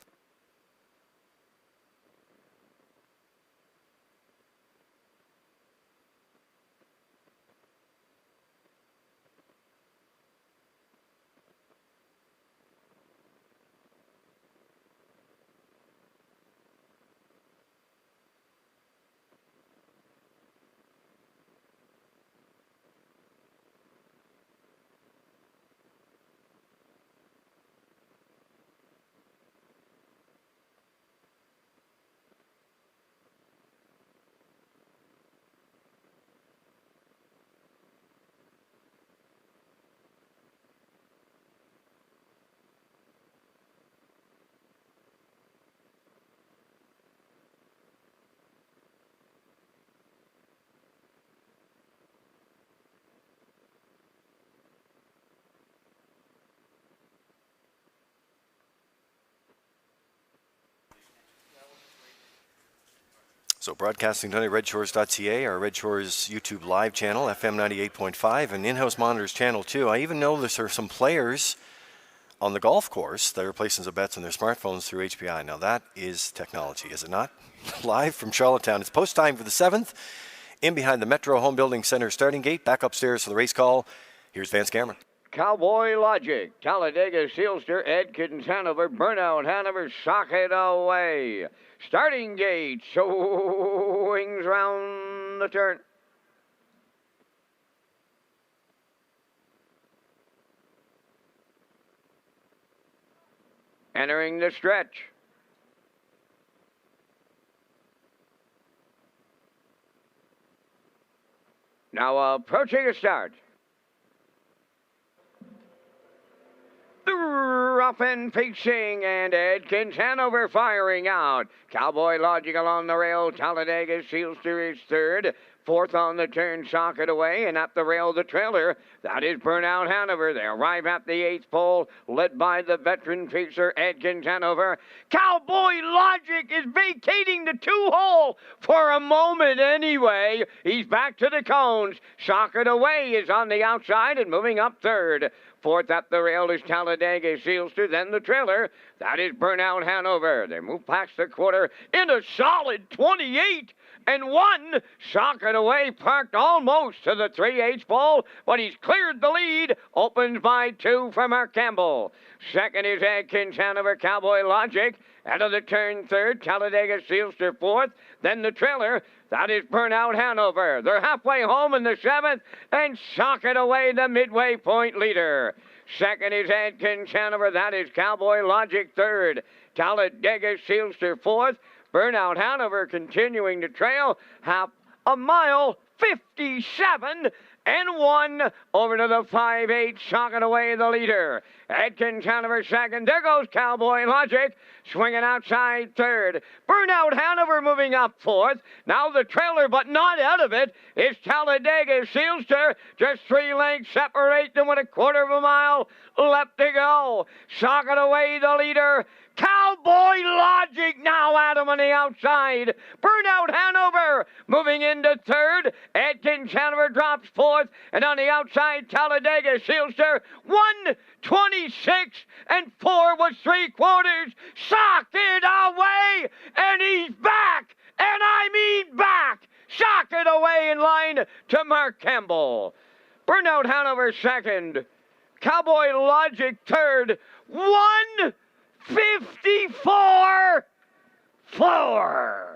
So broadcasting tonight, Redshores.ca, our Red Shores YouTube live channel, FM 98.5, and in-house monitors channel 2. I even know there are some players on the golf course that are placing some bets on their smartphones through HPI. Now that is technology, is it not? Live from Charlottetown. It's post time for the 7th. In behind the Metro Home Building Center starting gate, back upstairs for the race call. Here's Vance Cameron. Cowboy Logic, Talladega Sealster, Edkins Hanover, Burnout Hanover, Socket Away. Starting gate, swings round the turn. Entering the stretch. Now approaching a start. Rough and facing, and Edkins Hanover firing out. Cowboy Logic along the rail. Talladega Sealster is third. Fourth on the turn, Socket Away, and at the rail, the trailer. That is Burnout Hanover. They arrive at the 8th pole, led by the veteran pacer, Edkins Hanover. Cowboy Logic is vacating the 2-hole for a moment anyway. He's back to the cones. Socket Away is on the outside and moving up third. Fourth at the rail is Talladega Sealster, then the trailer. That is Burnout Hanover. They move past the quarter in a solid 28. And one, Socket Away, parked almost to the 3/8 pole, but he's cleared the lead. Opens by 2 from Mark Campbell. Second is Edkins Hanover, Cowboy Logic. Out of the turn, third, Talladega Sealster, fourth. Then the trailer, that is Burnout Hanover. They're halfway home in the 7th, and Socket Away, the midway point leader. Second is Edkins Hanover, that is Cowboy Logic, third. Talladega Sealster, fourth. Burnout Hanover continuing to trail half a mile, 57 and 1 over to the 5/8, Socket Away the leader. Edkins Hanover second. There goes Cowboy Logic, swinging outside third. Burnout Hanover moving up fourth. Now the trailer, but not out of it, is Talladega Sealster. Just 3 lengths separate them with a quarter of a mile left to go. Socket Away the leader. Cowboy Logic now at him on the outside. Burnout Hanover moving into third. Edkins Hanover drops fourth. And on the outside, Talladega Sealster, 1:26 and 4 was 3/4. Socket Away, and he's back. And I mean back. Socket Away in line to Mark Campbell. Burnout Hanover second. Cowboy Logic third. 1:54.4.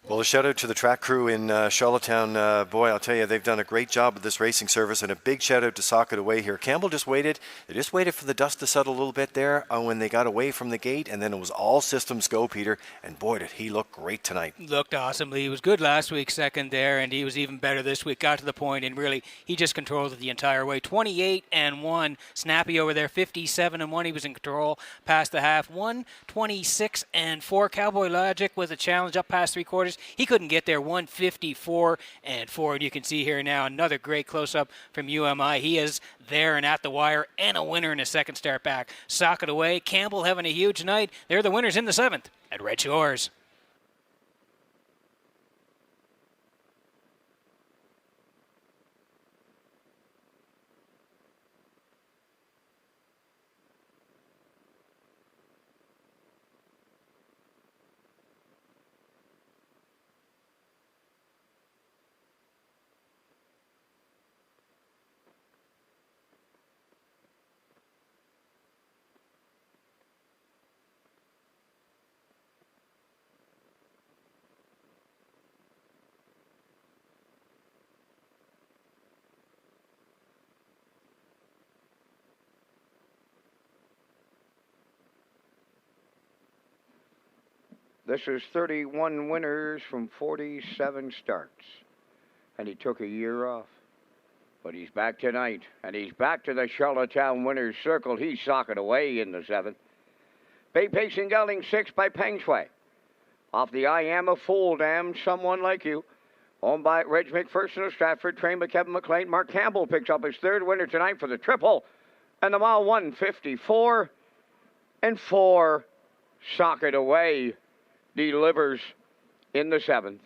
Well, a shout out to the track crew in Charlottetown. Boy, I'll tell you, they've done a great job with this racing service, and a big shout out to Socket Away here. Campbell just waited. They just waited for the dust to settle a little bit there when they got away from the gate, and then it was all systems go, Peter. And boy, did he look great tonight. Looked awesome. He was good last week, second there, and he was even better this week. Got to the point, and really, he just controlled it the entire way. 28 and 1. Snappy over there, 57 and 1. He was in control past the half. 1:26 and 4. Cowboy Logic with a challenge up past 3/4. He couldn't get there. 1:54 and 4. And you can see here now another great close-up from UMI. He is there and at the wire, and a winner in his second start back. Socket Away. Campbell having a huge night. They're the winners in the 7th at Red Shores. This is 31 winners from 47 starts. And he took a year off. But he's back tonight, and he's back to the Charlottetown winner's circle. He's socket away in the 7th. Bay Pacing Gelding 6 by Peng Shui. Off the I Am a Fool Dam, Someone Like You. Owned by Reg McPherson of Stratford, trained by Kevin McLean. Mark Campbell picks up his 3rd winner tonight for the triple. And the mile 154 and 4. Socket away delivers in the 7th.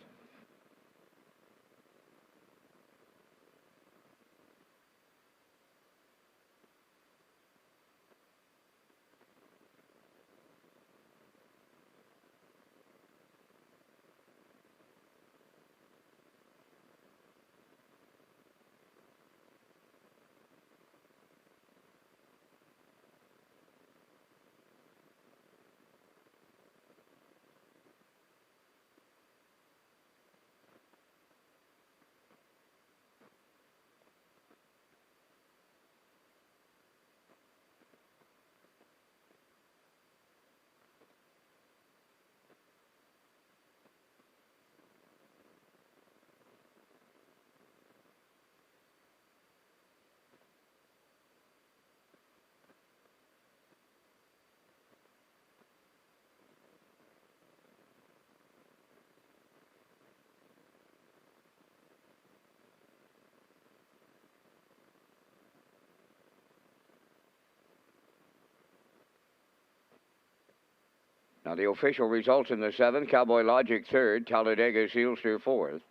Now the official results in the 7th, Cowboy Logic 3rd, Talladega Sealster 4th,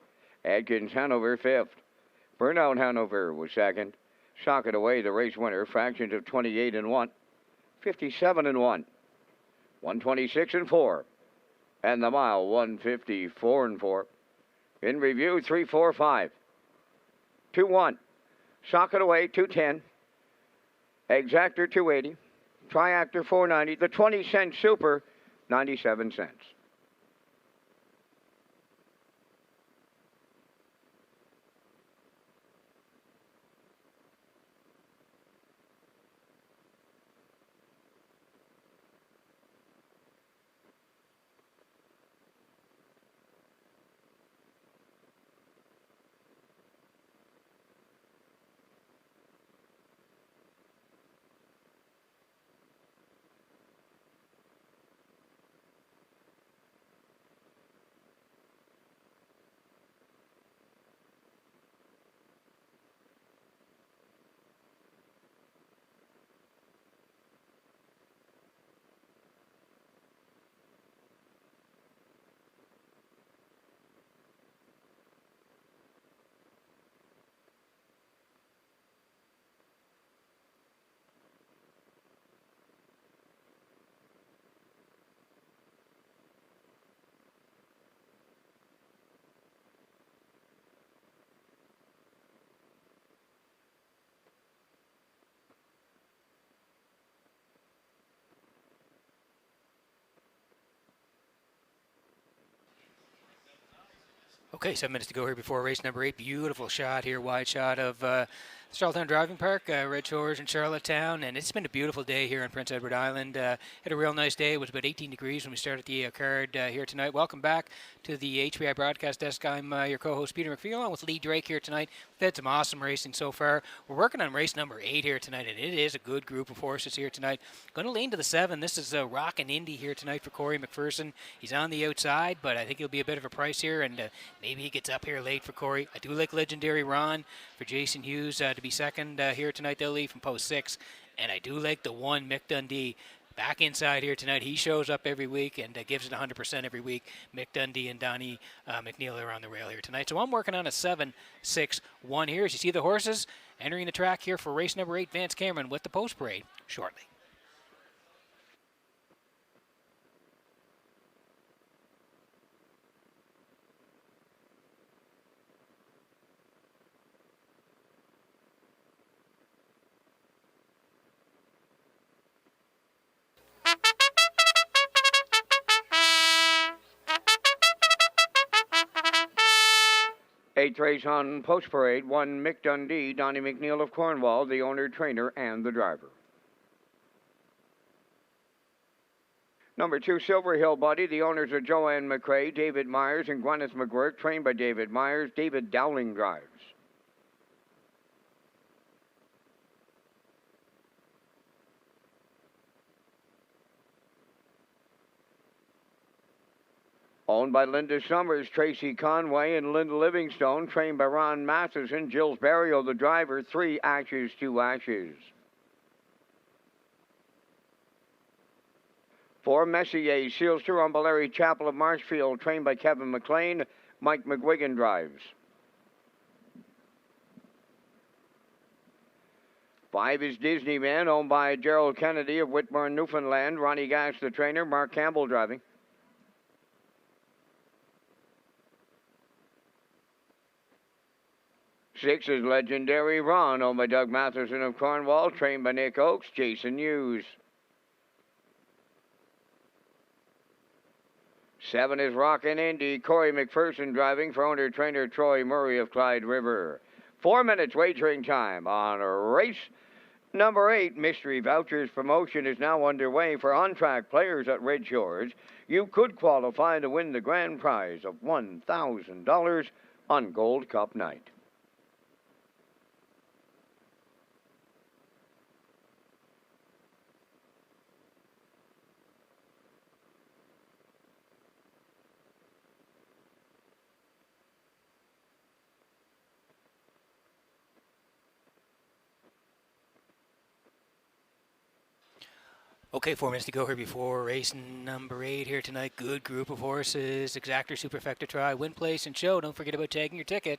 Adkins Hanover 5th, Burnout Hanover was 2nd, Socket Away the race winner, fractions of 28 and 1, 57 and 1, 126 and 4, and the mile 154 and 4. In review 345, 2-1, Socket Away 210, Exactor 280, Triactor 490, the 20-cent Super 97 cents. Okay, 7 minutes to go here before race number 8. Beautiful shot here, wide shot of Charlottetown Driving Park, Red Shores in Charlottetown, and it's been a beautiful day here on Prince Edward Island. Had a real nice day. It was about 18 degrees when we started the card here tonight. Welcome back to the HBI broadcast desk. I'm your co-host Peter McPhee, along with Lee Drake here tonight. We've had some awesome racing so far. We're working on race number 8 here tonight, and it is a good group of horses here tonight. Going to lean to the 7. This is Rockin' Indy here tonight for Corey McPherson. He's on the outside, but I think he'll be a bit of a price here, and maybe he gets up here late for Corey. I do like Legendary Ron for Jason Hughes to be second here tonight. They'll lead from post 6. And I do like the 1, Mick Dundee, back inside here tonight. He shows up every week and gives it 100% every week. Mick Dundee and Donnie McNeil are on the rail here tonight. So I'm working on a 7-6-1 here. As you see the horses entering the track here for race number 8, Vance Cameron with the post parade shortly. Eighth race on post parade, 1 Mick Dundee, Donnie McNeil of Cornwall, the owner, trainer, and the driver. Number 2, Silver Hill Buddy, the owners are Joanne McRae, David Myers, and Gwyneth McGuirk, trained by David Myers. David Dowling drives. Owned by Linda Summers, Tracy Conway, and Linda Livingstone. Trained by Ron Matheson. Jill's Barrio, the driver. 3 Ashes, 2 Ashes. For Messier, Sealster on Larry Chapel of Marshfield. Trained by Kevin McLean. Mike McGuigan drives. 5 is Disneyman, owned by Gerald Kennedy of Whitburn, Newfoundland. Ronnie Gass, the trainer. Mark Campbell driving. 6 is Legendary Ron, owned by Doug Matheson of Cornwall. Trained by Nick Oakes. Jason Hughes. 7 is Rockin' Indy. Corey McPherson driving for owner-trainer Troy Murray of Clyde River. 4 minutes wagering time on race number 8. Mystery Vouchers promotion is now underway for on-track players at Red Shores. You could qualify to win the grand prize of $1,000 on Gold Cup night. Okay, 4 minutes to go here before race number 8 here tonight. Good group of horses. Exactor, Superfecta, Try, Win Place, and Show. Don't forget about tagging your ticket.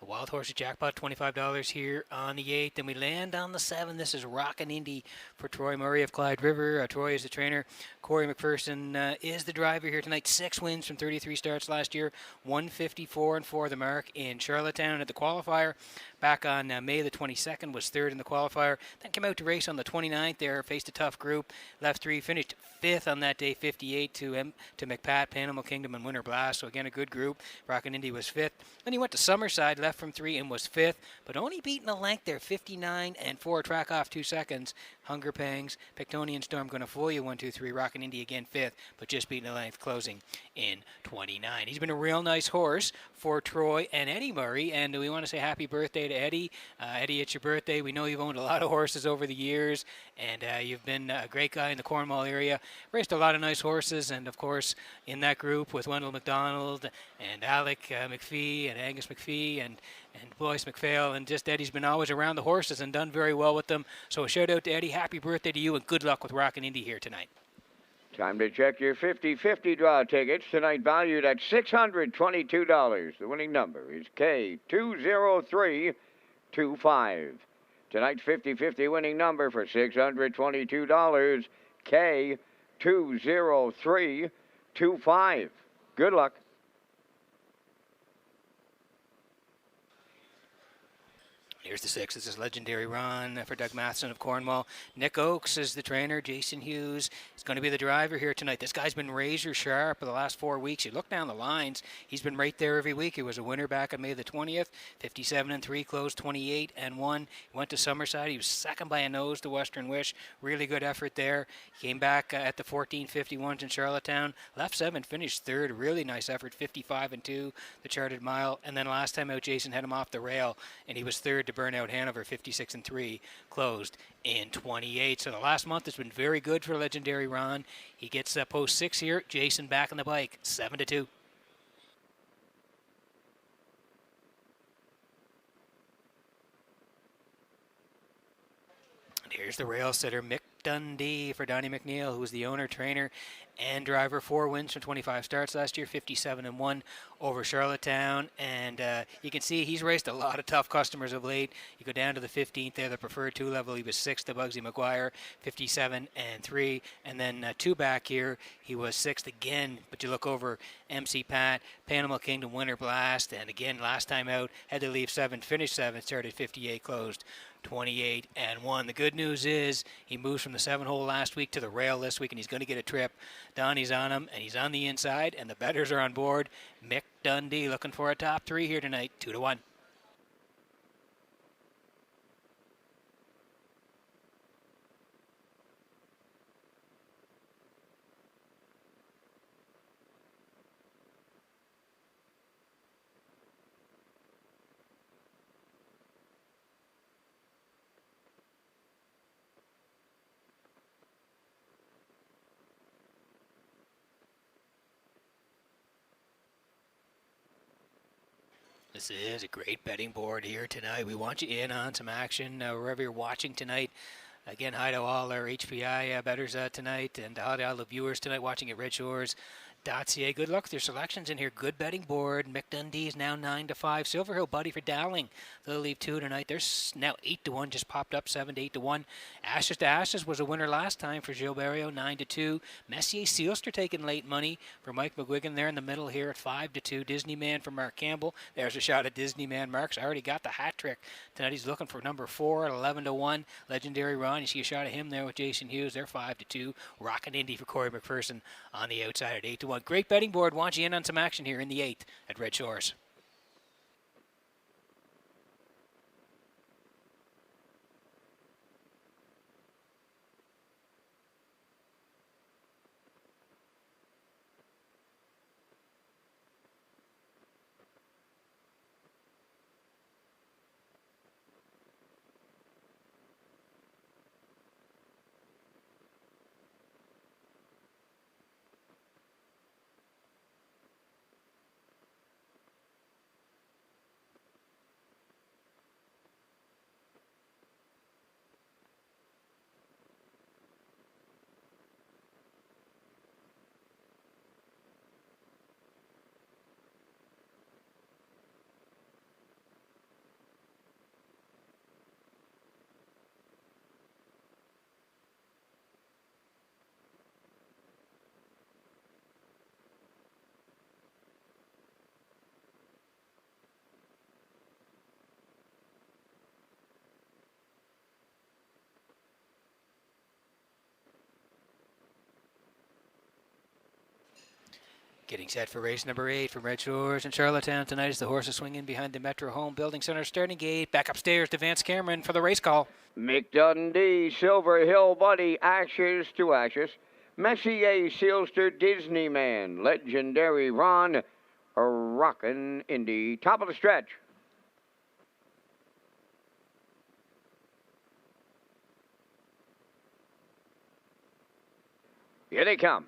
A Wild Horses Jackpot, $25 here on the 8th. Then we land on the 7. This is Rockin' Indy for Troy Murray of Clyde River. Troy is the trainer. Corey McPherson is the driver here tonight. 6 wins from 33 starts last year. 154 and 4 the mark in Charlottetown at the qualifier. Back on May the 22nd, was 3rd in the qualifier. Then came out to race on the 29th there, faced a tough group. Left 3, finished 5th on that day, 58 to McPat, Panimal Kingdom, and Winter Blast. So again, a good group. Rockin' Indy was 5th. Then he went to Summerside, left from 3 and was 5th, but only beaten a length there, 59 and 4, track off 2 seconds. Hunger Pangs, Pictonian Storm, Gonna Fool You, 1, 2, 3. Rockin' Indy again 5th, but just beaten a length, closing in 29. He's been a real nice horse for Troy and Eddie Murray, and we want to say happy birthday to Eddie. Eddie, it's your birthday. We know you've owned a lot of horses over the years, and you've been a great guy in the Cornwall area. Raced a lot of nice horses, and of course in that group with Wendell McDonald and Alec McPhee and Angus McPhee and Boyce McPhail, and just Eddie's been always around the horses and done very well with them. So a shout out to Eddie. Happy birthday to you, and good luck with Rockin' Indy here tonight. Time to check your 50-50 draw tickets. Tonight valued at $622. The winning number is K20325. Tonight's 50-50 winning number for $622, K20325. Good luck. Here's the 6. This is Legendary Ron for Doug Matheson of Cornwall. Nick Oakes is the trainer. Jason Hughes is going to be the driver here tonight. This guy's been razor sharp for the last 4 weeks. You look down the lines, he's been right there every week. He was a winner back on May the 20th, 57 and 3, closed 28 and 1. He went to Summerside. He was second by a nose to Western Wish. Really good effort there. He came back at the 1451s in Charlottetown. Left 7, finished 3rd. Really nice effort, 55 and 2, the charted mile. And then last time out, Jason had him off the rail, and he was 3rd to burn out Hanover, 56 and 3, closed in 28. So the last month has been very good for Legendary Ron. He gets post 6 here. Jason back on the bike, 7 to 2. And here's the rail setter, Mick Dundee for Donnie McNeil, who was the owner, trainer, and driver. 4 wins from 25 starts last year, 57 and 1 over Charlottetown. And you can see he's raced a lot of tough customers of late. You go down to the 15th there, the preferred 2 level. He was 6th to Bugsy McGuire, 57 and 3. And then 2 back here, he was 6th again. But you look over MC Pat, Panimal Kingdom, Winter Blast. And again, last time out, had to leave 7th, finished 7th, started 58, closed 28 and 1. The good news is he moves from the 7-hole last week to the rail this week, and he's going to get a trip. Donnie's on him, and he's on the inside, and the bettors are on board. Mick Dundee looking for a top 3 here tonight, 2 to 1. This is a great betting board here tonight. We want you in on some action wherever you're watching tonight. Again, hi to all our HPI bettors tonight, and hi to all the viewers tonight watching at Redshores.ca. Good luck with your selections in here. Good betting board. Mick Dundee is now 9-5. Silver Hill Buddy for Dowling. They'll leave 2 tonight. They're now 8-1. Just popped up 7 to 8-1. Ashes to Ashes was a winner last time for Gilles Barrio, 9-2. Messier Sealster taking late money for Mike McGuigan there in the middle here at 5-2. Disney Man for Mark Campbell. There's a shot at Disney Man. Mark's already got the hat trick tonight. He's looking for number 4 at 11-1. Legendary Ron. You see a shot of him there with Jason Hughes. They're 5-2. Rockin' Indy for Corey McPherson on the outside at 8-1. Great betting board. Want you in on some action here in the 8th at Red Shores. Getting set for race number 8 from Red Shores in Charlottetown tonight as the horses swing in behind the Metro Home Building Center starting gate. Back upstairs to Vance Cameron for the race call. Mick Dundee, Silver Hill Buddy, Ashes to Ashes. Messier Sealster, Disney Man, Legendary Ron, Rockin' Indy. Top of the stretch. Here they come.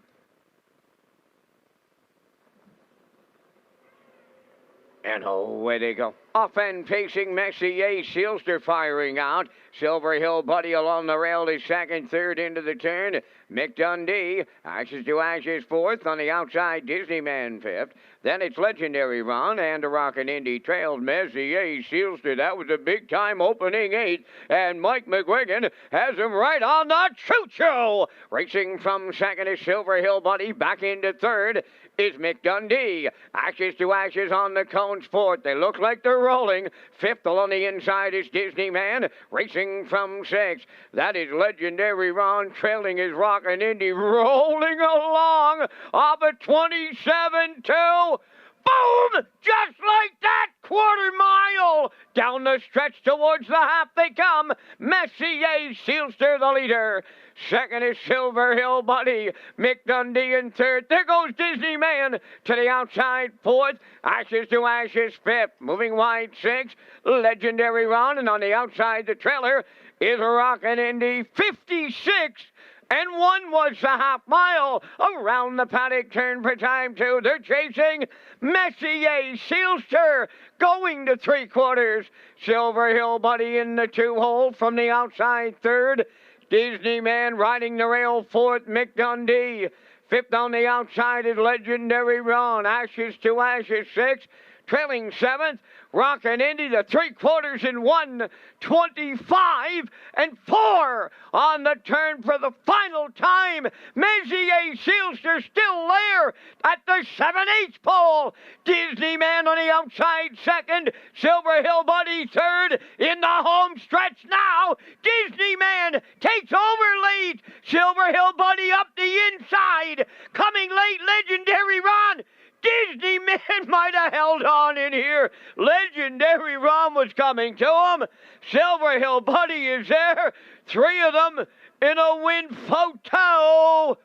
And away they go. Off and pacing Messier Sealster firing out. Silver Hill Buddy along the rail is second, third into the turn. Mick Dundee, Ashes to Ashes fourth. On the outside, Disney Man fifth. Then it's Legendary Ron and a Rockin' Indy trailed Messier Sealster. That was a big-time opening 8. And Mike McGuigan has him right on the choo-choo. Racing from second is Silver Hill Buddy. Back into third is Mick Dundee. Ashes to Ashes on the cones fourth. They look like they're rolling. Fifth along the inside is Disney Man. Racing from sixth. That is Legendary Ron. Trailing is Rockin' Indy. Rolling along off at 27-2. Boom! Just like that, quarter mile. Down the stretch towards the half they come. Messier Sealster the leader. Second is Silver Hill Buddy. Mick Dundee in third. There goes Disney Man to the outside fourth. Ashes to Ashes fifth. Moving wide sixth. Legendary Ron. And on the outside the trailer is Rockin' Indy. 56. And 1 was the half mile around the paddock turn for time 2. They're chasing Messier Sealster going to 3/4. Silver Hill Buddy in the 2 hole from the outside third. Disney Man riding the rail fourth. Mick Dundee. Fifth on the outside is Legendary Ron. Ashes to Ashes 6. Trailing 7th. Rockin' Indy, the 3/4 in 1, 25 and 4 on the turn for the final time. Messier Sealster still there at the 7/8 pole. Disney Man on the outside second. Silver Hill Buddy third in the home stretch now. Disney Man takes over late. Silver Hill Buddy up the inside. Coming late, Legendary Ron. Disney Man might have held on in here. Legendary Ron was coming to him. Silver Hill Buddy is there. 3 of them in a win photo.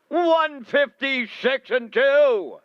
156-2.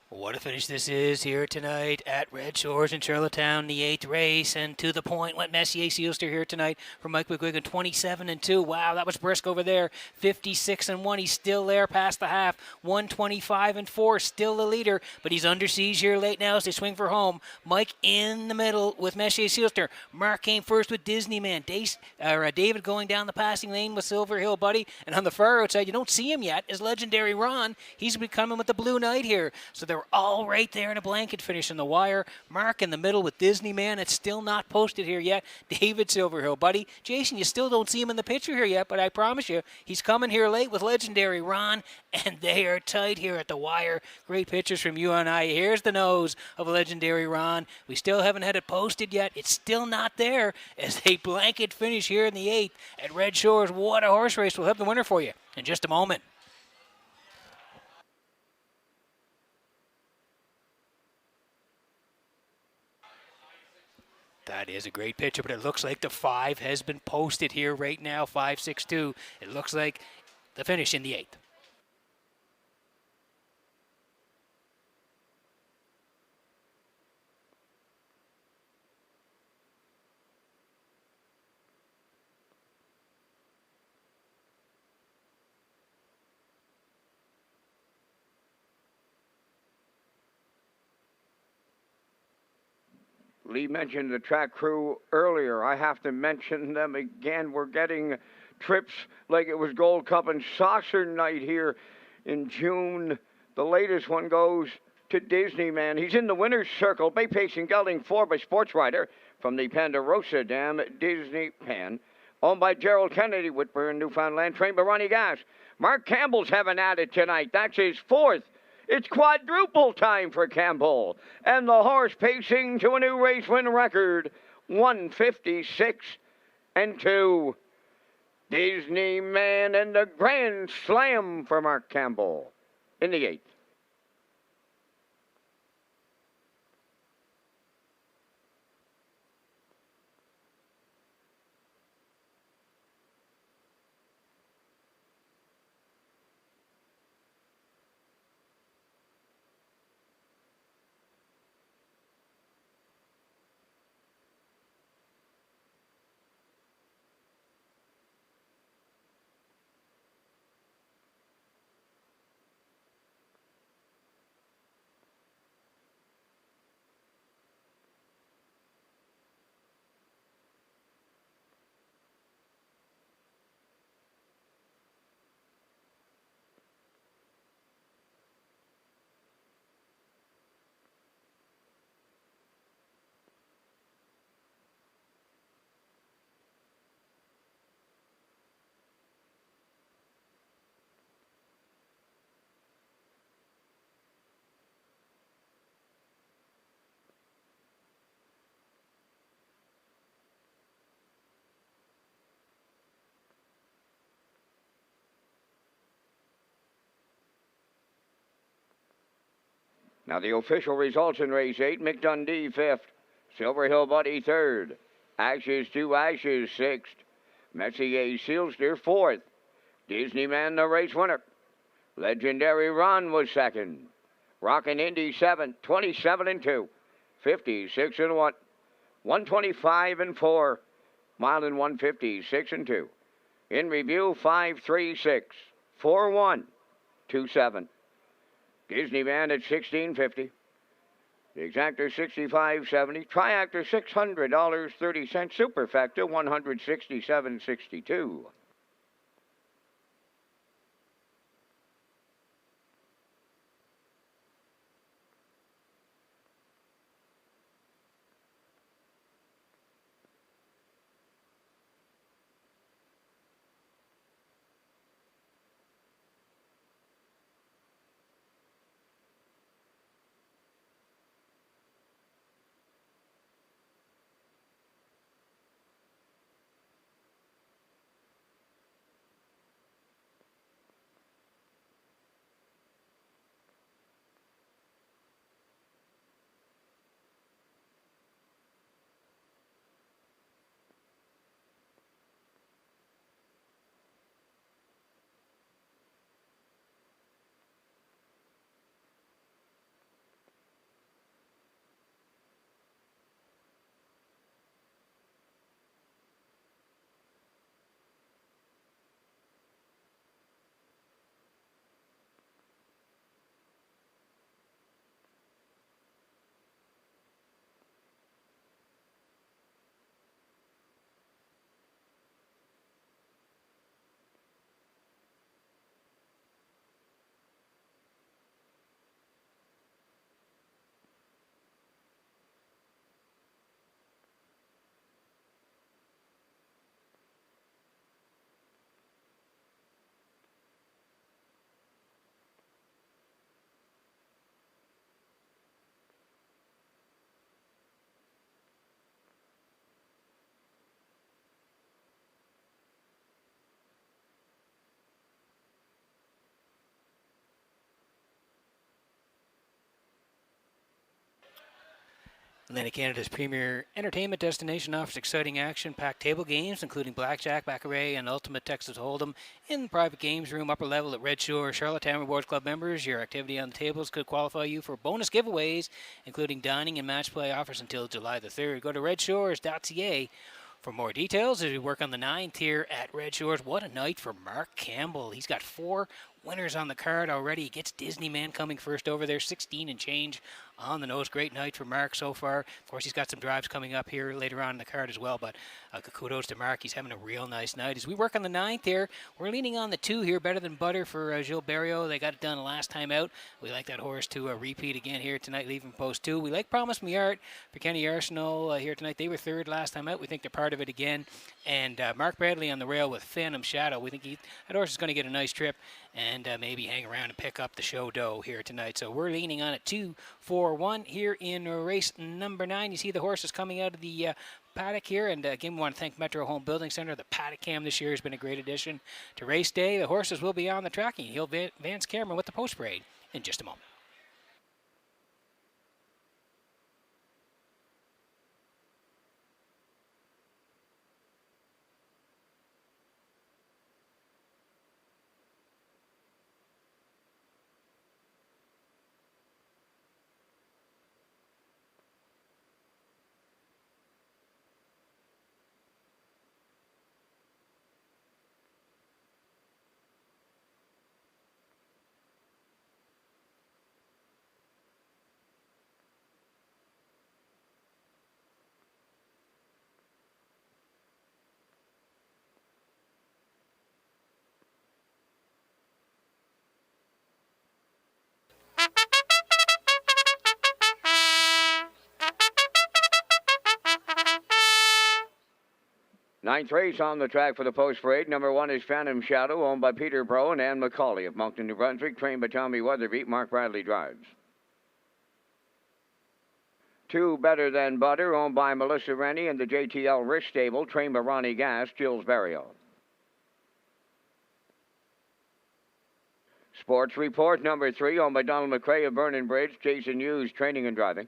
What a finish this is here tonight at Red Shores in Charlottetown, the 8th race, and to the point went Messier Sealster here tonight for Mike McGuigan, 27-2. Wow, that was brisk over there, 56-1. He's still there past the half, 125-4, still the leader, but he's under siege here late now as they swing for home. Mike in the middle with Messier Sealster. Mark came first with Disneyman. David going down the passing lane with Silver Hill Buddy, and on the far outside, you don't see him yet, is Legendary Ron. He's coming with the Blue Knight here, so they're all right there in a blanket finish in the wire. Mark in the middle with Disneyman. It's still not posted here yet. David Silverhill, Buddy. Jason, you still don't see him in the picture here yet, but I promise you, he's coming here late with Legendary Ron, and they are tight here at the wire. Great pictures from you and I. Here's the nose of Legendary Ron. We still haven't had it posted yet. It's still not there as a blanket finish here in the 8th at Red Shores. What a horse race. We'll have the winner for you in just a moment. That is a great picture, but it looks like the 5 has been posted here right now, 5-6-2. It looks like the finish in the 8th. Lee mentioned the track crew earlier. I have to mention them again. We're getting trips like it was Gold Cup and Saucer Night here in June. The latest one goes to Disneyman. He's in the winner's circle. Bay Pacing Gelding 4 by Sports Rider from the Ponderosa Dam Disney Pan. Owned by Gerald Kennedy, Whitburn, Newfoundland. Trained by Ronnie Gass. Mark Campbell's having at it tonight. That's his 4th. It's quadruple time for Campbell. And the horse pacing to a new race win record, 156-2. Disneyman and the Grand Slam for Mark Campbell in the 8th. Now the official results in race 8, Mick Dundee 5th, Silver Hill Buddy 3rd, Ashes to Ashes 6th, Messier Sealster 4th, Disneyman the race winner, Legendary Ron was 2nd, Rockin' Indy 7th, 27-2, 56-1, 125-4, Milan 156-2. In review 5-3-6, 4-1, 2-7. Disneyman at $16.50. The exactor $65.70. Triactor $600.30. Superfecta $167.62. Atlantic Canada's premier entertainment destination offers exciting action-packed table games, including blackjack, baccarat, and ultimate Texas Hold'em in the private games room upper level at Red Shore. Charlottetown Rewards Club members, your activity on the tables could qualify you for bonus giveaways, including dining and match play offers until July the 3rd. Go to Redshores.ca for more details as we work on the 9th here at Red Shores. What a night for Mark Campbell. He's got 4 winners on the card already. He gets Disney Man coming first over there, 16 and change on the nose. Great night for Mark so far. Of course, he's got some drives coming up here later on in the card as well, but kudos to Mark. He's having a real nice night. As we work on the 9th here, we're leaning on the 2 here, Better Than Butter for Gilles Barrio. They got it done last time out. We like that horse to repeat again here tonight, leaving post 2. We like Promise Me Art for Kenny Arsenal here tonight. They were 3rd last time out. We think they're part of it again. And Mark Bradley on the rail with Phantom Shadow. We think that horse is going to get a nice trip and maybe hang around and pick up the show dough here tonight. So we're leaning on it 2-4-1 here in race number 9. You see the horses coming out of the paddock here, and again we want to thank Metro Home Building Center. The paddock cam this year has been a great addition to race day. The horses will be on the tracking. He'll advance Cameron with the post parade in just a moment. Ninth race on the track for the post parade. Number 1 is Phantom Shadow, owned by Peter Bro and Ann McCauley of Moncton, New Brunswick, trained by Tommy Weatherby. Mark Bradley drives. 2, Better Than Butter, owned by Melissa Rennie and the JTL Wrist Stable, trained by Ronnie Gass, Gilles Barrio. Sports Report, number 3, owned by Donald McRae of Vernon Bridge, Jason Hughes, training and driving.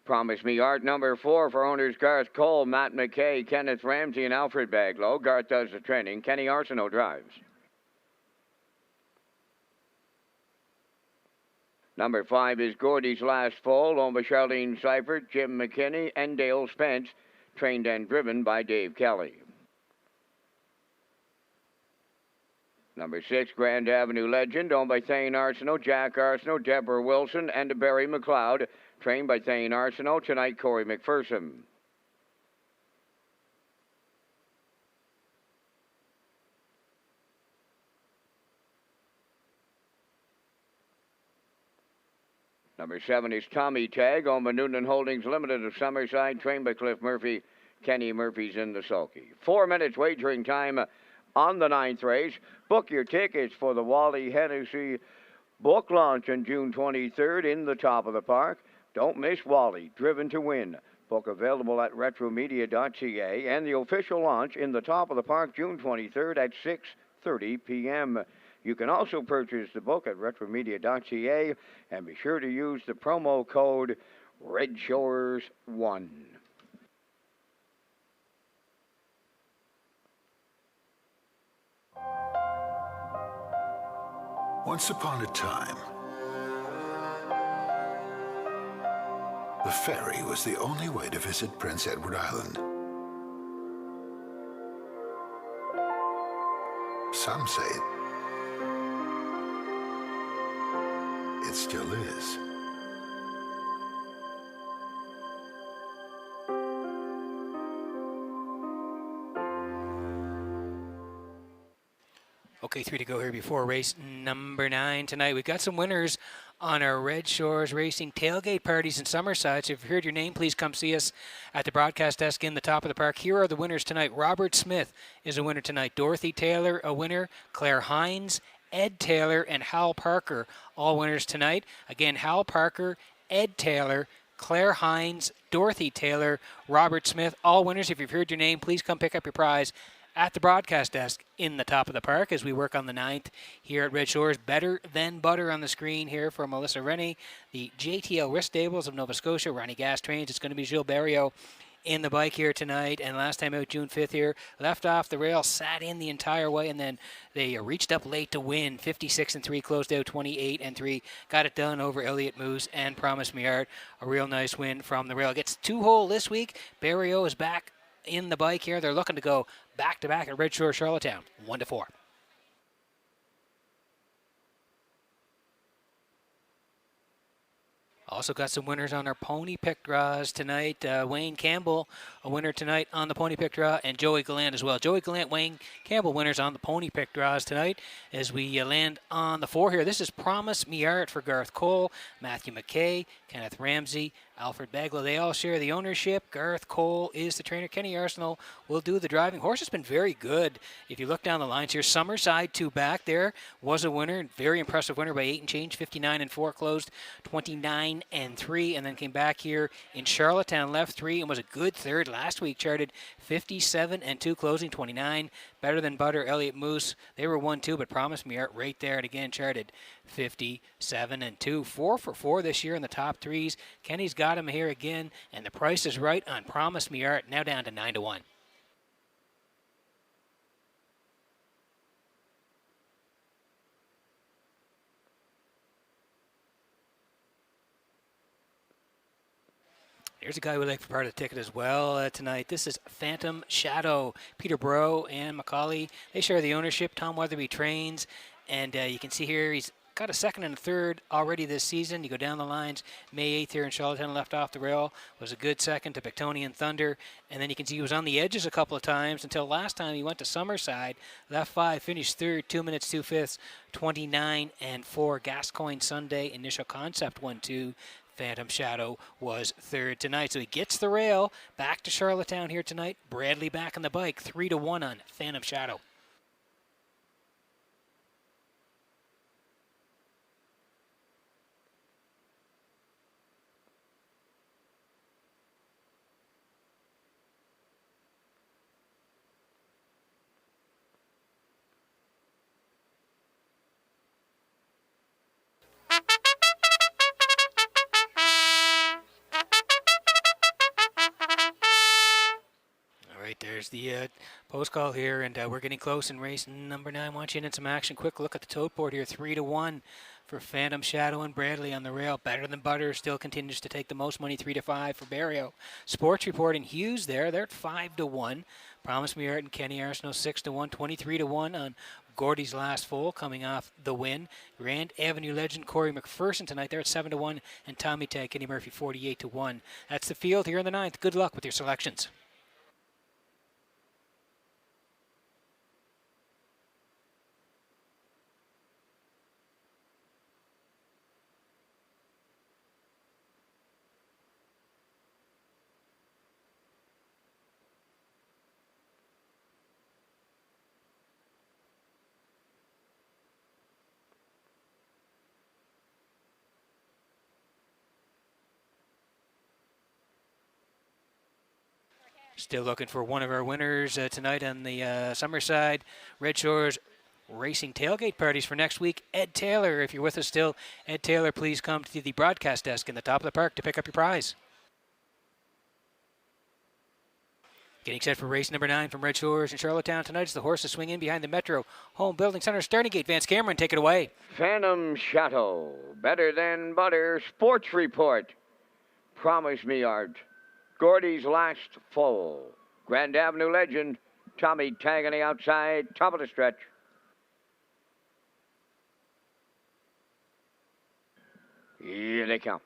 Promise Me Art, number 4, for owners Garth Cole, Matt McKay, Kenneth Ramsey, and Alfred Baglow. Garth does the training. Kenny Arsenault drives. Number 5 is Gordy's Last Fall, owned by Charlene Seifert, Jim McKinney, and Dale Spence, trained and driven by Dave Kelly. Number 6, Grand Avenue Legend, owned by Thane Arsenault, Jack Arsenault, Deborah Wilson, and Barry McLeod, trained by Thane Arsenault. Tonight, Corey McPherson. Number 7 is Tommy Tag, owned by Noonan Holdings Limited of Summerside, trained by Cliff Murphy. Kenny Murphy's in the sulky. 4 minutes wagering time on the 9th race. Book your tickets for the Wally Hennessy book launch on June 23rd in the top of the park. Don't miss Wally, Driven to Win. Book available at retromedia.ca, and the official launch in the top of the park June 23rd at 6:30 p.m. You can also purchase the book at retromedia.ca, and be sure to use the promo code REDSHORES1. Once upon a time, the ferry was the only way to visit Prince Edward Island. Some say it still is. Okay, 3 to go here before race number 9 tonight. We've got some winners on our Red Shores Racing tailgate parties in Summerside. So if you've heard your name, please come see us at the broadcast desk in the top of the park. Here are the winners tonight. Robert Smith is a winner tonight. Dorothy Taylor, a winner. Claire Hines, Ed Taylor, and Hal Parker, all winners tonight. Again, Hal Parker, Ed Taylor, Claire Hines, Dorothy Taylor, Robert Smith, all winners. If you've heard your name, please come pick up your prize at the broadcast desk in the top of the park as we work on the 9th here at Red Shores. Better Than Butter on the screen here for Melissa Rennie. The JTL Wrist Stables of Nova Scotia, Ronnie Gas Trains. It's going to be Gilles Barrio in the bike here tonight, and last time out June 5th here, left off the rail, sat in the entire way, and then they reached up late to win. 56-3, closed out 28-3, got it done over Elliott Moose and Promise Me Art. A real nice win from the rail. Gets 2-hole this week. Barrio is back in the bike here. They're looking to go back-to-back at Red Shore Charlottetown, 1-4. Also got some winners on our pony pick draws tonight. Wayne Campbell, a winner tonight on the pony pick draw, and Joey Gallant as well. Joey Gallant, Wayne Campbell winners on the pony pick draws tonight as we land on the 4 here. This is Promise Me Art for Garth Cole, Matthew McKay, Kenneth Ramsey, Alfred Baglow. They all share the ownership. Garth Cole is the trainer. Kenny Arsenal will do the driving. Horse has been very good. If you look down the lines here, Summerside 2 back there was a winner. Very impressive winner by 8 and change. 59-4, closed 29-3, and then came back here in Charlottetown, left 3, and was a good third last week. Charted 57-2, closing 29. Better Than Butter, Elliott Moose. They were 1-2, but Promise Me Art right there, and again charted 57-2. 4 for 4 this year in the top 3s. Kenny's got him here again, and the price is right on Promise Me Art, now down to 9-1. Here's a guy we like for part of the ticket as well tonight. This is Phantom Shadow. Peter Bro and Macaulay, they share the ownership. Tom Weatherby trains, and you can see here he's got a second and a third already this season. You go down the lines, May 8th here in Charlottetown, left off the rail, was a good second to Pictonian Thunder, and then you can see he was on the edges a couple of times until last time he went to Summerside, left 5, finished third, 2 minutes, 2 fifths, 29-4. Gascoigne Sunday, Initial Concept 1-2. Phantom Shadow was third tonight. So he gets the rail back to Charlottetown here tonight. Bradley back on the bike, 3-1 on Phantom Shadow. There's the post call here, and we're getting close in race number 9. Want you in some action. Quick look at the tote board here. 3-1 for Phantom Shadow and Bradley on the rail. Better Than Butter still continues to take the most money. 3-5 for Barrio. Sports Report and Hughes there. They're at 5-1. Promise Me Art and Kenny Arsenal 6-1. 23-1 on Gordy's Last Foal coming off the win. Grand Avenue legend Corey McPherson tonight. They're at 7-1, and Tommy Tag Kenny Murphy 48-1. That's the field here in the 9th. Good luck with your selections. Still looking for one of our winners tonight on the Summerside Red Shores Racing Tailgate Parties for next week. Ed Taylor, if you're with us still, Ed Taylor, please come to the broadcast desk in the top of the park to pick up your prize. Getting set for race number 9 from Red Shores in Charlottetown tonight as the horses swing in behind the Metro Home Building Center starting gate. Vance Cameron, take it away. Phantom Shadow, Better Than Butter, Sports Report, Promise Me Art, Gordy's Last Foal, Grand Avenue legend, Tommy Tag on the outside, top of the stretch. Here they come.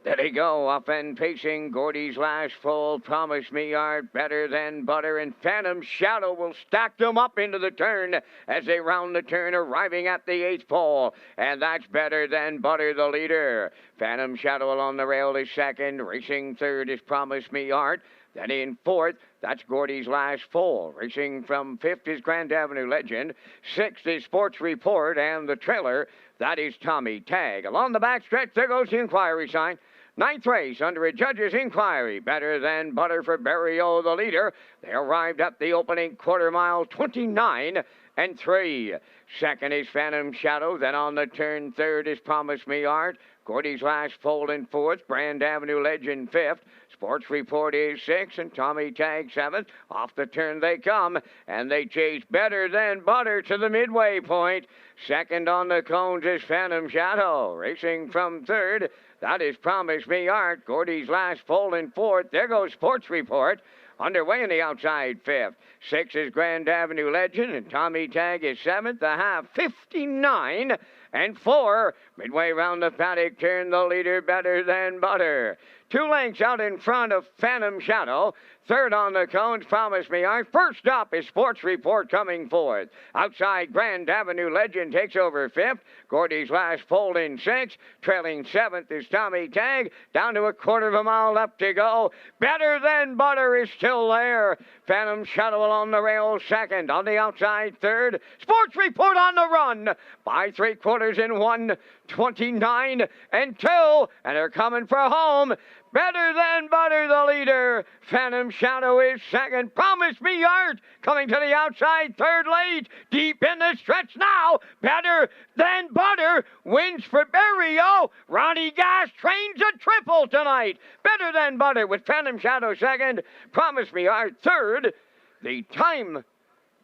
There they go, up and pacing. Gordy's Last Foal, Promise Me Art, Better Than Butter, and Phantom Shadow will stack them up into the turn as they round the turn, arriving at the 8th pole. And that's Better Than Butter, the leader. Phantom Shadow along the rail is second. Racing third is Promise Me Art. Then in 4th, that's Gordy's Last Foal. Racing from 5th is Grand Avenue Legend. 6th is Sports Report, and the trailer, that is Tommy Tag. Along the back stretch, there goes the inquiry sign. Ninth race under a judge's inquiry. Better Than Butter for Barrio, the leader. They arrived at the opening quarter mile, 29 and 3. Second is Phantom Shadow. Then on the turn, third is Promise Me Art. Gordy's Last Fold in fourth. Brand Avenue Legend fifth. Sports Report is sixth, and Tommy Tag seventh. Off the turn they come, and they chase Better Than Butter to the midway point. Second on the cones is Phantom Shadow. Racing from third, that is Promise Me Art. Gordy's Last Fold in fourth. There goes Sports Report. Underway in the outside fifth. Six is Grand Avenue Legend, and Tommy Tag is seventh. The half, 59 and 4. Midway round the paddock turn, the leader Better Than Butter. 2 lengths out in front of Phantom Shadow. Third on the cones, Promise Me Art. First up is Sports Report coming fourth. Outside, Grand Avenue Legend takes over fifth. Gordy's Last Fold in sixth. Trailing seventh is Tommy Tag. Down to a quarter of a mile left to go. Better Than Butter is still there. Phantom Shadow along the rail second. On the outside third. Sports Report on the run by 3/4 in 1:29 and 2. And they're coming for home. Better Than Butter, the leader. Phantom Shadow is second. Promise Me Art coming to the outside third late. Deep in the stretch now. Better Than Butter wins for Barrio. Ronnie Gas trains a triple tonight. Better Than Butter with Phantom Shadow second. Promise Me Art third. The time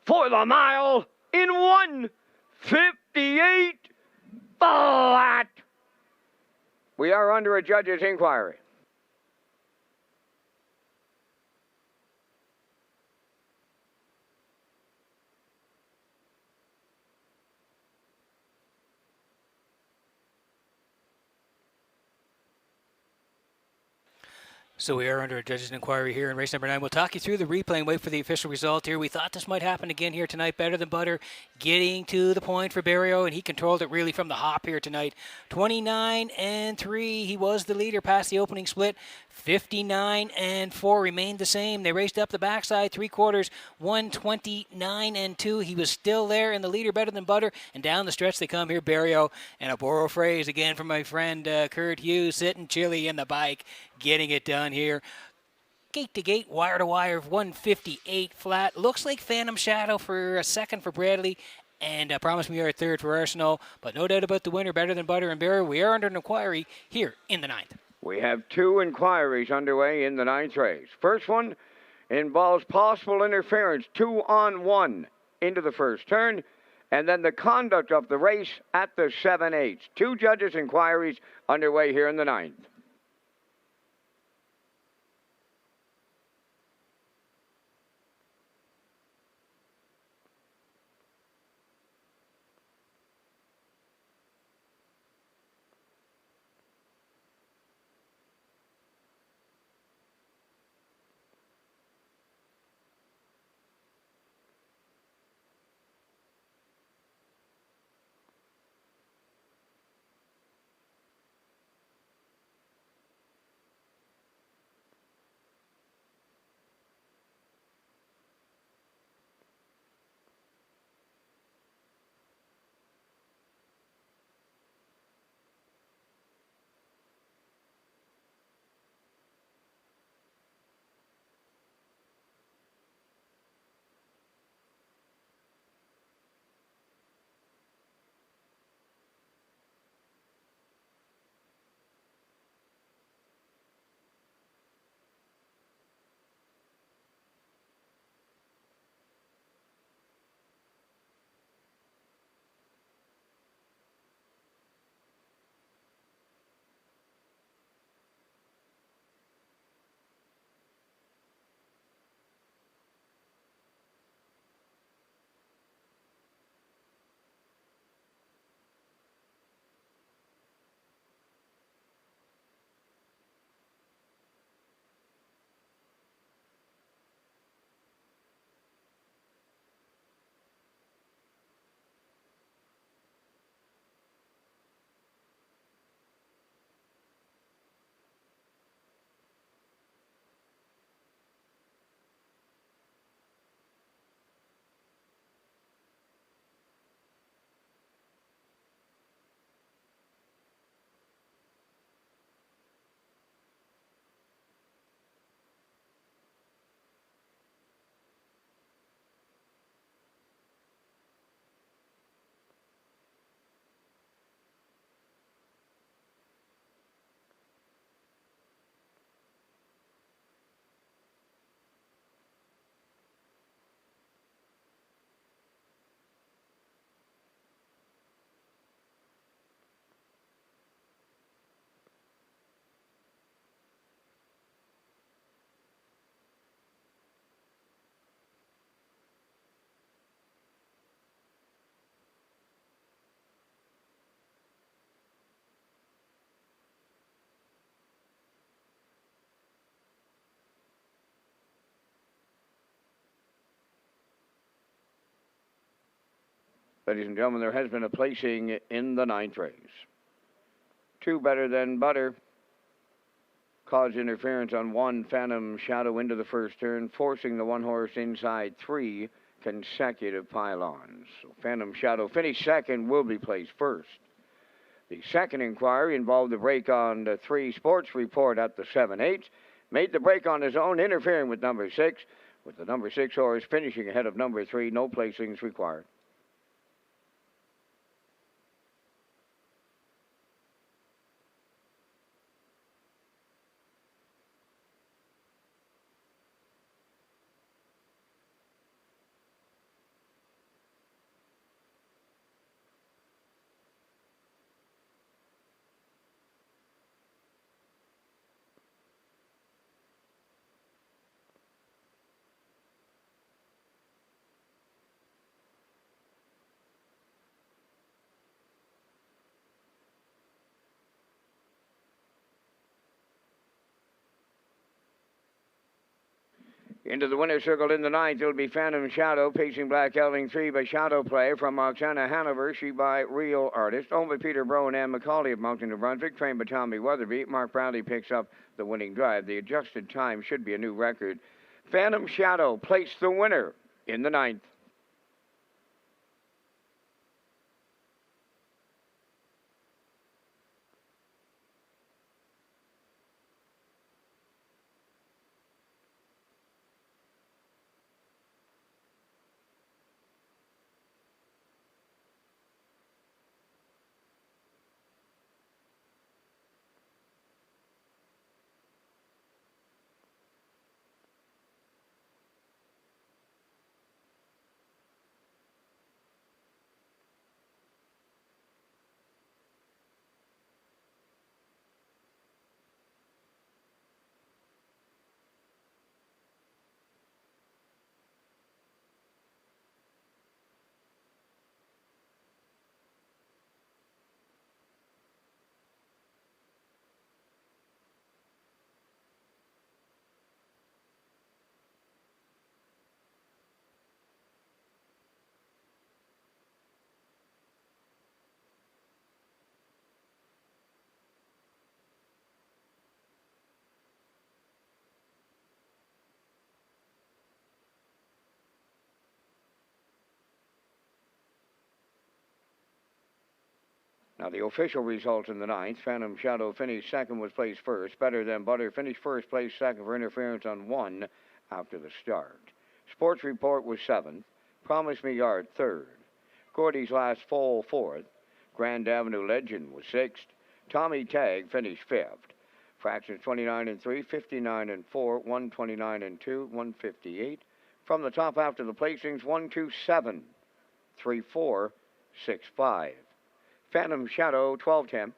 for the mile in 1:58 flat. We are under a judge's inquiry. So we are under a judge's inquiry here in race number 9. We'll talk you through the replay and wait for the official result here. We thought this might happen again here tonight. Better Than Butter getting to the point for Barrio, and he controlled it really from the hop here tonight. 29 and 3. He was the leader past the opening split. 59 and 4 remained the same. They raced up the backside 3/4, 129 and 2. He was still there in the leader, Better Than Butter, and down the stretch they come here. Barrio, and a borrow phrase again from my friend Kurt Hughes, sitting chilly in the bike, getting it done here. Gate to gate, wire to wire, 158 flat. Looks like Phantom Shadow for a second for Bradley, and Promise Me Art third for Arsenal. But no doubt about the winner, Better Than Butter and Barrio. We are under an inquiry here in the 9th. We have 2 inquiries underway in the 9th race. First one involves possible interference, 2-on-1 into the first turn, and then the conduct of the race at the 7/8. 2 judges' inquiries underway here in the 9th. Ladies and gentlemen, there has been a placing in the 9th race. 2 Better Than Butter caused interference on 1 Phantom Shadow into the first turn, forcing the 1-horse inside 3 consecutive pylons. So Phantom Shadow finished second, will be placed first. The second inquiry involved the break on the 3 Sports Report at the 7/8. Made the break on his own, interfering with number 6, with the number 6 horse finishing ahead of number 3. No placings required. Into the winner's circle in the 9th, it'll be Phantom Shadow, pacing Black Gelding 3 by Shadow Play from Oksana Hanover, she by Real Artist. Owned by Peter Brown and Macaulay of Mountain, New Brunswick, trained by Tommy Weatherby. Mark Bradley picks up the winning drive. The adjusted time should be a new record. Phantom Shadow placed the winner in the 9th. Now, the official results in the 9th. Phantom Shadow finished second, was placed first. Better Than Butter finished first, placed second for interference on 1 after the start. Sports Report was 7th. Promise Me Yard 3rd. Gordy's Last Fall 4th. Grand Avenue Legend was 6th. Tommy Tag finished 5th. Fractions 29 and 3, 59 and 4, 129 and 2, 158. From the top after the placings, 127, 34, 65. Phantom Shadow 1210,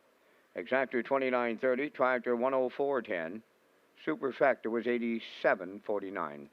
Exactor 2930, Tractor 10410, Superfecta was 8749.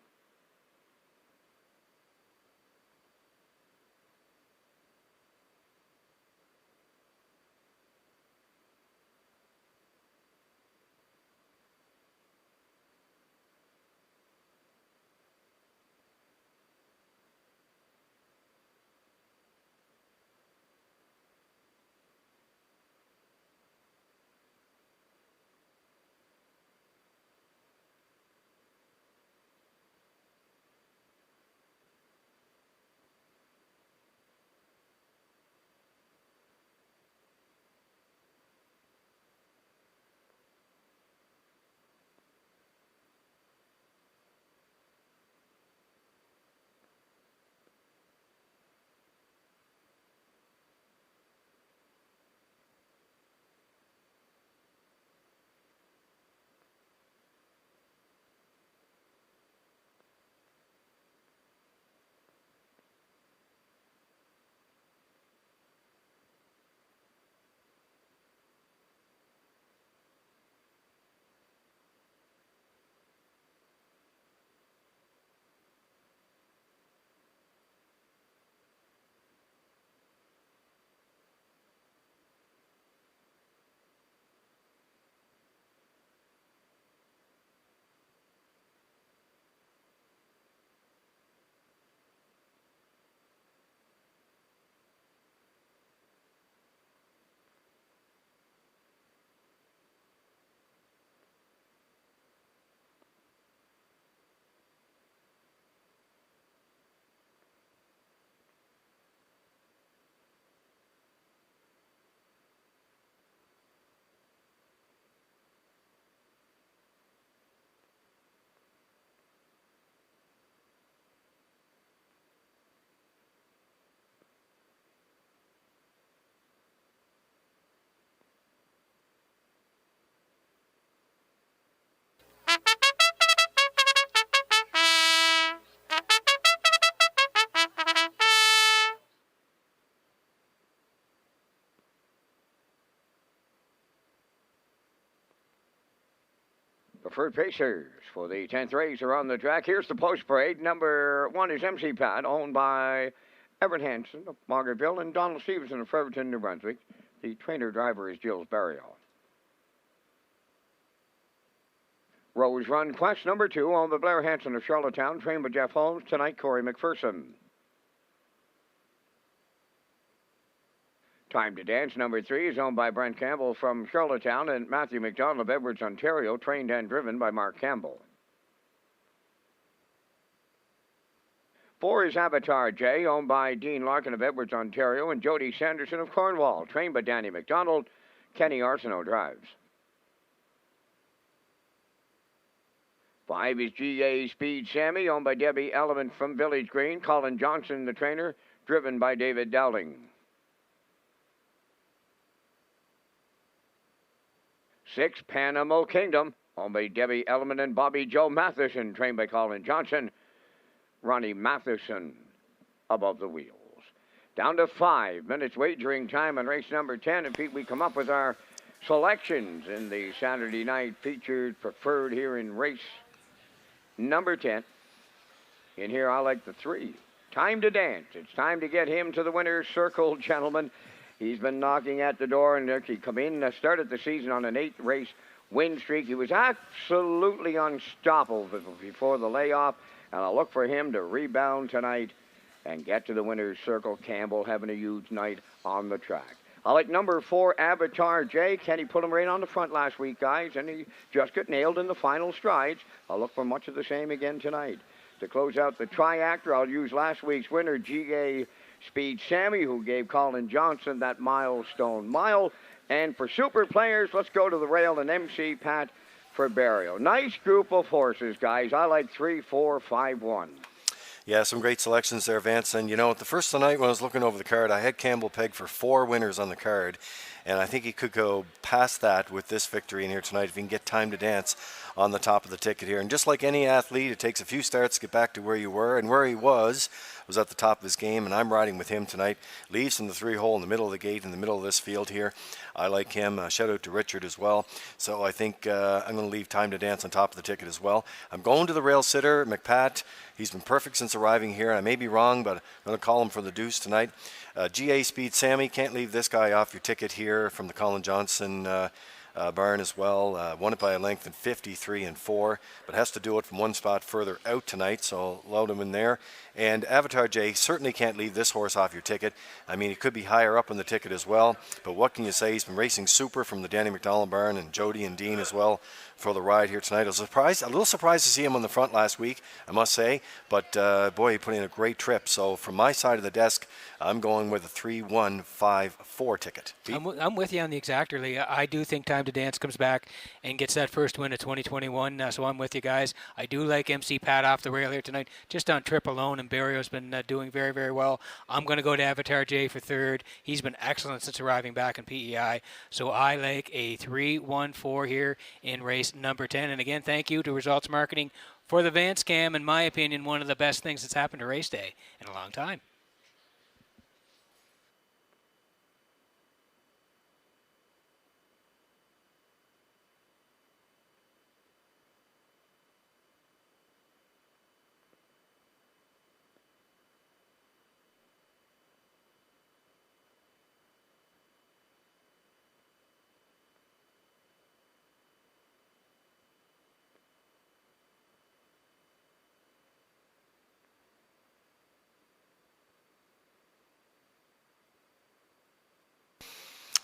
Rockford Pacers for the 10th race are on the track. Here's the post parade. Number 1 is MC Pat, owned by Everett Hansen of Margaretville and Donald Stevenson of Fredericton, New Brunswick. The trainer driver is Gilles Barrio. Rose Run Quest number 2, owned by Blair Hansen of Charlottetown, trained by Jeff Holmes. Tonight, Corey McPherson. Time to Dance number 3 is owned by Brent Campbell from Charlottetown and Matthew McDonald of Edwards, Ontario, trained and driven by Mark Campbell. 4 is Avatar J, owned by Dean Larkin of Edwards, Ontario, and Jody Sanderson of Cornwall, trained by Danny McDonald. Kenny Arsenault drives. 5 is GA Speed Sammy, owned by Debbie Element from Village Green. Colin Johnson, the trainer, driven by David Dowling. 6, Panama Kingdom, owned by Debbie Element and Bobby Joe Matheson, trained by Colin Johnson. Ronnie Matheson above the wheels. Down to 5 minutes wagering time on race number 10. And Pete, we come up with our selections in the Saturday night featured preferred here in race number 10. In here, I like the 3. Time to Dance. It's time to get him to the winner's circle, gentlemen. He's been knocking at the door and actually come in. Started the season on an 8-race win streak. He was absolutely unstoppable before the layoff. And I'll look for him to rebound tonight and get to the winner's circle. Campbell having a huge night on the track. I like number 4, Avatar J. Kenny put him right on the front last week, guys, and he just got nailed in the final strides. I'll look for much of the same again tonight. To close out the triactor, I'll use last week's winner, GA Speed Sammy, who gave Colin Johnson that milestone mile. And for super players, let's go to the rail and MC Pat for Barrio. Nice group of horses, guys. I like 3, 4, 5, 1. Yeah, some great selections there, Vance. And, you know, the first of the night when I was looking over the card, I had Campbell pegged for 4 winners on the card. And I think he could go past that with this victory in here tonight if he can get Time to Dance on the top of the ticket here. And just like any athlete, it takes a few starts to get back to where you were. And where he was at the top of his game, and I'm riding with him tonight. Leaves from the 3-hole in the middle of the gate, in the middle of this field here. I like him. Shout out to Richard as well. So I think I'm going to leave Time to Dance on top of the ticket as well. I'm going to the rail sitter, McPat. He's been perfect since arriving here. I may be wrong, but I'm going to call him for the deuce tonight. GA Speed Sammy, can't leave this guy off your ticket here from the Colin Johnson barn as well. Won it by a length in 53-4, but has to do it from one spot further out tonight, so I'll load him in there. And Avatar J certainly can't leave this horse off your ticket. I mean, he could be higher up on the ticket as well, but what can you say? He's been racing super from the Danny McDonald barn, and Jody and Dean as well for the ride here tonight. I was a little surprised to see him on the front last week, I must say, but boy, he put in a great trip. So from my side of the desk, I'm going with a 3-1-5-4 ticket. I'm with you on the exactor, Lee. I do think Time to Dance comes back and gets that first win of 2021, so I'm with you guys. I do like MC Pat off the rail here tonight, just on trip alone, and Barrio's been doing very, very well. I'm going to go to Avatar J for 3rd. He's been excellent since arriving back in PEI, so I like a 3-1-4 here in race number 10. And again, thank you to Results Marketing for the Vance Cam. In my opinion, one of the best things that's happened to race day in a long time.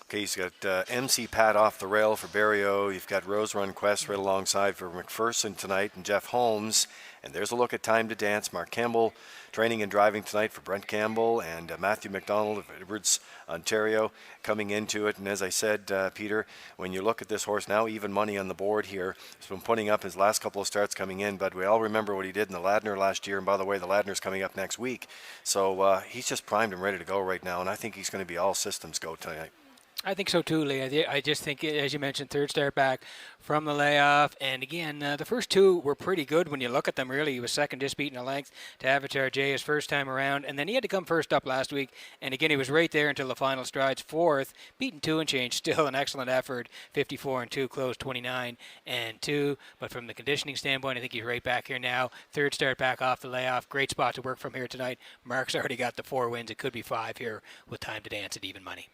Okay, he's got MC Pat off the rail for Barrio. You've got Rose Run Quest right alongside for McPherson tonight and Jeff Holmes. And there's a look at Time to Dance. Mark Campbell training and driving tonight for Brent Campbell and Matthew McDonald of Edwards, Ontario, coming into it. And as I said, Peter, when you look at this horse now, even money on the board here. He's been putting up his last couple of starts coming in, but we all remember what he did in the Ladner last year. And by the way, the Ladner's coming up next week. So he's just primed and ready to go right now. And I think he's going to be all systems go tonight. I think so too, Lee. I just think, as you mentioned, third start back from the layoff. And again, the first two were pretty good when you look at them, really. He was second, just beating a length to Avatar J his first time around. And then he had to come first up last week. And again, he was right there until the final strides. Fourth, beaten 2 and change. Still an excellent effort. 54 and 2, closed 29 and 2. But from the conditioning standpoint, I think he's right back here now. Third start back off the layoff. Great spot to work from here tonight. Mark's already got the 4 wins. It could be 5 here with time to dance at even money.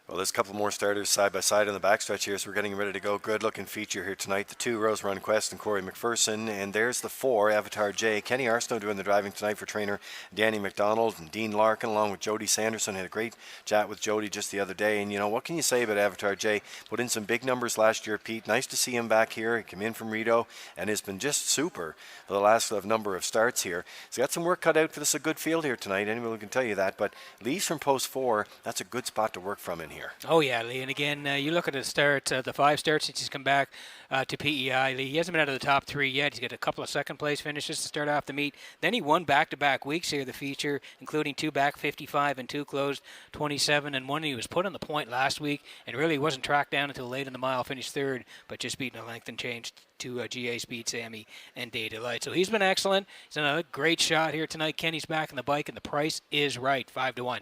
Well, there's a couple more starters side by side on the backstretch here, so we're getting ready to go. Good looking feature here tonight. The 2, Rose Run Quest and Corey McPherson. And there's the 4, Avatar J. Kenny Arsenault doing the driving tonight for trainer Danny McDonald and Dean Larkin, along with Jody Sanderson. Had a great chat with Jody just the other day. And, you know, what can you say about Avatar J? Put in some big numbers last year, Pete. Nice to see him back here. He came in from Rito and has been just super for the last number of starts here. He's got some work cut out for this. A good field here tonight. Anyone can tell you that. But leaves from post 4, that's a good spot to work from in here. Oh, yeah, Lee. And again, you look at the start, the 5 starts since he's come back to PEI. Lee, he hasn't been out of the top 3 yet. He's got a couple of second-place finishes to start off the meet. Then he won back-to-back weeks here, the feature, including 2 back 55 and 2 closed 27 and 1. He was put on the point last week and really wasn't tracked down until late in the mile, finished 3rd, but just beating a length and change to GA Speed, Sammy, and Day Delight. So he's been excellent. He's done a great shot here tonight. Kenny's back on the bike, and the price is right, 5-1.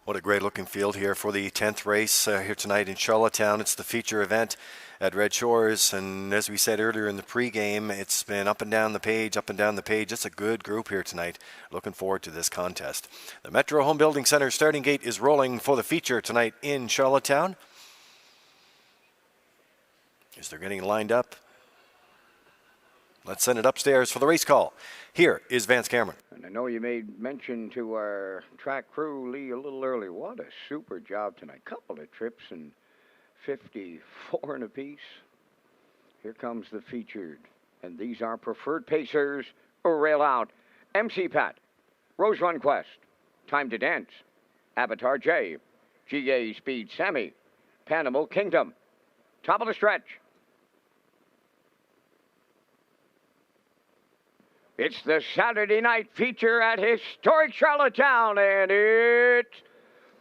What a great looking field here for the 10th race here tonight in Charlottetown. It's the feature event at Red Shores, and as we said earlier in the pregame, it's been up and down the page, up and down the page. It's a good group here tonight. Looking forward to this contest. The Metro Home Building Center starting gate is rolling for the feature tonight in Charlottetown. As they're getting lined up, let's send it upstairs for the race call. Here is Vance Cameron. And I know you made mention to our track crew, Lee, a little early. What a super job tonight. Couple of trips and 54 and a piece. Here comes the featured. And these are preferred pacers. Rail out. MC Pat. Rose Run Quest. Time to Dance. Avatar J. GA Speed Sammy. Panama Kingdom. Top of the stretch. It's the Saturday night feature at historic Charlottetown, and it's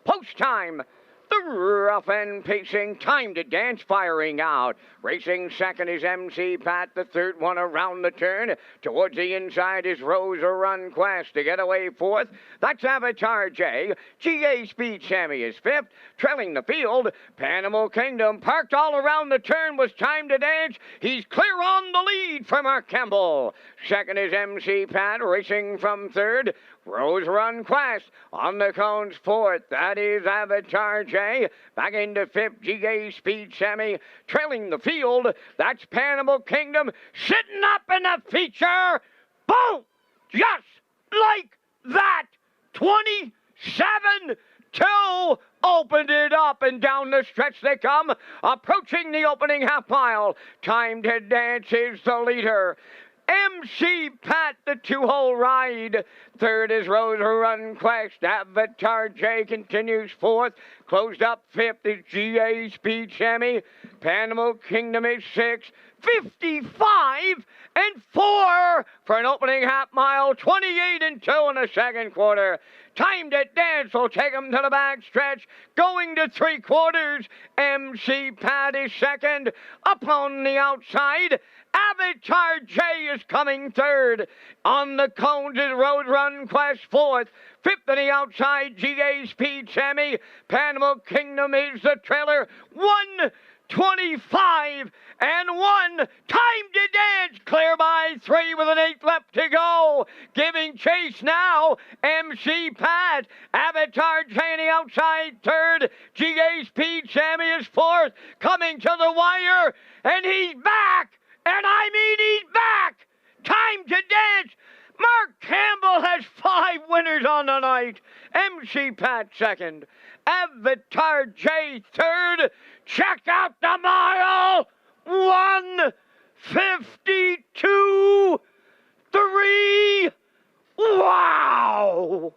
post time. The rough and pacing, Time to Dance firing out. Racing second is MC Pat, the third one around the turn. Towards the inside is Rose Run Quest. To get away fourth, that's Avatar J. GA Speed Sammy is fifth. Trailing the field, Panama Kingdom parked all around the turn was Time to Dance. He's clear on the lead from Mark Campbell. Second is MC Pat, racing from third. Rose Run Quest on the cones fourth. That is Avatar J. Back into fifth, GA Speed Sammy. Trailing the field, that's Panama Kingdom. Sitting up in the feature. Boom! Just like that. 27-2. Opened it up and down the stretch they come. Approaching the opening half mile. Time to Dance is the leader. MC Pat, the 2-hole ride. Third is Rose Run Quest. Avatar J continues fourth. Closed up fifth is GA Speed Sammy. Panama Kingdom is sixth. 55-4 for an opening half mile. 28-2 in the second quarter. Time to Dance will take him to the back stretch. Going to 3/4. MC Pat is second. Up on the outside, Avatar J is coming third. On the cones is Road Run Quest fourth. Fifth on the outside, GA Speed Sammy. Panama Kingdom is the trailer. 1, 25 and 1. Time to dance. Clear by 3 with an 8 left to go. Giving chase now. MC Pat. Avatar Cheney outside third. GA Speed Sammy is fourth. Coming to the wire. And he's back. And I mean he's back. Time to dance. Mark Campbell has 5 winners on the night. MC Pat second. Avatar J third. Check out the mile. 1:52.3. Wow.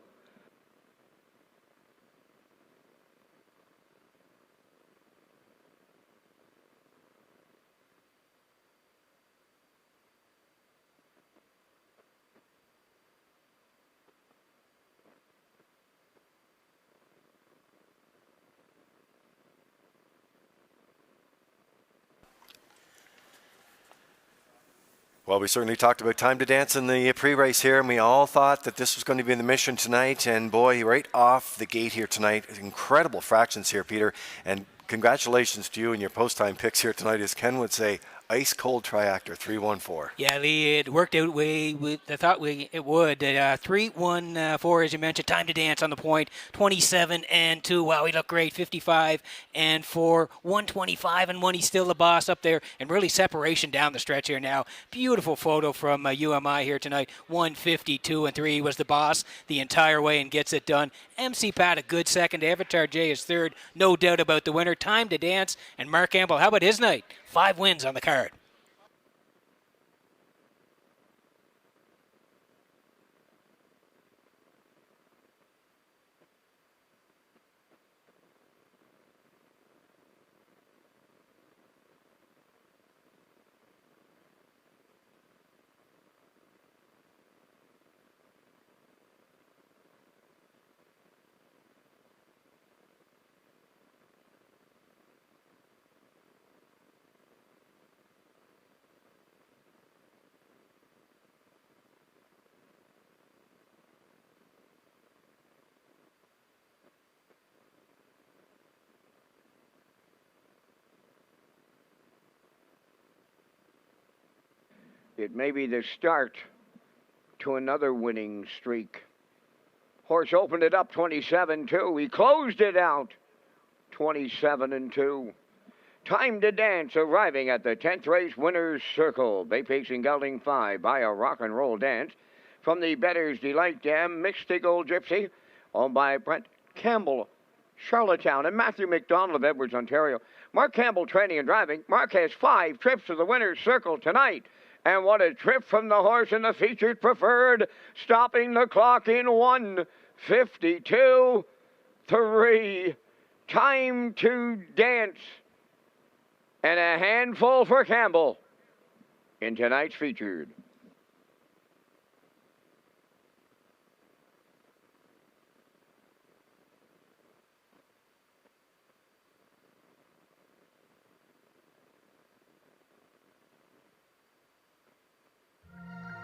Well, we certainly talked about time to dance in the pre-race here, and we all thought that this was going to be the mission tonight. And boy, right off the gate here tonight, incredible fractions here, Peter. And congratulations to you and your post-time picks here tonight, as Ken would say, ice cold triactor 314. Yeah, Lee, it worked out I thought it would. 3-1-4, as you mentioned. Time to dance on the point. 27 and 2. Wow, he looked great. 55 and 4. 125 and 1. He's still the boss up there, and really separation down the stretch here now. Beautiful photo from UMI here tonight. 152 and 3. He was the boss the entire way and gets it done. MC Pat a good second. Avatar J is third. No doubt about the winner. Time to dance. And Mark Campbell, how about his night? 5 wins on the card. It may be the start to another winning streak. Horse opened it up 27-2. He closed it out 27-2. Time to dance, arriving at the 10th race winner's circle. Bay Pacing Gelding 5 by a rock and roll dance. From the Bettor's Delight Dam, Mystic Old Gypsy, owned by Brent Campbell, Charlottetown, and Matthew McDonald of Edwards, Ontario. Mark Campbell training and driving. Mark has 5 trips to the winner's circle tonight. And what a trip from the horse in the featured preferred, stopping the clock in 1:52.3. Time to dance. And a handful for Campbell in tonight's featured.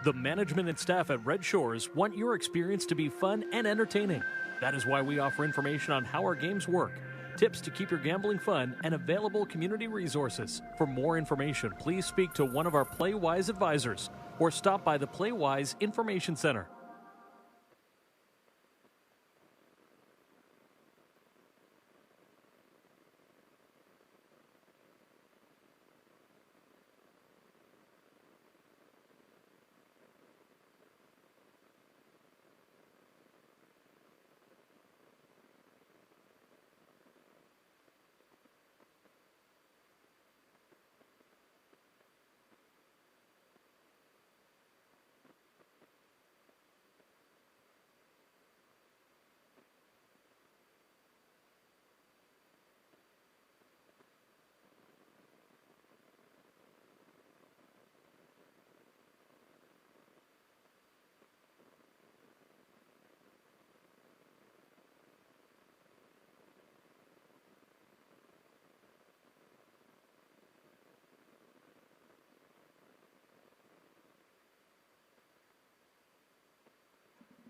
The management and staff at Red Shores want your experience to be fun and entertaining. That is why we offer information on how our games work, tips to keep your gambling fun, and available community resources. For more information, please speak to one of our PlayWise advisors or stop by the PlayWise Information Center.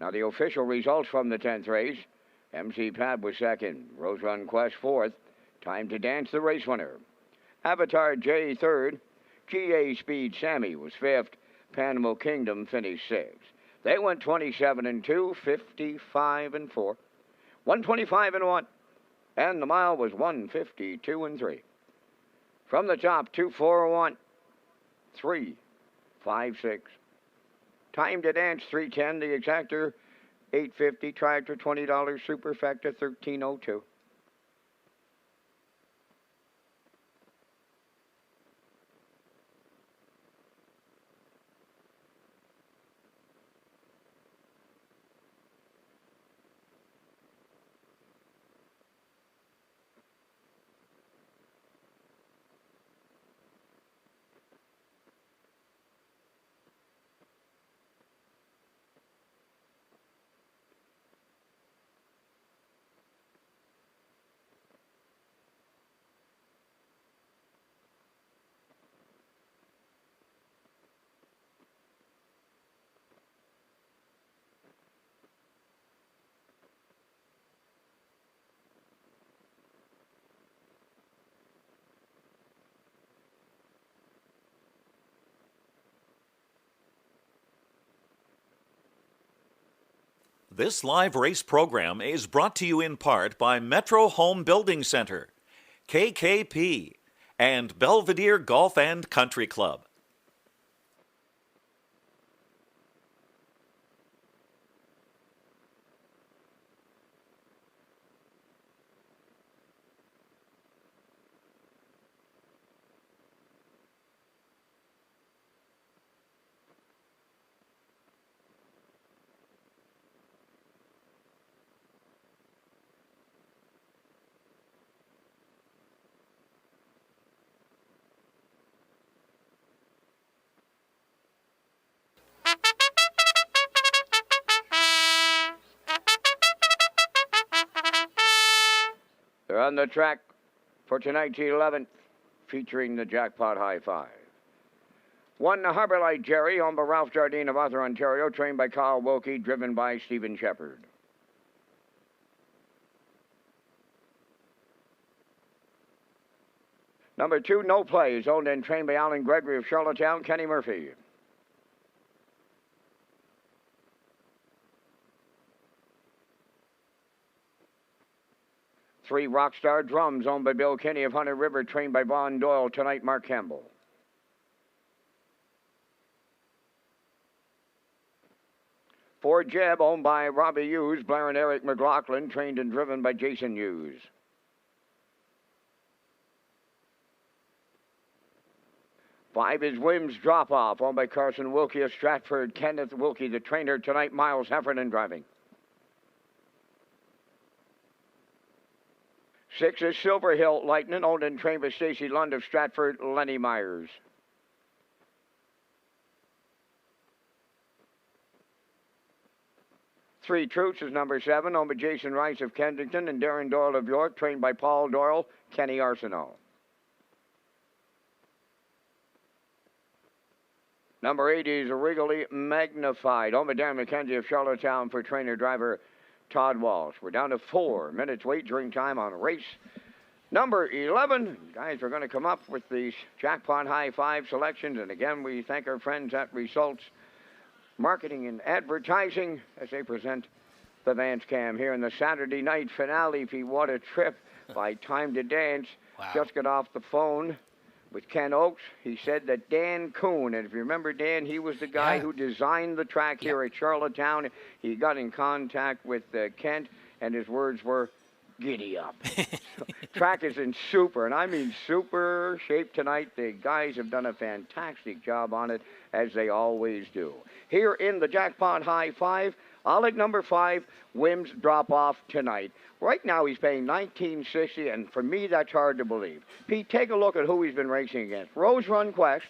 Now the official results from the 10th race. MC Pat was second. Rose Run Quest fourth. Time to dance, the race winner. Avatar J third. GA Speed Sammy was fifth. Panama Kingdom finished sixth. They went 27 and 2, 55 and 4, 125 and 1, and the mile was 152 and 3. From the top, 241, 356. Time to dance 310. The exactor 850. Tractor $20. Superfecta 1302. This live race program is brought to you in part by Metro Home Building Center, KKP, and Belvedere Golf and Country Club. They're on the track for tonight's 11th, featuring the Jackpot High Five. One, the Harbor Light Jerry, owned by Ralph Jardine of Arthur, Ontario, trained by Carl Wilkie, driven by Stephen Shepard. Number 2, No Plays, owned and trained by Alan Gregory of Charlottetown, Kenny Murphy. Three, Rockstar Drums, owned by Bill Kinney of Hunter River, trained by Vaughn Doyle, tonight Mark Campbell. 4, Jeb, owned by Robbie Hughes, Blair and Eric McLaughlin, trained and driven by Jason Hughes. 5 is Wim's Drop Off, owned by Carson Wilkie of Stratford, Kenneth Wilkie, the trainer, tonight Miles Heffernan driving. 6 is Silver Hill Lightning, owned and trained by Stacy Lund of Stratford, Lenny Myers. 3 Troops is number 7, owned by Jason Rice of Kensington and Darren Doyle of York, trained by Paul Doyle, Kenny Arsenault. Number 8 is Wrigley Magnified, owned by Darren McKenzie of Charlottetown for trainer-driver Todd Walsh. We're down to 4 minutes wagering time on race number 11. Guys, we're going to come up with these Jackpot High Five selections. And again, we thank our friends at Results Marketing and Advertising as they present the Vance Cam here in the Saturday night finale. What a trip by Time to Dance. Wow. Just got off the phone with Ken Oakes. He said that Dan Kuhn, and if you remember Dan, he was the guy who designed the track here at Charlottetown. He got in contact with Kent, and his words were, giddy up. So, track is in super, and I mean super shape tonight. The guys have done a fantastic job on it, as they always do. Here in the Jackpot High Five, I'll like number 5, Wim's Drop Off tonight. Right now he's paying $19.60, and for me that's hard to believe. Pete, take a look at who he's been racing against. Rose Run Quest,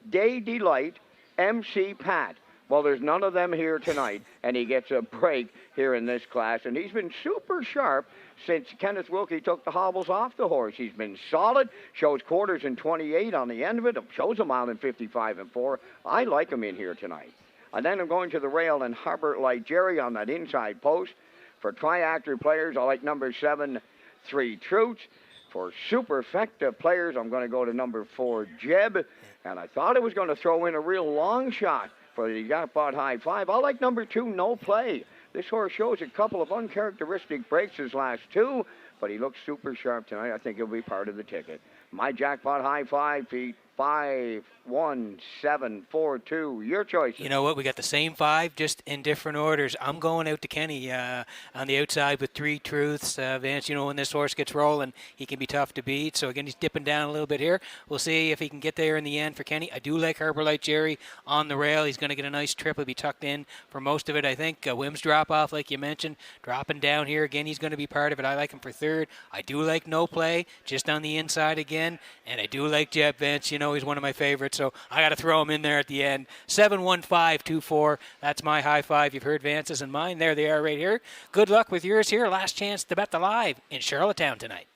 Day Delight, MC Pat. Well, there's none of them here tonight, and he gets a break here in this class. And he's been super sharp since Kenneth Wilkie took the hobbles off the horse. He's been solid, shows quarters in 28 on the end of it, shows a mile in 55 and 4. I like him in here tonight. And then I'm going to the rail and Harbor Light Jerry on that inside post. For triactor players, I like number 7, 3 Troots. For superfecta players, I'm going to go to number 4, Jeb. And I thought I was going to throw in a real long shot for the jackpot high five. I like number 2, No Play. This horse shows a couple of uncharacteristic breaks his last 2, but he looks super sharp tonight. I think he'll be part of the ticket. My jackpot high five, Pete. 5, 1, 7, 4, 2. Your choice. You know what? We got the same 5, just in different orders. I'm going out to Kenny on the outside with 3 Truths. Vance, you know, when this horse gets rolling, he can be tough to beat. So, again, he's dipping down a little bit here. We'll see if he can get there in the end for Kenny. I do like Harbor Light Jerry on the rail. He's going to get a nice trip. He'll be tucked in for most of it, I think. Wim's drop-off, like you mentioned, dropping down here. Again, he's going to be part of it. I like him for 3rd. I do like No Play, just on the inside again. And I do like Jeb, Vance. You know, he's one of my favorites. So I got to throw him in there at the end. 7-1-5-2-4. That's my high five. You've heard Vance's and mine. There they are right here. Good luck with yours here. Last chance to bet the live in Charlottetown tonight.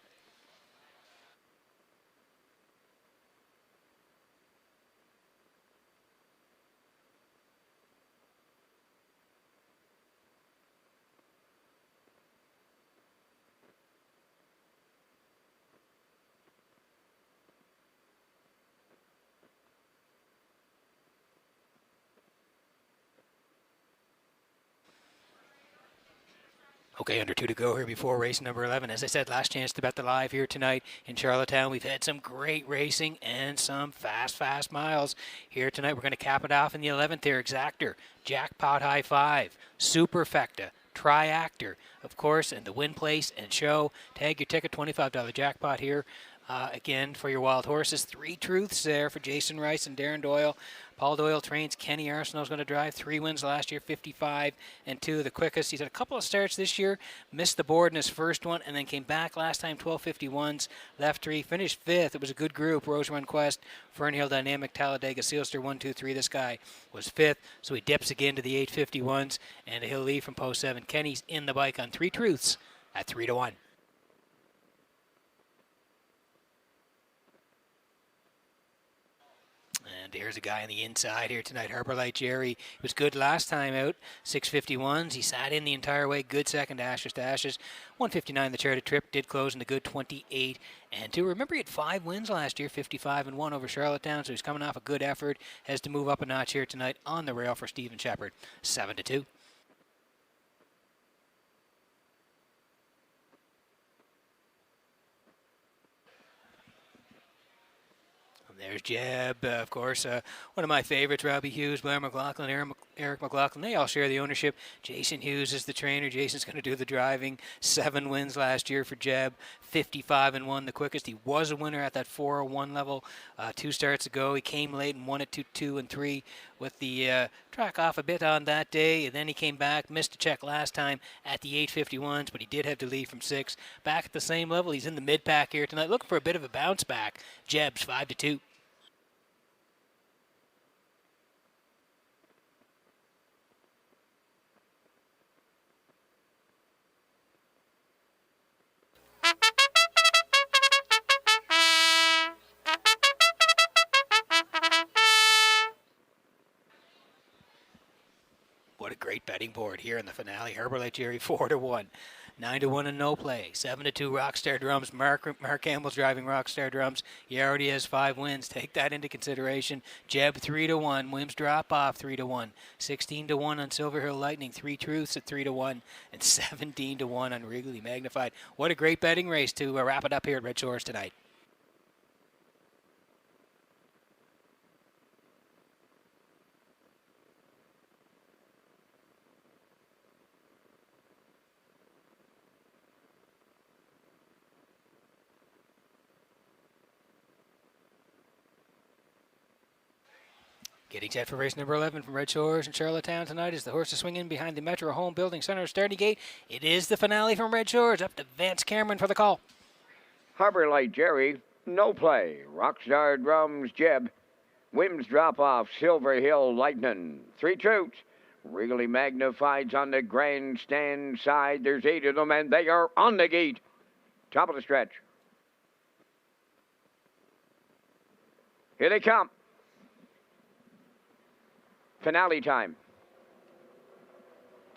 Okay, under 2 to go here before race number 11. As I said, last chance to bet the live here tonight in Charlottetown. We've had some great racing and some fast miles here tonight. We're going to cap it off in the 11th here. Exactor, Jackpot High Five, Superfecta, Triactor, of course, and the Win Place and Show. Tag your ticket, $25 jackpot here. Again, for your wild horses, 3 Truths there for Jason Rice and Darren Doyle. Paul Doyle trains. Kenny Arsenault's going to drive. 3 wins last year, 55 and 2, the quickest. He's had a couple of starts this year. Missed the board in his first one and then came back last time, 12:51s. Left 3, finished 5th. It was a good group. Rose Run Quest, Fernhill Dynamic, Talladega, Sealster, 1, 2, 3. This guy was 5th, so he dips again to the 8:51s, and he'll leave from post 7. Kenny's in the bike on 3 Truths at 3-1. And here's a guy on the inside here tonight, Harbor Light Jerry. He was good last time out, 6:51s. He sat in the entire way, good second to Ashes to Ashes. 1:59 the charted trip, did close in the good 28 and 2. Remember, he had 5 wins last year, 55 and 1 over Charlottetown, so he's coming off a good effort. Has to move up a notch here tonight on the rail for Stephen Shepard, 7-2. There's Jeb, of course, one of my favorites, Robbie Hughes, Blair McLaughlin, Eric McLaughlin. They all share the ownership. Jason Hughes is the trainer. Jason's going to do the driving. 7 wins last year for Jeb, 55 and 1, the quickest. He was a winner at that 401 level 2 starts ago. He came late and won it 2 and 3 with the track off a bit on that day. And then he came back, missed a check last time at the 8:51s, but he did have to leave from 6. Back at the same level. He's in the mid-pack here tonight. Looking for a bit of a bounce back. Jeb's 5-2. What a great betting board here in the finale. Harbor Light Jerry, 4-1. 9-1 and No Play. 7-2 Rockstar Drums. Mark Campbell's driving Rockstar Drums. He already has 5 wins. Take that into consideration. Jeb, 3-1. Williams Drop Off, 3-1. 16-1 on Silver Hill Lightning. 3 Truths at 3-1. And 17-1 on Wrigley Magnified. What a great betting race to wrap it up here at Red Shores tonight. Getting set for race number 11 from Red Shores in Charlottetown tonight as the horses swing in behind the Metro Home Building Center starting gate. It is the finale from Red Shores. Up to Vance Cameron for the call. Harbor Light Jerry, No Play. Rockstar Drums, Jeb. Wims Drop Off, Silver Hill Lightning. 3 Truths. Wrigley Magnified's on the grandstand side. There's 8 of them, and they are on the gate. Top of the stretch. Here they come. Finale time.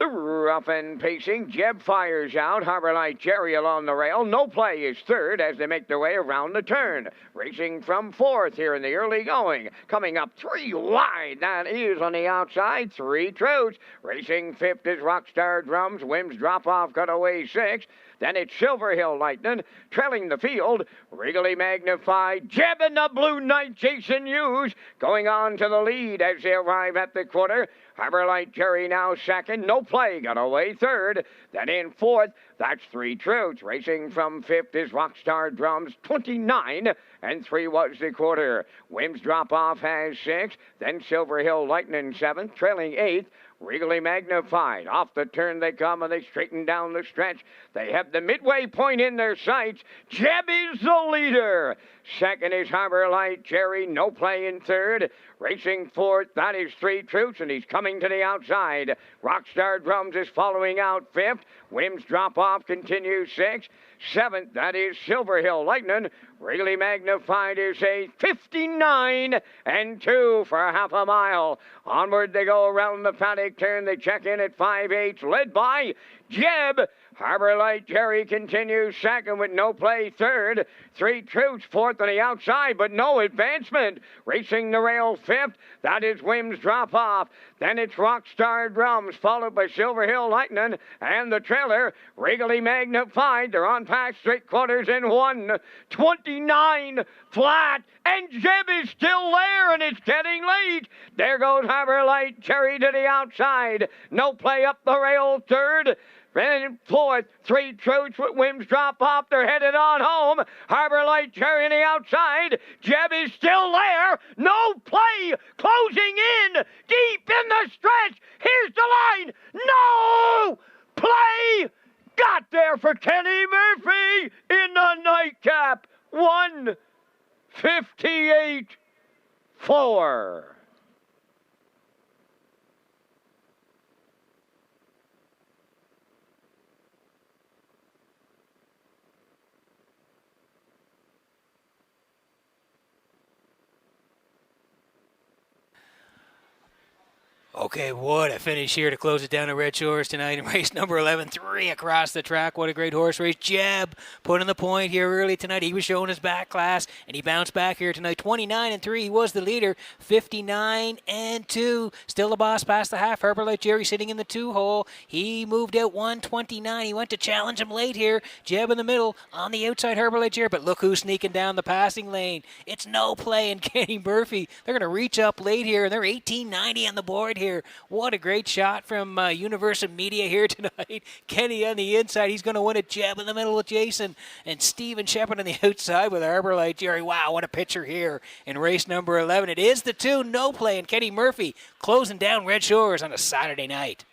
Rough and pacing, Jeb fires out. Harbor Light Jerry along the rail. No play is third as they make their way around the turn. Racing from fourth here in the early going. Coming up 3 wide. That is on the outside. 3 Troots. Racing fifth is Rockstar Drums. Wims drop off, cut away 6. Then it's Silver Hill Lightning trailing the field. Regally Magnified, Jeb and the Blue Knight, Jason Hughes, going on to the lead as they arrive at the quarter. Harbor Light Jerry now second. No play, got away third. Then in fourth, that's 3 Troots. Racing from fifth is Rockstar Drums, 29. And 3 was the quarter. Wims drop off has 6. Then Silver Hill Lightning 7th, trailing 8th. Regally Magnified. Off the turn they come, and they straighten down the stretch. They have the midway point in their sights. Jeb is the leader. Second is Harbor Light Jerry. No play in third. Racing fourth, that is 3 Troots, and he's coming to the outside. Rockstar Drums is following out fifth. Wims drop off continues 6th. 7th, that is Silver Hill Lightning. Regally Magnified is a 59 and 2 for half a mile. Onward they go around the paddock turn. They check in at 5/8, led by Jeb. Harbor Light Jerry continues second with no play third. 3 Troots fourth on the outside, but no advancement. Racing the rail fifth, that is Wims drop off. Then it's Rockstar Drums, followed by Silver Hill Lightning and the trailer, Regally Magnified. They're on past straight quarters in 1:29 flat, and Jeb is still there, and it's getting late. There goes Harbor Light Jerry to the outside. No play up the rail third. Then fourth, 3 Troots with Wims drop off. They're headed on home. Harbor Light Jerry on the outside. Jeb is still there. No play. Closing in. Deep in the stretch. Here's the line. No play. Got there for Kenny Murphy in the nightcap. 1:58.4. Okay, what a finish here to close it down at Red Shores tonight in race number 11. 3 across the track. What a great horse race. Jeb putting the point here early tonight. He was showing his back class, and he bounced back here tonight. 29 and 3. He was the leader. 59 and 2. Still the boss past the half. Harbor Light Jerry sitting in the 2-hole. He moved out 1:29. He went to challenge him late here. Jeb in the middle on the outside. Harbor Light Jerry, but look who's sneaking down the passing lane. It's No Play and Kenny Murphy. They're going to reach up late here, and they're 18.90 on the board here. What a great shot from Universal Media here tonight. Kenny on the inside. He's going to win it. Jeb in the middle with Jason. And Steven Shepard on the outside with Harbor Light Jerry. Wow, what a picture here in race number 11. It is the 2, No Play, and Kenny Murphy closing down Red Shores on a Saturday night.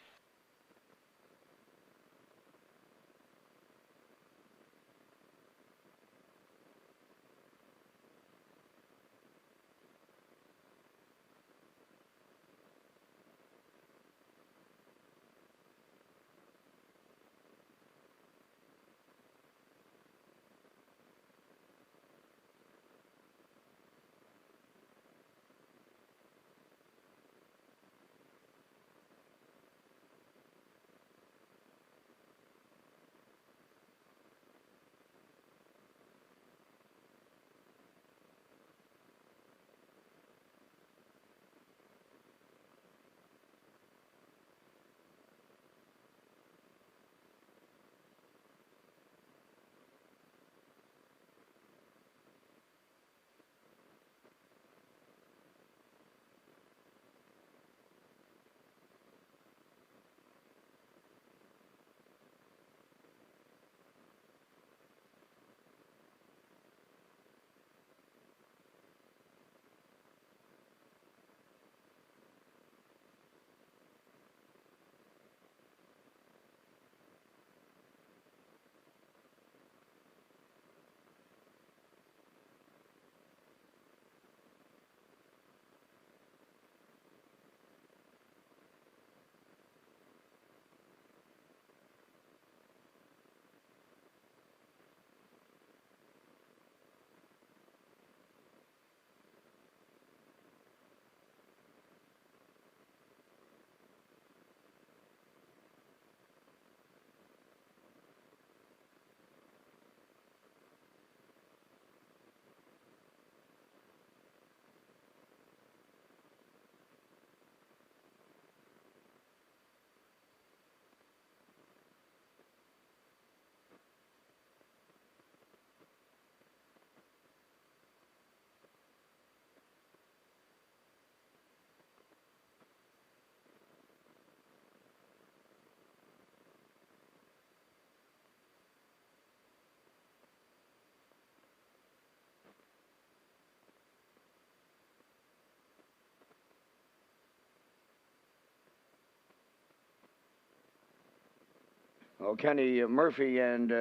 Well, Kenny Murphy and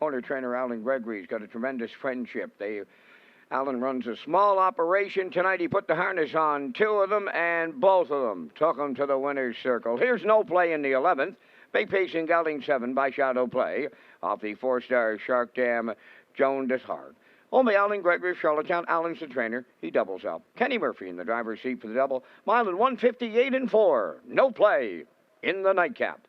owner-trainer Alan Gregory's got a tremendous friendship. Alan runs a small operation. Tonight he put the harness on 2 of them, and both of them took them to the winner's circle. Here's no play in the 11th. Big Pacing Gelding 7 by Shadow Play off the 4-star Shark Dam Joan Deshard. Only Alan Gregory of Charlottetown. Alan's the trainer. He doubles up. Kenny Murphy in the driver's seat for the double. Mile at 158 and 4. No play in the nightcap.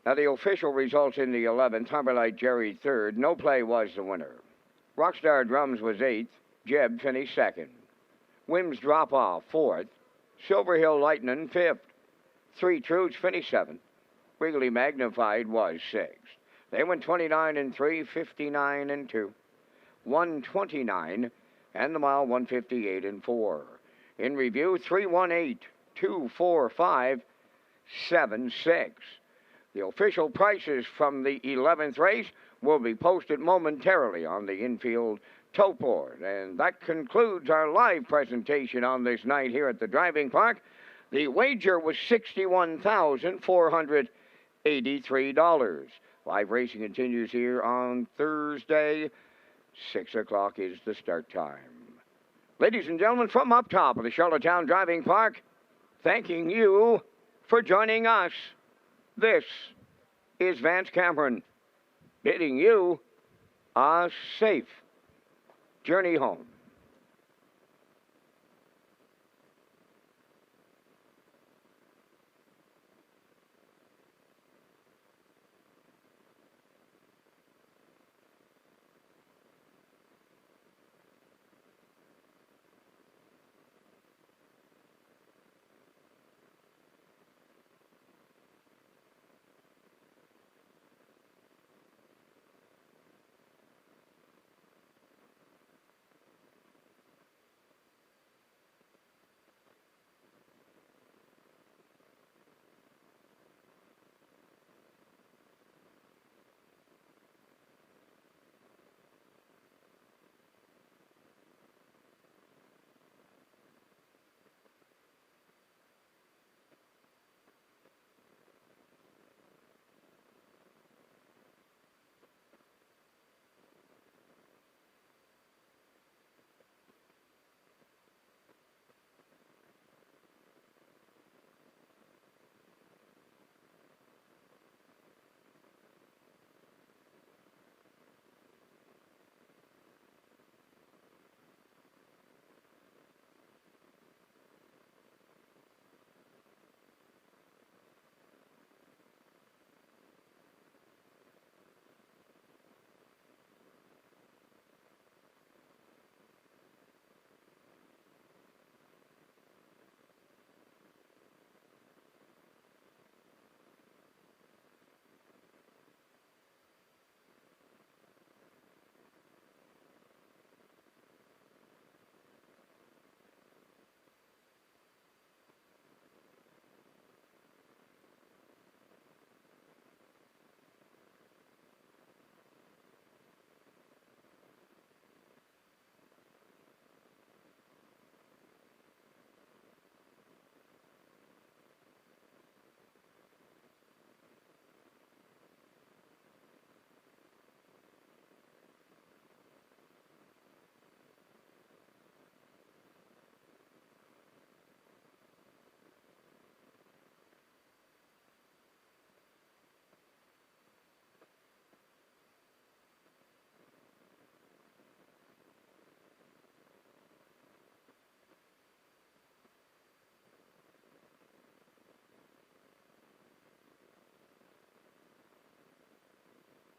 Now, the official results in the 11th, Humberlight Jerry 3rd. No play was the winner. Rockstar Drums was 8th. Jeb finished 2nd. Wims Drop Off 4th. Silver Hill Lightning 5th. 3 Truths finished 7th. Wrigley Magnified was 6th. They went 29 and 3, 59 and 2. 129, and the mile 158 and 4. In review, 318, 245, 76. The official prices from the 11th race will be posted momentarily on the infield tote board. And that concludes our live presentation on this night here at the driving park. The wager was $61,483. Live racing continues here on Thursday. 6 o'clock is the start time. Ladies and gentlemen, from up top of the Charlottetown Driving Park, thanking you for joining us. This is Vance Cameron bidding you a safe journey home.